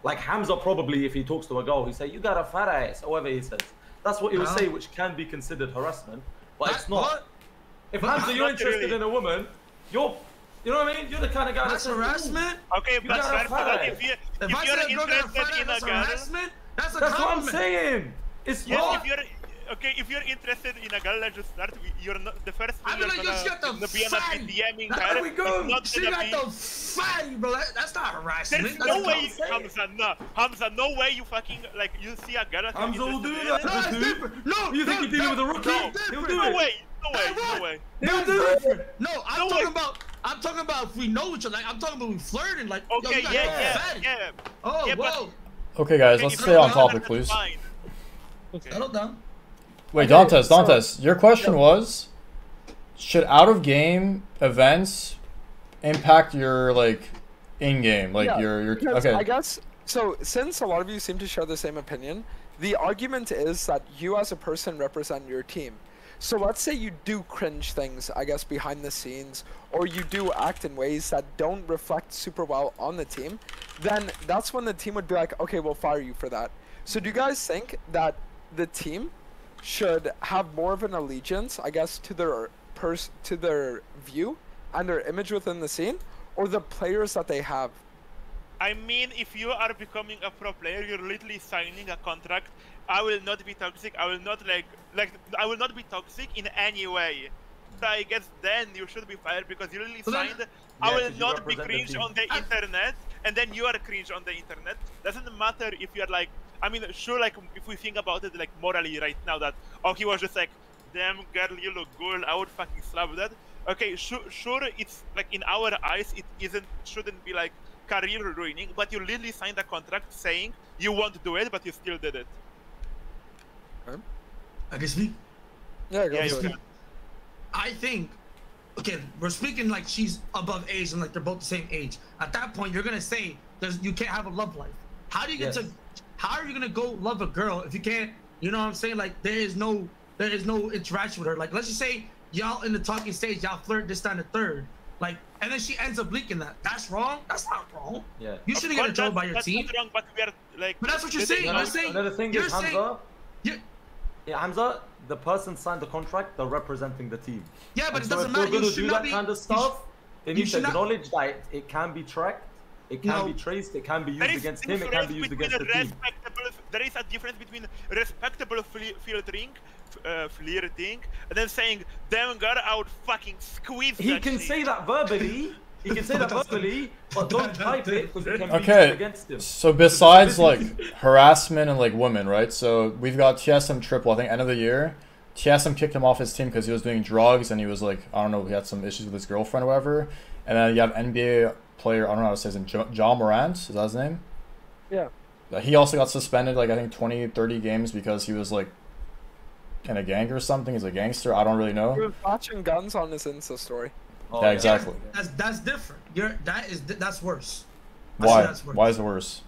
Like Hamza probably, if he talks to a girl, he say, "You got a fat ass," or whatever he says. That's what he would say, which can be considered harassment, but it's not. What? If Hamza, you're interested in a woman, you know what I mean? You're the kind of guy that's harassment. Okay, but if you're interested in a girl, that's a compliment. That's what I'm saying. It's not. If you're interested in a girl, let's just start. You're not the first thing you're gonna be DMing her. There we go. Not she got the fatty, bro. That's not harassment. There's no way, Hamza, no way you fucking like you see a girl. Hamza will do that. No, it's different. No, you think you're dealing with a rookie? He'll do it. No way. He'll do it. No, I'm talking about if we know each other. Like, I'm talking about we flirting. Like, okay, yeah. Oh, whoa. Okay, guys, let's stay on topic, please. Settle down. Wait, Dantes, your question was, should out-of-game events impact your, like, in-game? Like, your okay. I guess, so, since a lot of you seem to share the same opinion, the argument is that you as a person represent your team. So let's say you do cringe things, I guess, behind the scenes, or you do act in ways that don't reflect super well on the team, then that's when the team would be like, okay, we'll fire you for that. So do you guys think that the team should have more of an allegiance, I guess, to their view and their image within the scene, or the players that they have? I mean, if you are becoming a pro player, you're literally signing a contract. I will not be toxic. I will not I will not be toxic in any way. So I guess then you should be fired because you literally signed. I will not be cringe on the internet, and then you are cringe on the internet. Doesn't matter if you're like. I mean, sure, like if we think about it, like morally right now, that he was just like, damn girl, you look good. I would fucking slap that. Okay, sure, it's like in our eyes, it shouldn't be like career ruining, but you literally signed a contract saying you won't do it, but you still did it. I guess me. Yeah, go ahead. I think, okay, we're speaking like she's above age and like they're both the same age. At that point, you're gonna say you can't have a love life. How do you get to? How are you gonna go love a girl if you can't? You know what I'm saying? Like there is no interaction with her. Like let's just say y'all in the talking stage, y'all flirt this time the third. Like, and then she ends up leaking that. That's wrong. That's not wrong. Yeah. You shouldn't get in trouble by your team. That's not wrong, but we are like. But that's what you're saying. You're saying. Another thing is Hamza. Yeah, Hamza, the person signed the contract. They're representing the team. Yeah, but and it doesn't matter. You should not do that kind of stuff. They need to acknowledge that it can be tracked. It can be traced, it can be used against him, it can be used against the team. There is a difference between respectable flirting, and then saying, damn girl, I would fucking squeeze He can say that verbally, but don't type it because it can be used against him. So besides like harassment and like women, right? So we've got TSM Triple, I think end of the year. TSM kicked him off his team because he was doing drugs and he was like, I don't know, he had some issues with his girlfriend or whatever. And then you have NBA player, I don't know how to say his name, John Morant, is that his name? Yeah. He also got suspended like I think 20-30 games because he was like in a gang or something. He's a gangster, I don't really know. He was watching guns on his Insta story. Oh, yeah, exactly. That's different. That's worse. Why? Why is it worse?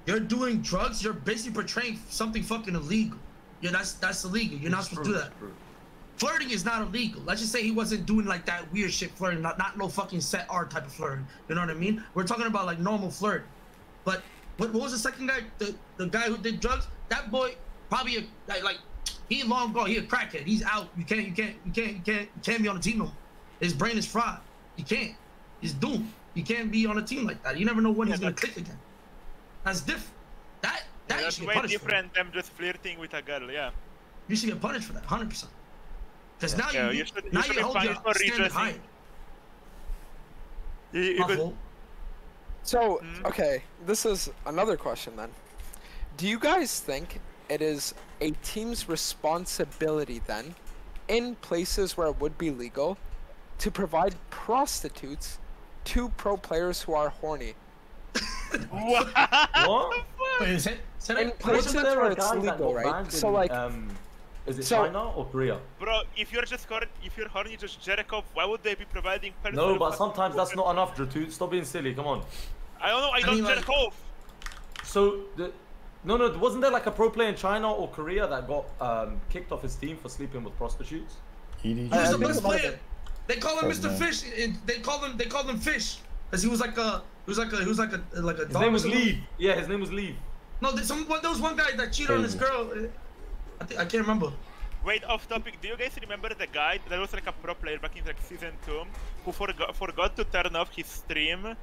You're doing drugs, you're basically portraying something fucking illegal. Yeah, that's illegal. You're not supposed to do that. flirting is not illegal. Let's just say he wasn't doing like that weird shit flirting, not no fucking set art type of flirting. You know what I mean? We're talking about like normal flirt. But what was the second guy? The guy who did drugs? That boy probably like he long gone. He a crackhead. He's out. You can't be on the team no more. His brain is fried. You can't. He's doomed. You can't be on a team like that. You never know when he's gonna click again. That's different. That's way different than just flirting with a girl. Yeah. You should get punished for that, 100%. Because now you hold your standard high. So, okay, this is another question then. Do you guys think it is a team's responsibility then, in places where it would be legal, to provide prostitutes to pro players who are horny? What? Wait, in places where it's legal, right? So like, is it China or Korea? Bro, if you're horny, just jerk off. Why would they be providing? No, but sometimes that's not enough, Drew. Stop being silly. Come on. I don't know. I don't jerk off. So no, wasn't there like a pro player in China or Korea that got kicked off his team for sleeping with prostitutes? He was the best player. They call him Mr. Fish. They called him Fish because he was like a dog. His name was Lee. Yeah, his name was Lee. No, there was one guy that cheated on his girl. I can't remember. Wait, off topic. Do you guys remember the guy that was like a pro player back in like season 2 who forgot to turn off his stream,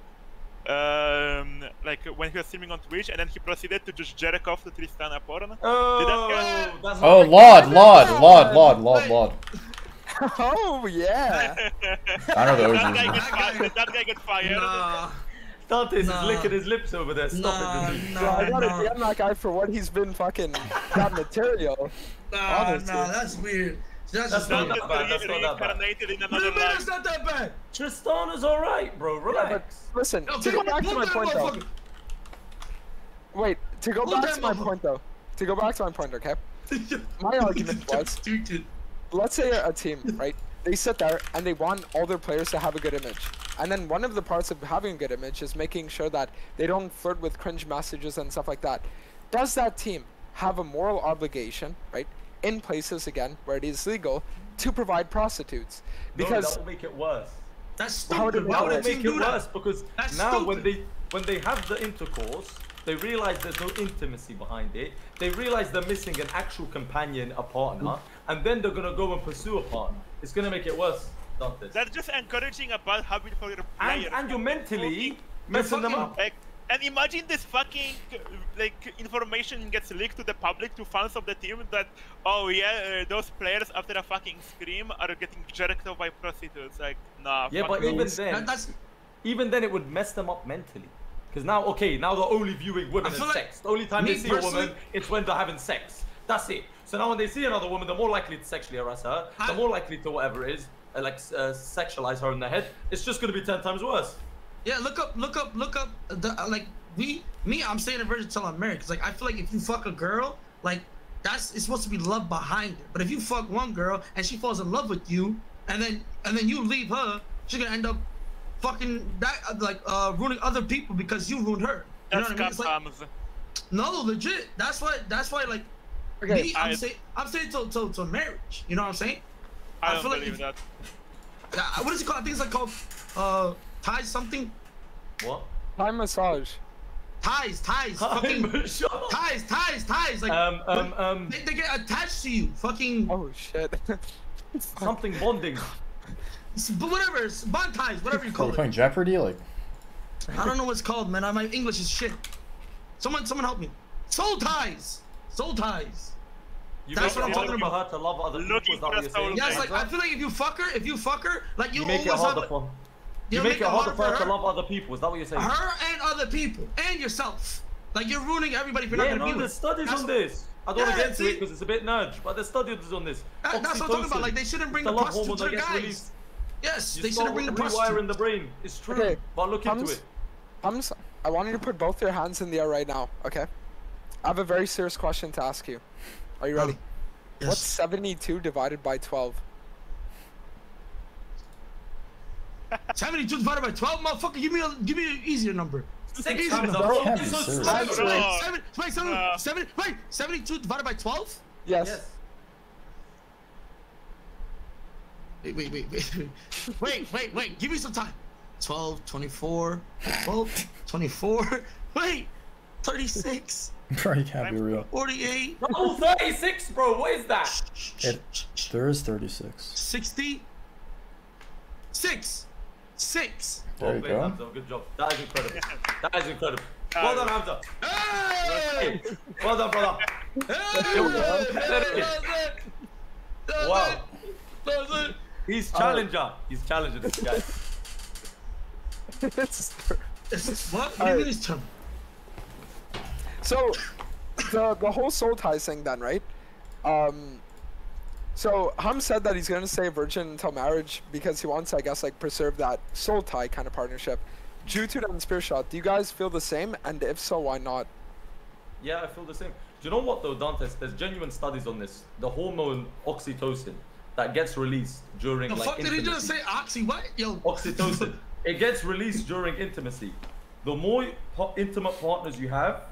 like when he was streaming on Twitch, and then he proceeded to just jerk off to Tristana porn? Oh, Lord. Oh yeah. I know those. That guy got fired. Nah. Dante's is licking his lips over there. Stop it. I gotta DM that guy for what he's been fucking that material. Nah, that's weird. That's not that bad. That's not that bad. Tristana's alright, bro. Relax. Yeah, but listen, to go back to my point though. Wait, to go back to my point though. To go back to my point, okay? My argument was, let's say a team, right? They sit there and they want all their players to have a good image. And then one of the parts of having a good image is making sure that they don't flirt with cringe messages and stuff like that. Does that team have a moral obligation, right, in places, again, where it is legal, to provide prostitutes? Because no, that will make it worse. That's stupid. Why would it make it worse? Because now when they have the intercourse, they realize there's no intimacy behind it. They realize they're missing an actual companion, a partner, and then they're gonna go and pursue a partner. It's gonna make it worse, not this. That's just encouraging a bad habit for your players. And you're mentally messing them up. And imagine this fucking information gets leaked to the public, to fans of the team, that those players after a fucking scream are getting jerked off by prostitutes. Like, nah. Yeah, but even then it would mess them up mentally. Because now they're only viewing women as sex. The only time they see a woman, it's when they're having sex. That's it. So now when they see another woman, they're more likely to sexually harass her. They're more likely to whatever it is, sexualize her in their head. It's just gonna be 10 times worse. Yeah, look up. I'm saying it versus till I'm married. Cause like I feel like if you fuck a girl, like it's supposed to be love behind it. But if you fuck one girl and she falls in love with you, and then you leave her, she's gonna end up fucking ruining other people because you ruined her. You know what I mean? No, legit. That's why like me, I'm saying till marriage. You know what I'm saying? I don't believe that. What is it called? I think it's like called ties something. What? Thai massage. Ties. Fucking ties. Like they get attached to you. Fucking. Oh shit. Something bonding. But whatever, bond ties, whatever you call it. Playing Jeopardy, like. I don't know what's called, man. My English is shit. Someone help me. Soul ties. That's what I'm talking about. Her to love other people. Is that what you're saying? Yes, like I feel like if you fuck her, like you make it harder for. You make it harder for her to love other people. Is that what you're saying? Her and other people and yourself. Like you're ruining everybody if you're not gonna be with. There's studies on this. I don't want to get into it because it's a bit nudge, but there's studies on this. That's what I'm talking about. Like they shouldn't bring the prostitutes to the guys. Yes, they shouldn't bring the prostitutes. Rewire in the brain. It's true. But look into it. I want you to put both your hands in the air right now, okay? I have a very serious question to ask you. Are you ready? Yes. What's 72 divided by 12? 72 divided by 12, motherfucker. Give me an easier number. 6 times. So 72 divided by 12? Yes. Wait. Give me some time. 12, 24, 12, 24. Wait, 36. Bro, you can't be real. 48. No, 36, bro. What is that? There is 36. 60. 6. There you go. Hamza, good job. That is incredible. That is incredible. Well done, Hamza. Hey! Well done, brother. Wow. He's challenger. He's challenging this guy. What? What do you mean it's tough? So, the whole soul ties thing then, right? So Hum said that he's gonna stay a virgin until marriage because he wants, I guess, like preserve that soul tie kind of partnership. Jutude and Spear Shot, do you guys feel the same? And if so, why not? Yeah, I feel the same. Do you know what though, Dantes? There's genuine studies on this. The hormone oxytocin that gets released during The fuck did he just say? Oxy what? Yo. Oxytocin. It gets released during intimacy. The more intimate partners you have,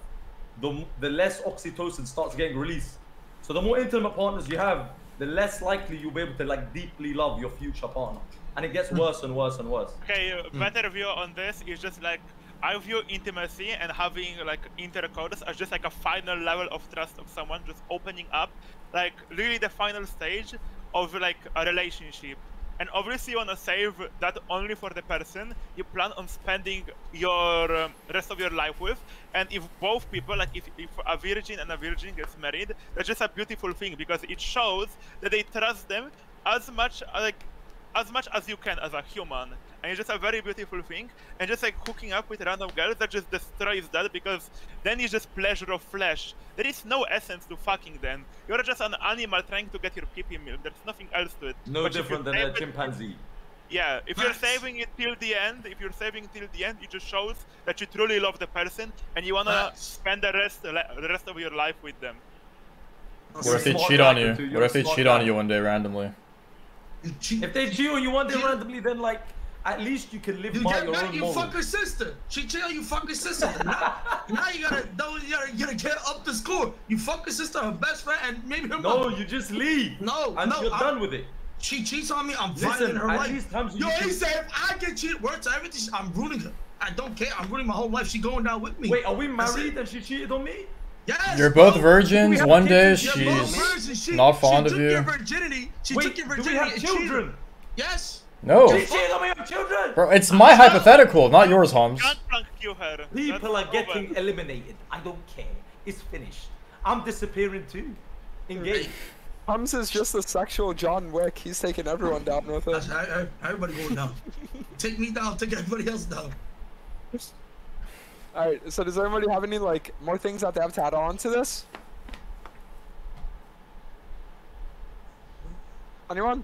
the less oxytocin starts getting released. So the more intimate partners you have, the less likely you'll be able to like deeply love your future partner. And it gets worse and worse and worse. Okay, better view on this is just like, I view intimacy and having like intercourse as just like a final level of trust of someone, just opening up, like really the final stage of like a relationship. And obviously you want to save that only for the person you plan on spending your rest of your life with. And if both people, like if a virgin and a virgin gets married, that's just a beautiful thing because it shows that they trust them as much as you can as a human. And it's just a very beautiful thing. And just like hooking up with random girls, that just destroys that because then it's just pleasure of flesh. There is no essence to fucking then. You're just an animal trying to get your pee-pee milk. There's nothing else to it. No different than a chimpanzee. Yeah, if you're saving it till the end, it just shows that you truly love the person and you wanna spend the rest of your life with them. What if they cheat on you? What if they cheat on you one day randomly? If they cheat on you one day randomly, then like at least you can live by your own You fuck her sister. She cheat on you, fuck her sister. now you gotta get up the score. You fuck her sister, her best friend, and maybe her mom. No, you just leave. No, you're done with it. She cheats on me, I'm violating her life. Yo, he said if I get cheated, words to everything, I'm ruining her. I don't care. I'm ruining my whole life. She going down with me. Wait, are we married and she cheated on me? Yes. You're both virgins. One day she's not fond of you. She took your virginity. She took your virginity. Do we have children? Yes. No. She cheated on me with children. Bro, it's my hypothetical, not yours, Holmes. People are getting eliminated. I don't care. It's finished. I'm disappearing too. Engage. Hums is just a sexual John Wick. He's taking everyone down with it. Everybody going down. Take me down. Take everybody else down. All right. So does everybody have any like more things that they have to add on to this? Anyone?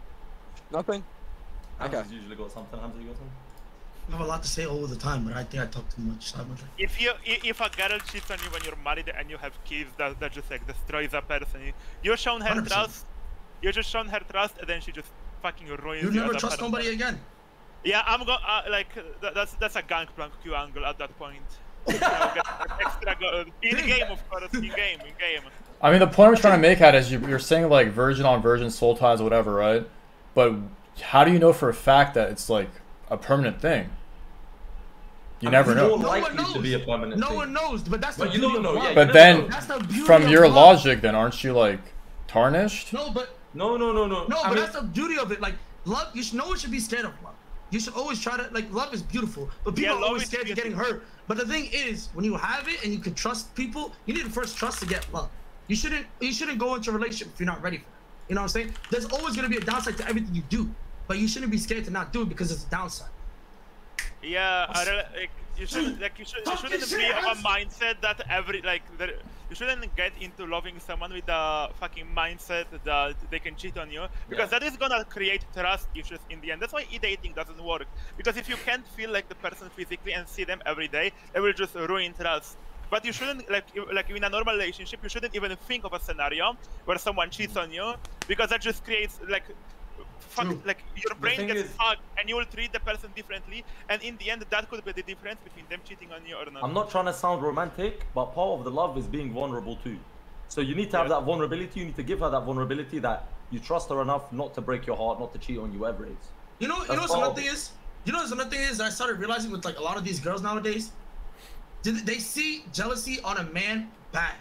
Nothing. Okay. Hamza's usually got something. Hamza, you got something? I have a lot to say all the time, but I think I talk too much. If a girl cheats on you when you're married and you have kids, that just like destroys a person. You've shown her 100%. Trust. You just shown her trust, and then she just fucking ruins you. You never trust nobody again. Yeah, I'm going. Like that's a gangplank Q angle at that point. Extra in game, of course. In game. I mean, the point I'm trying to make at is you're saying like virgin on virgin, soul ties, whatever, right? But how do you know for a fact that it's like a permanent thing? You never know. No one knows. To be a permanent no one knows, but that's the beauty of love. Yeah, but then, from your logic, then aren't you like tarnished? No, but no. No, but that's the beauty of it. Like love, no one should be scared of love. You should always try to like love is beautiful, but people are always scared of getting hurt. But the thing is, when you have it and you can trust people, you need to first trust to get love. You shouldn't go into a relationship if you're not ready for it. You know what I'm saying? There's always gonna be a downside to everything you do, but you shouldn't be scared to not do it because it's a downside. Yeah, you shouldn't be of a mindset that you shouldn't get into loving someone with the fucking mindset that they can cheat on you, because that is gonna create trust issues in the end. That's why e-dating doesn't work, because if you can't feel like the person physically and see them every day, it will just ruin trust. But you shouldn't, like in a normal relationship, you shouldn't even think of a scenario where someone cheats on you, because that just creates your brain gets fucked and you will treat the person differently, and in the end that could be the difference between them cheating on you or not. I'm not trying to sound romantic, but part of the love is being vulnerable too. So you need to have that vulnerability. You need to give her that vulnerability that you trust her enough not to break your heart, not to cheat on you, whatever it is. You know what's another thing is? You know what's another thing is I started realizing with like a lot of these girls nowadays, they see jealousy on a man bad.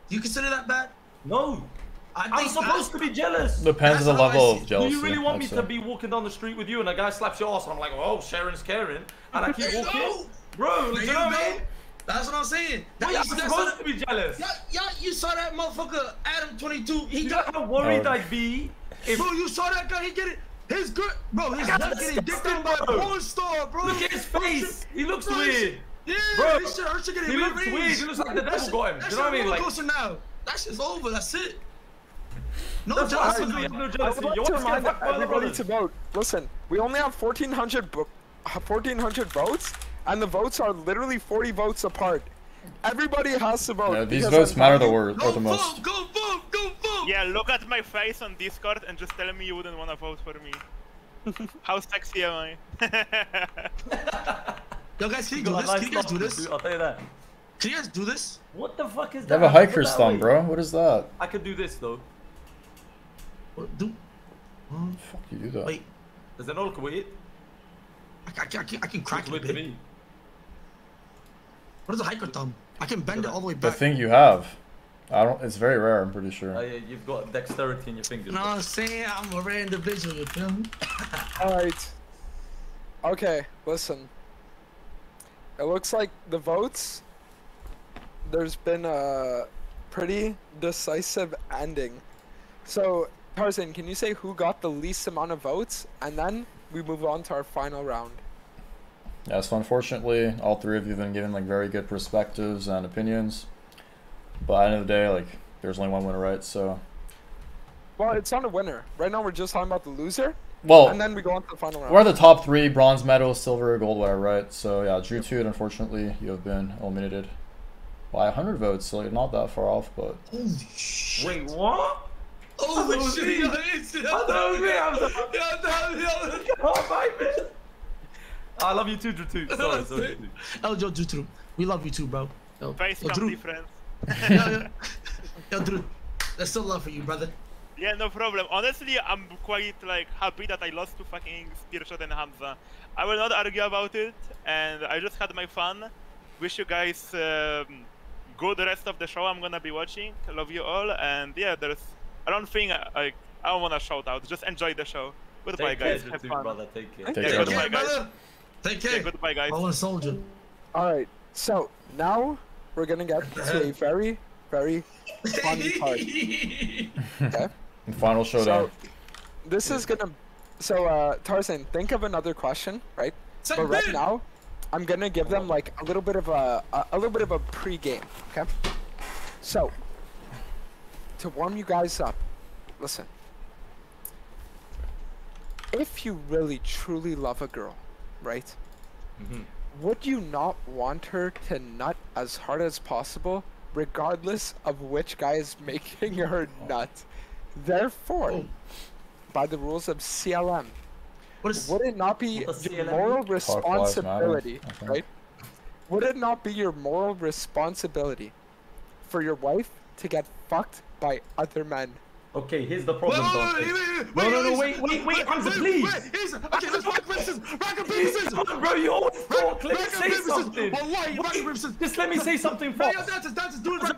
Do you consider that bad? No. I'm supposed to be jealous. Depends on the level of jealousy. Do you really want me to be walking down the street with you and a guy slaps your ass and I'm like, oh, Sharon's caring, and I keep walking? Bro, you know what I mean? That's what I'm saying. You're supposed to be jealous. Yeah, you saw that motherfucker, Adam 22. He got how worried I'd be. Bro, you saw that guy, he get it. His girl, bro, his girl getting dicked down by a porn star, bro. Look at his face. He looks weird. Yeah, bro, her shit getting he looks weird. He looks like the devil got him. You know what I mean? Like, now. That shit's over. That's it. No jealousy. I would like to remind everybody to vote. Listen, we only have 1,400 votes, and the votes are literally 40 votes apart. Everybody has to vote. Yeah, these votes matter the most. Go vote. Yeah, look at my face on Discord and just tell me you wouldn't want to vote for me. How sexy am I? Yo guys, can you guys do this? I'll tell you that. Can you guys do this? What the fuck is that? You have a hiker's thumb, bro. What is that? I could do this though. What do? Fuck you do that? Wait. Does an orc wait? I can crack it. Me. What is a hiker thumb? I can bend it all the way back. The thing you have. It's very rare, I'm pretty sure. You've got dexterity in your fingers. No, I'm saying I'm a rare individual, you feel me? Alright. Okay, listen. It looks like the votes, there's been a pretty decisive ending. So, Tarzan, can you say who got the least amount of votes? And then we move on to our final round. Yeah, so unfortunately, all three of you have been given like very good perspectives and opinions. But at the end of the day, like, there's only one winner, right? So. Well, it's not a winner. Right now, we're just talking about the loser. Well, and then we go on to the final round. We're the top three: bronze medal, silver, gold, whatever, right? So yeah, Jutude, unfortunately, you have been eliminated by 100 votes, so you're not that far off. But. Holy shit! Wait, what? Oh shit! I love you too, Jutude. Sorry. Yo, Jutude, we love you too, bro. Face come different. Yo, Drew, there's still love for you, brother. Yeah, no problem. Honestly, I'm quite like happy that I lost to fucking Spearshot and Hamza. I will not argue about it, and I just had my fun. Wish you guys good rest of the show. I'm gonna be watching. Love you all, and yeah, I don't think I don't wanna shout out. Just enjoy the show. Goodbye, guys. Have fun. Brother. Take care. Goodbye, guys. Take care. Yeah, goodbye, guys. Fallen soldier. All right, so now we're gonna get to a very, very fun part. Okay. Final showdown. So, this is gonna. So, Tarzan, think of another question, right? But right now, I'm gonna give them like a little bit of a pre-game. Okay. So, to warm you guys up, listen. If you really truly love a girl, right? Would you not want her to nut as hard as possible, regardless of which guy is making her nut? Therefore, by the rules of CLM, would it not be your moral responsibility, right? Would it not be your moral responsibility for your wife to get fucked by other men? Okay, here's the problem, wait, Hamza, please! Okay, let's rock, paper, scissors! Bro, you always talk, let me say something! Just let me say something first!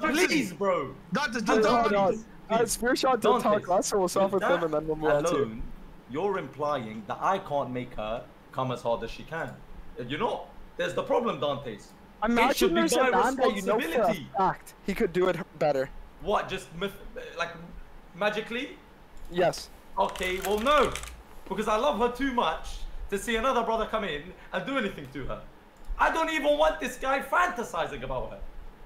Please, bro! Spearshot did talk last, so we'll start with him and then we'll move on to. You're implying that I can't make her come as hard as she can. You know, there's the problem, Dantes. Imagine there's a man that you know for a fact he could do it better. What, just like magically? Yes. Okay, well no. Because I love her too much to see another brother come in and do anything to her. I don't even want this guy fantasizing about her.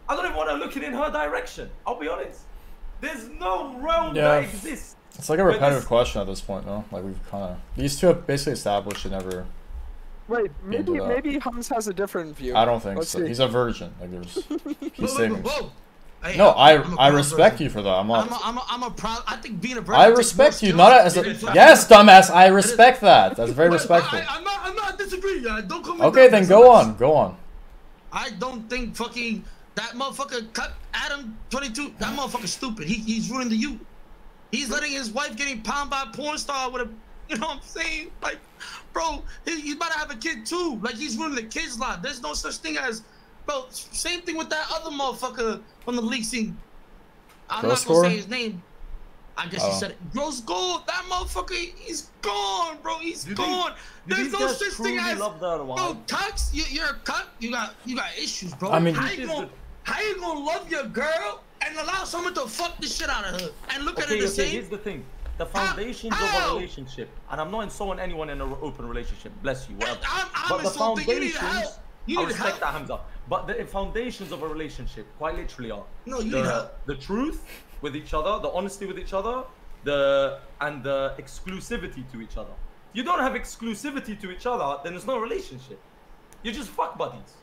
I don't even want to look in her direction. I'll be honest. There's no realm that exists. It's like a repetitive question at this point, no? Like we've kind of these two have basically established it never. Wait, maybe Hums has a different view. I don't think so. See. He's a virgin. Like there's. He's saying. Hey, no, I respect you for that. I'm a proud. I think being a virgin. I respect you, not as a. Yes, dumbass. I respect that. That's very respectful. I'm not disagreeing. Don't come. Okay, then go on. Go on. I don't think fucking That motherfucker cut Adam 22. That motherfucker stupid. He's ruining the youth. He's letting his wife getting pounded by a porn star with a, you know what I'm saying? Like, bro, he's about to have a kid too. Like, he's ruining the kid's life. There's no such thing as, bro. Same thing with that other motherfucker from the league scene. I'm not gonna say his name. I guess he said it. Gross gold. That motherfucker, he's gone, bro. He's gone. There's no such thing as, bro. Cucks, you're a cuck. You got issues, bro. I mean, how you gonna love your girl and allow someone to fuck the shit out of her and look at her the same? Here's the thing. The foundations of a relationship, and I'm not insulting anyone in an open relationship. Bless you, whatever. But the foundations, I respect that, Hamza. But the foundations of a relationship, quite literally, are the truth with each other, the honesty with each other, and the exclusivity to each other. You don't have exclusivity to each other, then there's no relationship. You're just fuck buddies.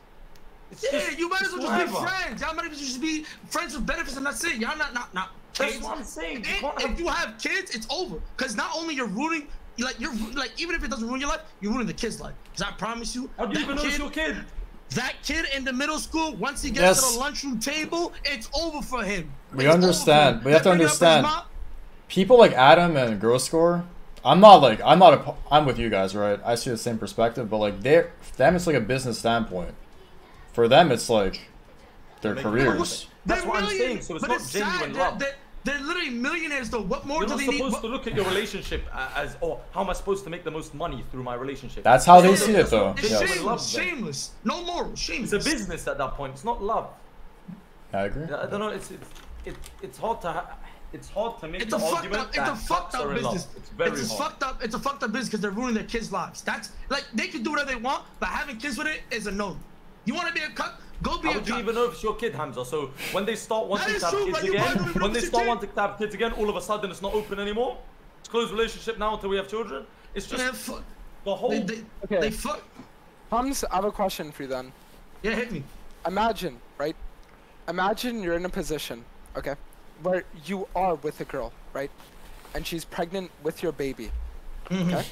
You might as well just be friends. Y'all might as well just be friends with benefits, and that's it. Y'all not That's what I'm saying. If you have kids, it's over. Cause not only you're ruining, even if it doesn't ruin your life, you're ruining the kid's life. Cause I promise you, how do you even know it's your kid? That kid in the middle school, once he gets to the lunchroom table, it's over for him. We understand. We have to understand. People like Adam and Gross Score, I'm with you guys, right? I see the same perspective, but like for them, it's like a business standpoint. For them, it's like their careers. That's what I'm saying. So it's not genuine love. They're literally millionaires, though. What more do they need? You're not supposed to look at your relationship as, oh, how am I supposed to make the most money through my relationship? That's how they see it, though. It's shameless. No moral. Shameless. It's a business at that point. It's not love. I agree. I don't know. It's hard to make the argument. It's a fucked up business. It's very hard. It's a fucked up business because they're ruining their kids' lives. That's like they can do whatever they want, but having kids with it is a no. You want to be a cuck? Go be a cuck. How would you even know if it's your kid, Hamza? So when they start wanting to have kids again, all of a sudden it's not open anymore. It's closed relationship now until we have children. It's just the whole. They fuck. Hums, I have a question for you then. Yeah, hit me. Imagine, right? Imagine you're in a position, okay, where you are with a girl, right, and she's pregnant with your baby, okay.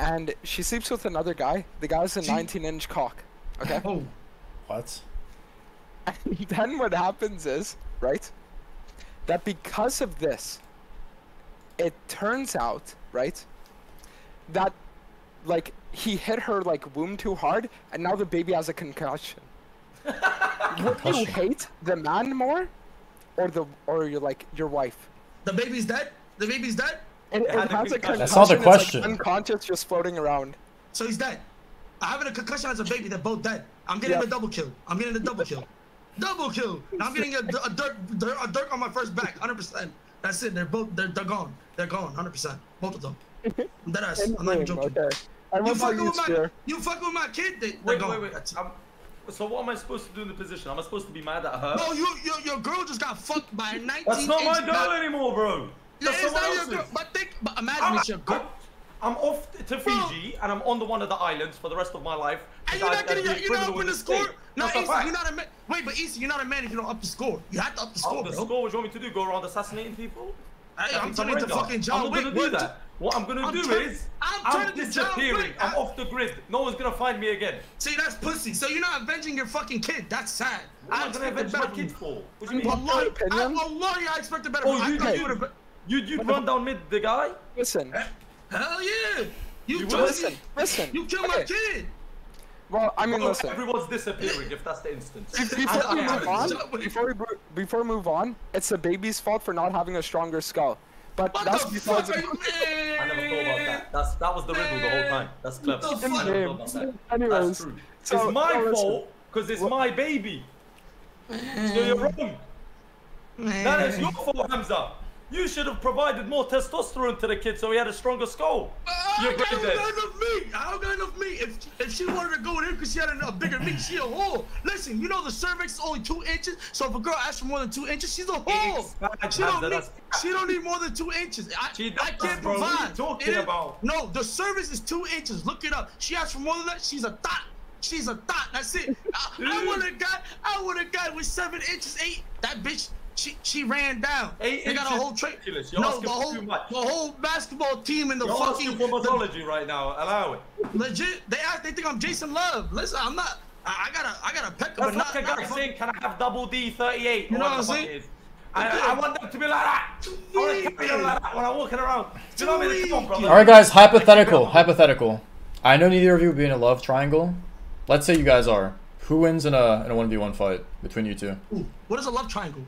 And she sleeps with another guy. The guy's a 19-inch cock. Okay. Oh. What? And then what happens is, right, that because of this, it turns out, right, that like he hit her like womb too hard, and now the baby has a concussion. Would you hate the man more, or your wife? The baby's dead. The baby's dead. It has a concussion. That's not the question. It's like unconscious, just floating around. So he's dead. Having a concussion as a baby, they're both dead. I'm getting a double kill. I'm getting a double kill. Double kill. I'm getting a dirt on my first back, 100%. That's it. They're gone. They're gone, 100%. Both of them. I'm dead ass. I'm not even joking. Okay. You fucking with my kid. Wait. So what am I supposed to do in the position? Am I supposed to be mad at her? No, your girl just got fucked by a 19-inch. That's not my girl anymore, bro. That's someone else's. Girl. But imagine it's your girl. I'm off to Fiji and I'm on one of the islands for the rest of my life. And you're not up in the score? No, Issa, you're not a man. Wait, but Issa, you're not a man if you don't up the score. You have to up the score, bro. The score, what do you want me to do? Go around assassinating people? I'm turning into fucking John Wick. I'm not gonna do that. What I'm gonna do is, I'm disappearing. I'm off the grid. No one's gonna find me again. See, that's pussy. So you're not avenging your fucking kid. That's sad. What am I gonna avenge my kid for? What do you mean? I expected better. Oh, you'd run down mid the guy? Listen. Hell yeah. You listen. You killed my kid. Well, I mean, listen. Everyone's disappearing if that's the instance. Before we move on, it's the baby's fault for not having a stronger skull. But what that's because I never thought about that. That was the riddle the whole time. That's clever. Anyways, it's my fault because it's my baby. So you're wrong. That is your fault, Hamza. You should have provided more testosterone to the kid so he had a stronger skull. I got enough meat. If she wanted to go in because she had a bigger meat, she a whore. Listen, you know the cervix is only 2 inches, so if a girl asks for more than 2 inches, she's a whore. She don't need more than 2 inches. I can't provide. What are you talking about? No, the cervix is 2 inches. Look it up. She asks for more than that, she's a thought. She's a thought. That's it. I want a guy with 7 inches, 8. That bitch. She ran down. They got a whole trade. No, the whole basketball team in the fucking. You're asking for mythology right now. Allow it. Legit. They think I'm Jason Love. Listen, I'm not. I gotta peck them. That's like a guy saying, "Can I have double D 38?" You know what I'm saying? I want them to be like that. I want to carry them like that when I'm walking around. Do you know what I mean? Come on, brother. All right, guys. Hypothetical. I know neither of you would be in a love triangle. Let's say you guys are. Who wins in a 1v1 fight between you two? Ooh, what is a love triangle?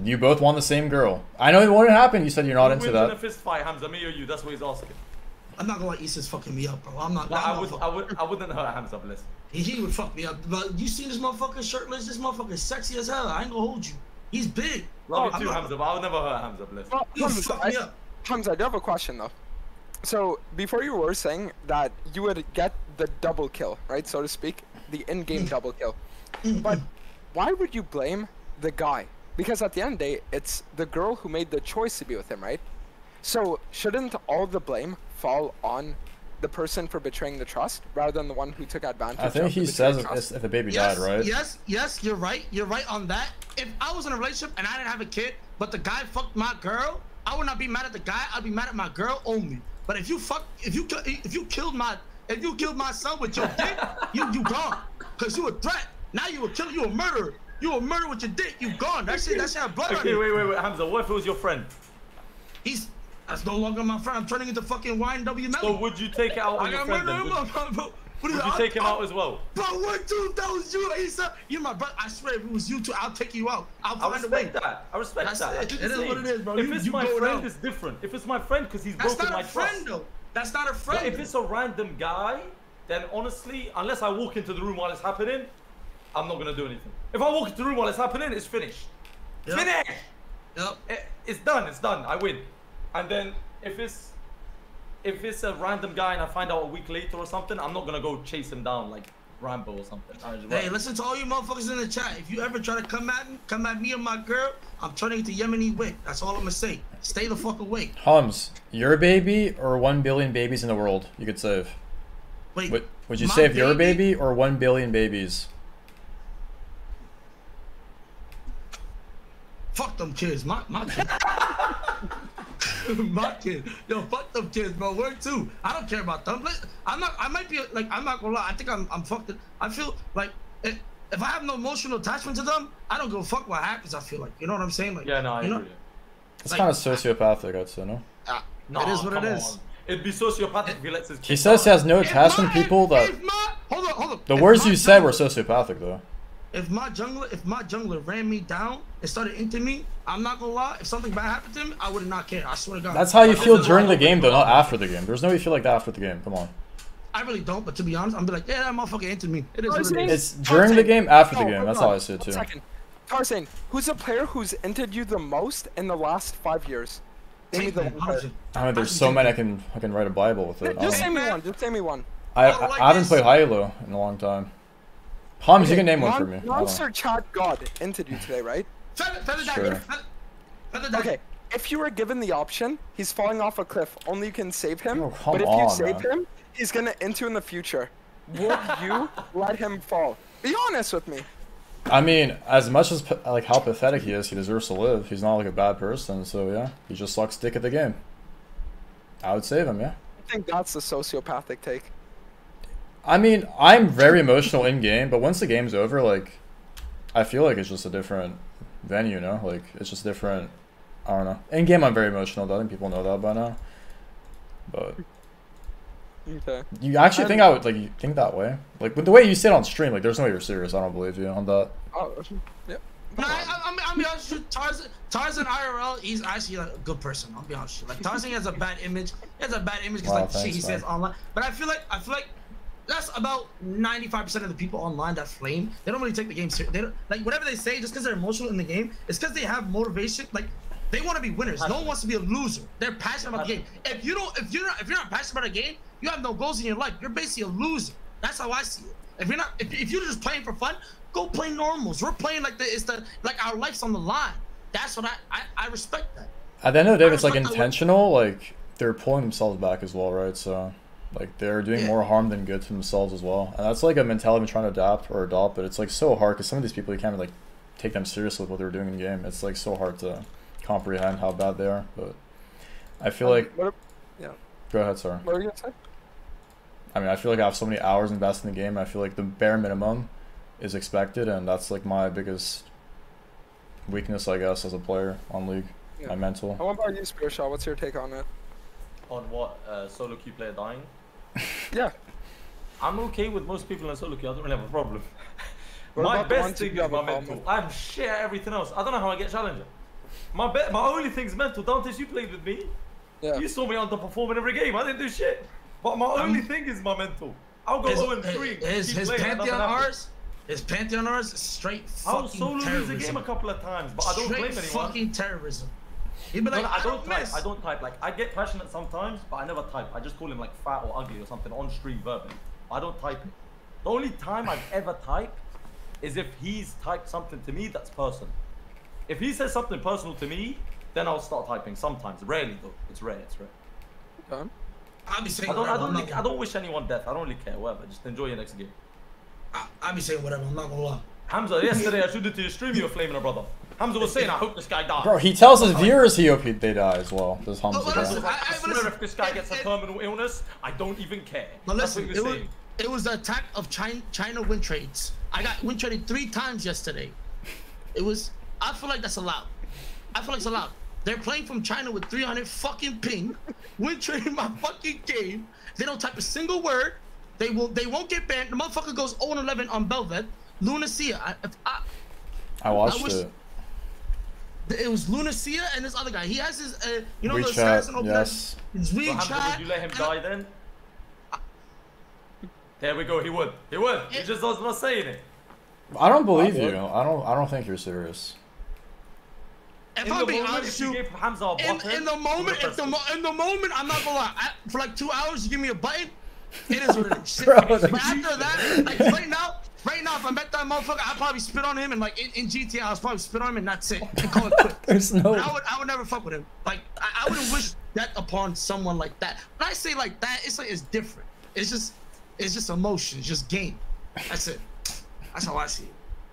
You both want the same girl. I know it wouldn't happen. You said you're not into that. Who wins in a fist fight, Hamza? Me or you? That's what he's asking. I'm not gonna let Issa's fucking me up, bro. I'm not. I wouldn't hurt Hamza, bless. He would fuck me up. But you seen this motherfucker shirtless? This motherfucker sexy as hell. I ain't gonna hold you. He's big. Love you too, Hamza, but I would never hurt Hamza, bless. Well, Hamza, I do have a question though. So before you were saying that you would get the double kill, right, so to speak, the in-game double kill. But why would you blame the guy? Because at the end of the day, it's the girl who made the choice to be with him, right? So shouldn't all the blame fall on the person for betraying the trust rather than the one who took advantage? I think he says if the baby died, right? Yes, you're right. You're right on that. If I was in a relationship and I didn't have a kid, but the guy fucked my girl, I would not be mad at the guy. I'd be mad at my girl only. But if you killed my son with your dick, you gone. Cause you a threat. Now you a killer. You a murderer. You a murderer with your dick. You gone. That shit have blood on it. Okay, wait, Hamza. What if it was your friend? That's no longer my friend. I'm turning into fucking YNW Melly. So would you take it out on your friend then? Would you take him out as well? Bro, what dude? That was you, Issa. You're my brother. I swear, if it was you two, I'll take you out. I'll find a way. I respect that. It is what it is, bro. If it's my friend, it's different. If it's my friend, because he's broken my trust. That's not a friend, though. That's not a friend. But if it's a random guy, then honestly, unless I walk into the room while it's happening, I'm not gonna do anything. If I walk into the room while it's happening, it's finished. Yep. Finish. Yep. It's done. It's done. I win. And then if it's a random guy and I find out a week later or something, I'm not gonna go chase him down like Rambo or something. Hey, listen to all you motherfuckers in the chat. If you ever try to come at me or my girl, I'm turning into Yemeni wick. That's all I'm gonna say. Stay the fuck away. Hums, your baby or 1 billion babies in the world you could save? Wait, would you save your baby or 1 billion babies? Fuck them kids. My kid. My kid. Yo, fuck them kids, bro. Work too. I don't care about them. I'm not gonna lie. I think I'm fucked. I feel like if I have no emotional attachment to them, I don't go fuck what happens. I feel like, you know what I'm saying? Like, yeah, no, I agree. It's kind of sociopathic, I'd say, no? No, it is what it is. It'd be sociopathic if he lets his kid. He says he has no attachment to people that. Hold on. The words you said were sociopathic, though. If my jungler ran me down and started into me, I'm not gonna lie. If something bad happened to him, I would not care. I swear to God. That's how you feel during the game, though, not after the game. There's no way you feel like that after the game. Come on. I really don't, but to be honest, I'm be like, yeah, that motherfucker into me. It is what it It's is. during the game, after the game. That's how I see it too. Tarzaned, who's a player who's entered you the most in the last 5 years? Give me the one. I mean, there's so many I can write a Bible with it. Just say me one. Just say me one. I haven't played Halo in a long time. Hums, you can name one for me. Monster Chat God entered you today, right? Sure. Okay, if you were given the option, he's falling off a cliff. Only you can save him. Oh, but if you save him, he's gonna enter in the future. Would you let him fall? Be honest with me. I mean, as much as like how pathetic he is, he deserves to live. He's not like a bad person, so yeah, he just sucks dick at the game. I would save him, yeah. I think that's the sociopathic take. I mean, I'm very emotional in game, but once the game's over, like, I feel like it's just a different venue, you know? Like, it's just different. I don't know. In game, I'm very emotional. I think people know that by now. But okay. You actually think I would like you think that way? Like with the way you sit on stream, like there's no way you're serious. I don't believe you on that. Oh, yeah. No, I'm be honest with you. Tarzan IRL, he's actually like a good person. I'll be honest with you. Like Tarzan has a bad image. He has a bad image because like shit he says online. But I feel like that's about 95% of the people online that flame. They don't really take the game serious. They don't like whatever they say just because they're emotional in the game. It's because they have motivation. Like they want to be winners. No one wants to be a loser. They're passionate about the game. If you're not passionate about a game, you have no goals in your life. You're basically a loser. That's how I see it. If you're just playing for fun, go play normals. We're playing like our life's on the line. That's what I respect that. At the end of the day, if it's like intentional, like they're pulling themselves back as well, right? So like they're doing more harm than good to themselves as well. And that's like a mentality I'm trying to adapt or adopt, but it's like so hard because some of these people you can't like take them seriously with what they're doing in game. It's like so hard to comprehend how bad they are. But I feel like yeah. Go ahead, sorry. What were you gonna say? I mean, I feel like I have so many hours invested in the game. I feel like the bare minimum is expected, and that's like my biggest weakness, I guess, as a player on League. Yeah. My mental. What about you, Spearshot? What's your take on it? On what? Solo queue player dying? Yeah. I'm okay with most people in solo queue. I don't really have a problem. My best thing is my mental. I'm shit at everything else. I don't know how I get challenger. My only thing's mental. Dantes, you played with me. Yeah. You saw me underperforming every game. I didn't do shit. But my only thing is my mental. I'll go 0-3. His Pantheon ours? His Pantheon ours is straight fucking terrorism. I'll solo lose a game a couple of times, but I don't blame anyone. Fucking terrorism. He'd be like, I don't type. Like, I get passionate sometimes, but I never type. I just call him like fat or ugly or something on stream verbally. I don't type it. The only time I've ever typed is if he's typed something to me that's personal. If he says something personal to me, then I'll start typing sometimes. Rarely though. It's rare. It's rare. Okay. I'll be saying I don't wish anyone death. I don't really care. Whatever. Just enjoy your next game. I'll be saying whatever. I'm not gonna lie. Hamza, yesterday I showed it to your stream. You were flaming a brother. Hamza was saying, I hope this guy dies. Bro, he tells his viewers he hope they die as well. Does Hamza I swear if this guy gets a terminal illness, I don't even care. But listen, it was the attack of China win trades. I got win traded 3 times yesterday. I feel like that's allowed. I feel like it's allowed. They're playing from China with 300 fucking ping, win trading my fucking game. They don't type a single word. They won't get banned. The motherfucker goes 0-11 on Belved. Lunacia. I watched it. It was Lunacia and this other guy. He has his, you know, WeChat, yes. His WeChat. Would you let him die then? There we go. He would. He would. He just was not saying it. I don't believe you. I don't think you're serious. If I'm being honest, in the moment, I'm not gonna lie. For like 2 hours, you give me a button. It is what it is. But after that, like right now, if I met that motherfucker, I'd probably spit on him, and like in GTA, I was probably spit on him, and that's it. And call it quits. There's no. I would never fuck with him. Like I wouldn't wish that upon someone like that. When I say like that, it's like it's different. It's just emotion. It's just game. That's it. That's how I see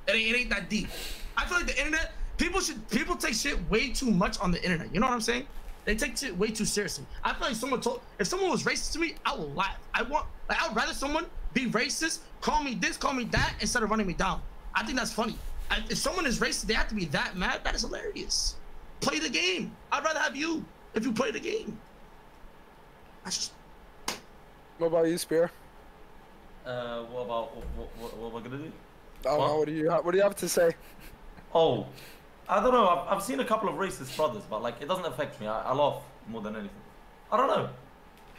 it. It ain't that deep. I feel like the internet. People take shit way too much on the internet. You know what I'm saying? They take shit way too seriously. I feel like if someone was racist to me, I would laugh. I would rather someone be racist, call me this, call me that, instead of running me down. I think that's funny. If someone is racist, they have to be that mad. That is hilarious. Play the game. I'd rather have you if you play the game. That's just. What about you, Spear? What am I gonna do? I don't know. What do you have to say? Oh, I don't know. I've seen a couple of racist brothers, but like it doesn't affect me. I laugh more than anything. I don't know.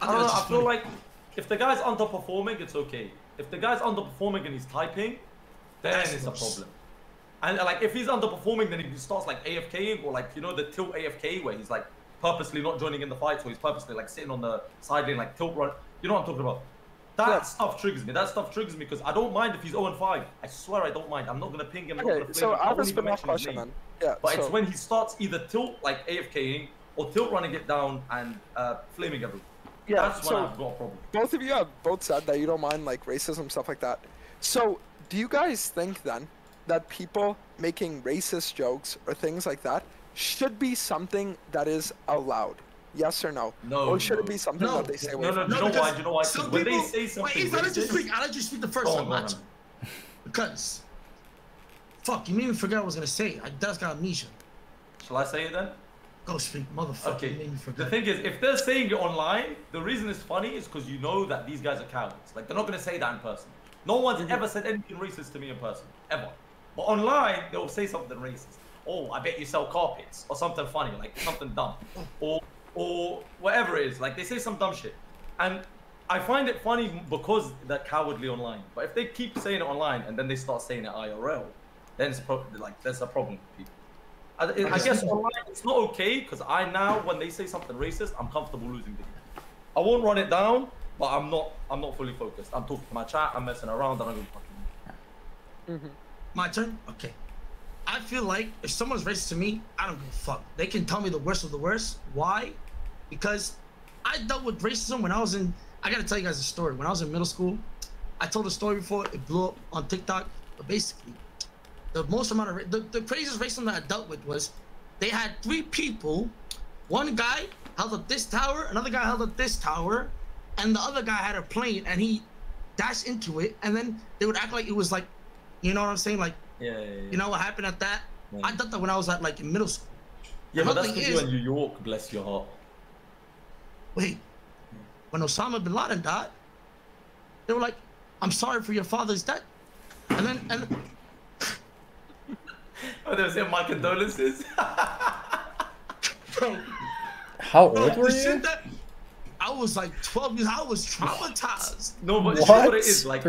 I feel like if the guy's underperforming, it's okay. If the guy's underperforming and he's typing, then it's a problem. And like if he's underperforming, then he starts like AFKing or like, you know, the tilt AFK where he's like purposely not joining in the fight, so he's purposely like sitting on the side lane like tilt run. You know what I'm talking about? That stuff triggers me. That stuff triggers me because I don't mind if he's 0-5. I swear I don't mind. I'm not gonna ping him. Okay, so I have a spin-off question then. Yeah. But it's when he starts either tilt like AFKing or tilt running it down and flaming everyone. Yeah, that's when I've got a problem. Both of you have both said that you don't mind like racism, stuff like that. So do you guys think then that people making racist jokes or things like that should be something that is allowed? Yes or no? No. Or should it be something that they say? No. You know why? You know why? When they say something, I'll let you speak the first time. Because, fuck, you made me forget what I was gonna say. That's got amnesia. Shall I say it then? Go speak, motherfucker. Okay. The thing is, if they're saying it online, the reason it's funny is because you know that these guys are cowards. Like they're not gonna say that in person. No one's ever said anything racist to me in person, ever. But online, they'll say something racist. Oh, I bet you sell carpets, or something funny, like something dumb, or whatever it is. Like they say some dumb shit, and I find it funny because they're cowardly online. But if they keep saying it online and then they start saying it IRL, then it's like there's a problem with people. I guess online it's not okay because I now when they say something racist, I'm comfortable losing the game. I won't run it down, but I'm not fully focused. I'm talking to my chat. I'm messing around. I don't give a fucking. My turn. Okay. I feel like if someone's racist to me, I don't give a fuck. They can tell me the worst of the worst. Why? Because I dealt with racism when I was in. I gotta tell you guys a story. When I was in middle school, I told a story before. It blew up on TikTok. But basically, the most amount of the craziest racism that I dealt with was they had 3 people. One guy held up this tower, another guy held up this tower, and the other guy had a plane and he dashed into it. And then they would act like it was like You know what I'm saying? Like, yeah. You know what happened at that? Yeah. I thought that when I was at like in middle school. Yeah, but that's because you were in New York, bless your heart. Wait, when Osama bin Laden died, they were like, "I'm sorry for your father's death," and then oh, they were saying my condolences. Bro, how old were you? I was like 12 years. I was traumatized. No, but you know what it is? Like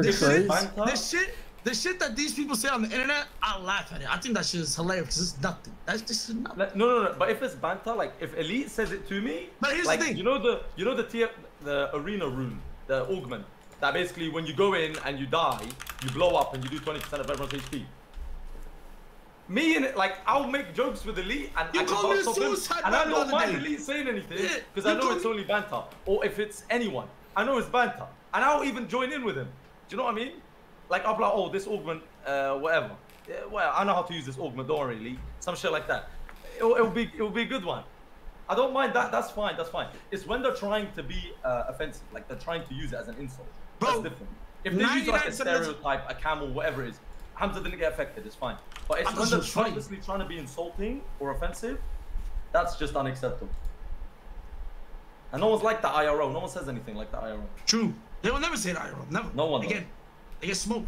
the shit that these people say on the internet, I laugh at it. I think that shit is hilarious because it's nothing. That's just nothing. Like, no. But if it's banter, like if Elite says it to me, but here's like the thing. You know the arena rune, the augment. That basically when you go in and you die, you blow up and you do 20% of everyone's HP. Me and like I'll make jokes with Elite and you call me a suicide and I don't mind Elite saying anything because I know it's only banter. Or if it's anyone, I know it's banter, and I'll even join in with him. Do you know what I mean? Like I'll be like, oh, this augment, whatever. Yeah, well, I know how to use this augment. Don't worry, Elite. Some shit like that. It'll be a good one. I don't mind that. That's fine. That's fine. It's when they're trying to be offensive, like they're trying to use it as an insult. That's different. If they use like a stereotype, a camel, whatever it is, Hamza didn't get affected. It's fine. But it's when they're purposely trying to be insulting or offensive, that's just unacceptable. And no one's like the IRO. No one says anything like the IRO. True. They will never say the IRO. Never. No one. Again, they get smoked.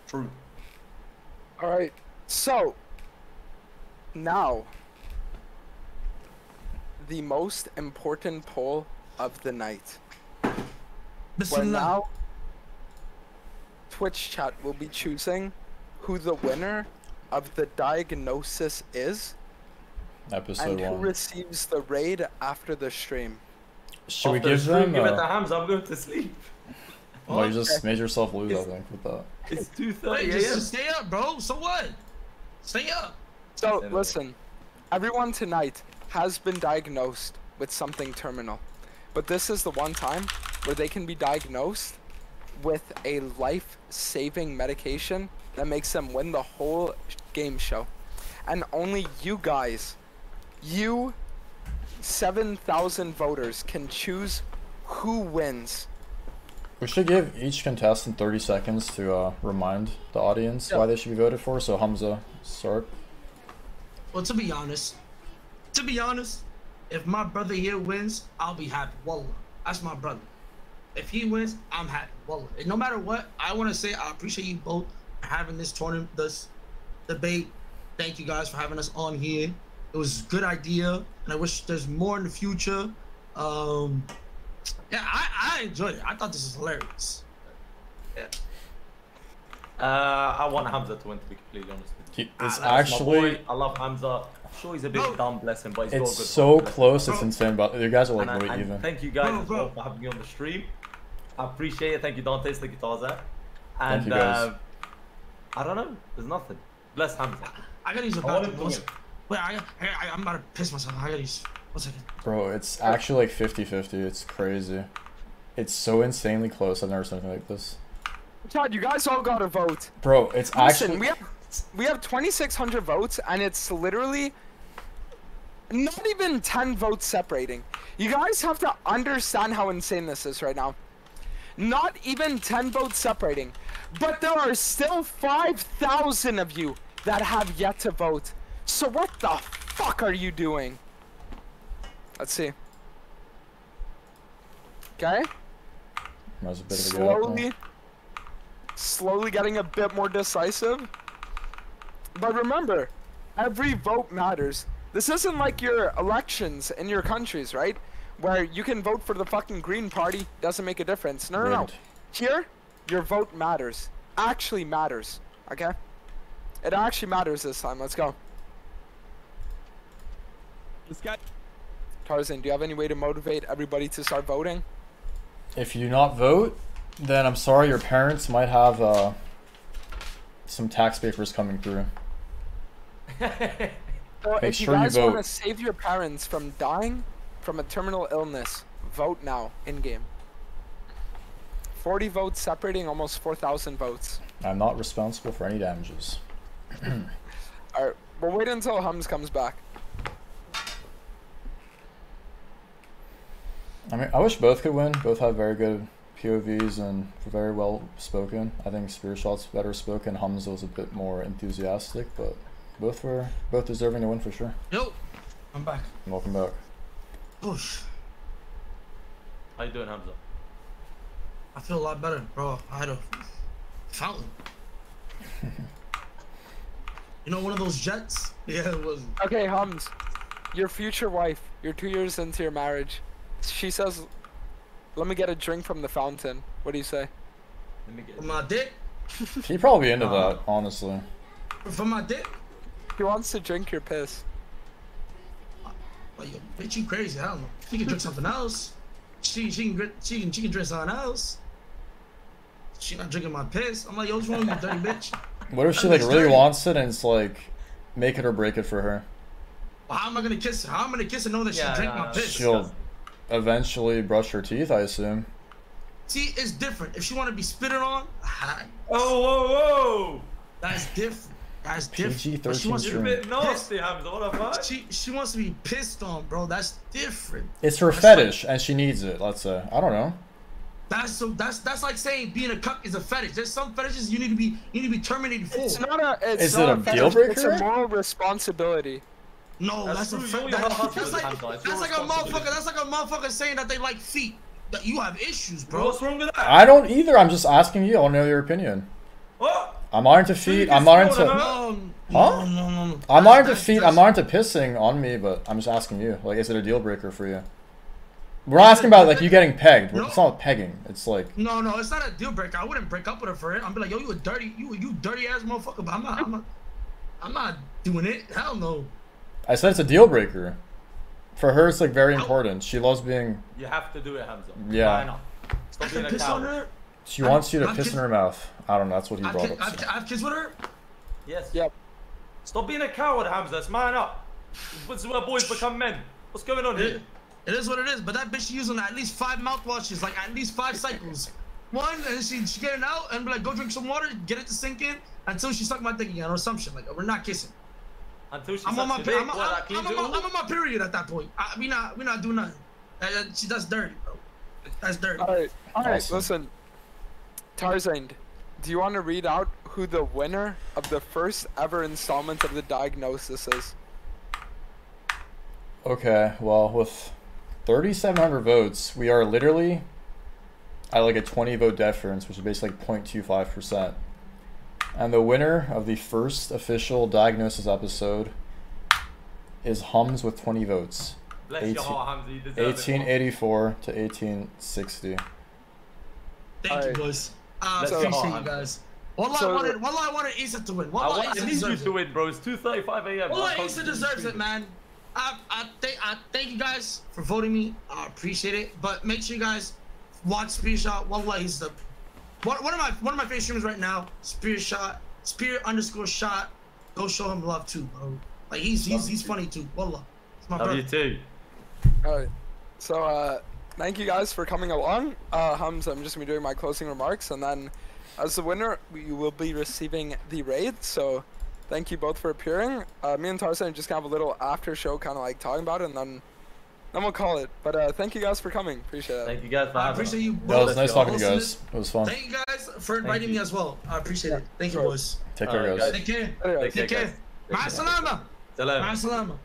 True. All right. So now, the most important poll of the night. Where now Twitch chat will be choosing who the winner of the diagnosis is Episode 1. Who receives the raid after the stream. Should we give them give it to Hamza, I'm going to sleep. Well, you just made yourself lose, I think, with that. It's 2:30. Just stay up, bro. So what? Stay up. So listen, everyone tonight has been diagnosed with something terminal, but this is the one time where they can be diagnosed with a life-saving medication that makes them win the whole game show. And only you guys, you 7,000 voters, can choose who wins. We should give each contestant 30 seconds to remind the audience why they should be voted for. So Hamza, start. Well, to be honest, if my brother here wins, I'll be happy. Wallah, that's my brother. If he wins, I'm happy. Wallah. And no matter what, I want to say I appreciate you both for having this tournament, this debate. Thank you guys for having us on here. It was a good idea, and I wish there's more in the future. Yeah, I enjoyed it. I thought this was hilarious. Yeah. I want Hamza to win, to be completely honest with you. It's actually... I love Hamza. I'm sure he's a bit dumb, bless him, but he's got a good so close, it's insane. But you guys are like really even. Thank you guys as well for having me on the stream. I appreciate it. Thank you, Dante. Thank you, Tarzaned. And thank you guys. I don't know. There's nothing. Bless Hamza. I gotta use a bathroom. Wait, I'm about to piss myself. I gotta use... 1 second. Bro, it's actually like 50-50. It's crazy. It's so insanely close. I've never seen anything like this. Chad, you guys all gotta vote. Bro, it's actually... we have 2,600 votes, and it's literally not even 10 votes separating. You guys have to understand how insane this is right now. Not even 10 votes separating, but there are still 5,000 of you that have yet to vote. So what the fuck are you doing? Let's see. Okay. Slowly getting a bit more decisive. But remember, every vote matters. This isn't like your elections in your countries, right? Where you can vote for the fucking Green Party, doesn't make a difference. No. Here, your vote matters. Actually matters, okay? It actually matters this time. Let's go. This guy. Tarzan, do you have any way to motivate everybody to start voting? If you do not vote, then I'm sorry, your parents might have some tax papers coming through. So if you guys want to save your parents from dying from a terminal illness, vote now, in-game. 40 votes separating almost 4,000 votes. I'm not responsible for any damages. Alright, we'll wait until Hums comes back. I mean, I wish both could win. Both have very good POVs and very well spoken. I think Spear Shot's better spoken. Hamza was a bit more enthusiastic, but both deserving to win for sure. Yo, I'm back. Welcome back. Push. How you doing, Hamza? I feel a lot better, bro. I had a fountain. You know, one of those jets? Yeah, it was. Okay, Hums, your future wife, you're 2 years into your marriage. She says, let me get a drink from the fountain. What do you say? Let me get from my dick? He'd probably be into that, honestly. From my dick? He wants to drink your piss. Like, yo, bitch, you crazy. I don't know. She can drink something else. She can drink something else. She not drinking my piss. I'm like, yo, what's wrong with you, dirty bitch? What if she like really wants it and it's like, make it or break it for her? Well, how am I gonna kiss her? How am I gonna kiss her knowing that she drank my piss? She'll eventually brush her teeth, I assume. See, it's different. If she want to be spitted on, whoa. That's different. That's different. PG-13 She a bit nasty, Hamza. What the fuck? She wants to be pissed on, bro. That's different. It's her fetish, and she needs it. Let's say. I don't know. That's like saying being a cuck is a fetish. There's some fetishes you need to be terminated for. It's not a. It's is not it a deal breaker? It's a moral responsibility. No, that's a like a motherfucker. That's like a motherfucker saying that they like feet. That you have issues, bro. What's wrong with that? I don't either. I'm just asking you. I want to know your opinion. What? I'm not into feet. I'm not into. No. I'm not into feet. I'm not into pissing on me, but I'm just asking you. Like, is it a deal breaker for you? We're not asking about like you getting pegged. It's not pegging. It's like. No, it's not a deal breaker. I wouldn't break up with her for it. I'm be like, yo, you a dirty, you dirty ass motherfucker. But I'm not doing it. Hell no. I said it's a deal breaker. For her, it's like very important. She loves being. You have to do it, Hamza. Yeah. Why not? Stop being a coward. She wants you to piss in her mouth. I don't know. That's what he brought up. I have kids with her. Yes. Yep. Stop being a coward, Hamza. It's man up. This is where boys become men. What's going on here? It is what it is. But that bitch using at least 5 mouthwashes, like at least 5 cycles. One, and she get it out and be like, go drink some water, get it to sink in until she suck my dick again or some shit. Like we're not kissing. Until she I'm on my period at that point. We not doing nothing. That's dirty, bro. That's dirty. All right. Awesome. Listen, Tarzaned, do you want to read out who the winner of the first ever installment of the diagnosis is? Okay. Well, with 3,700 votes, we are literally at like a 20 vote difference, which is basically like 0.25%. And the winner of the first official diagnosis episode is Hums with 20 votes. Bless your heart, Hamza. You deserve 1884 to 1860. Thank you, boys. I appreciate you guys. I wanted Issa to win. I need you to win, bro. It's 2:35 a.m. Issa deserves it, man. I thank you guys for voting me. I appreciate it. But make sure you guys watch Spear Shot. Wallah, he's the one of my favorite streamers right now. Spear Shot, Spear_shot. Go show him love too, bro. Like he's funny too. Wallah, it's my brother. Love you too. All right. So thank you guys for coming along. Hums, I'm just gonna be doing my closing remarks, and then as the winner, you will be receiving the raid. So thank you both for appearing. Me and Tarzan just gonna have a little after show, kind of like talking about it, and then we'll call it. But thank you guys for coming. Appreciate it. Thank you guys for having me. I appreciate you. That was nice talking to you guys. It was fun. Thank you guys for inviting me as well. I appreciate it. Thank you, boys. Take care, guys. Take care. Take care. Ma salama. Ma salama.